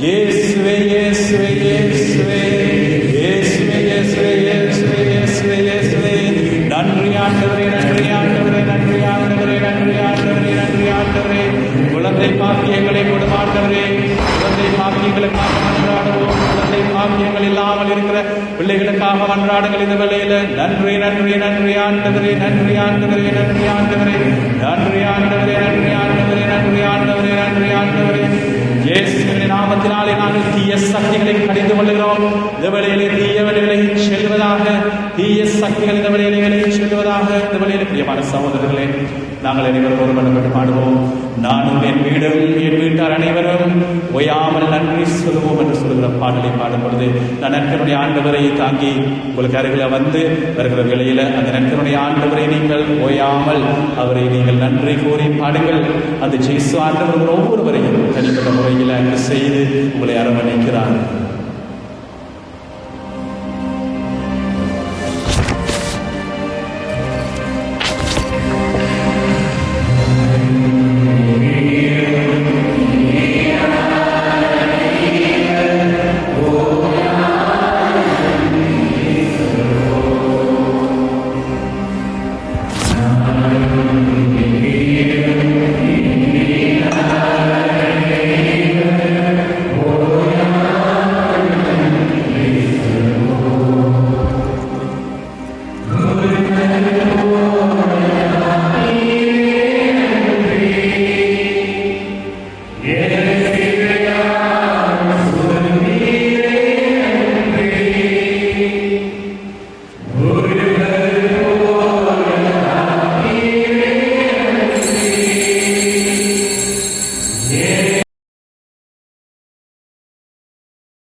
இயேசுவே இயேசுவே இயேசுவே இயேசுவே இயேசுவே இயேசுவே இயேசுவே இயேசுவே. நன்றி ஆண்டவரே. நன்றி ஆண்டவரே. நன்றி ஆண்டவரே. நன்றி ஆண்டவரே. நன்றி ஆண்டவரே. குழந்தை பாக்கியங்களை கொடுமாண்டவரே. குழந்தை பாக்கியங்களுக்காக மன்றாடுவோம். குழந்தை பாக்கியங்கள் இல்லாமல் இருக்கிற பிள்ளைகளுக்காக மன்றாடுங்கள் இந்த வேளையில. நன்றி நன்றி நன்றி ஆண்டவரே. நன்றி ஆண்டவரே. நன்றி ஆண்டவரே. நன்றி ஆண்டவரே. நன்றி ஆண்டவரே. நன்றி ஆண்டவரே. நன்றி ஆண்டவரே. இயேசுவின் நாமத்தினாலே நாங்கள் தீய சக்திகளை கடிந்து கொள்கிறோம். இந்த வேளையிலே தீய வழிகளை செல்வதாக. தீய சக்திகள் இந்த வேளையிலே விலகி செல்வதாக. இந்த வேளையிலே பிரியமான சகோதரர்களே, நாங்கள் அனைவரும் ஒருமனப்பட்டு பாடுவோம். நானும் என் வீடும் என் வீட்டார் அனைவரும் ஓயாமல் நன்றி சொல்லுவோம் என்று சொல்கிற பாடலை பாடும் பொழுது நான் நற்கருடைய ஆண்டவரை தாங்கி உங்களுக்கு அருகில் வந்து வருகிற வேளையில் அந்த நற்கருடைய ஆண்டவரை நீங்கள் ஓயாமல் அவரை நீங்கள் நன்றி கூறி பாடுங்கள். அந்த இயேசு ஆண்டவர் ஒவ்வொருவரையும் தனிப்பட்ட முறையில் அன்பு செய்து உங்களை அரவணைக்கிறார். Good.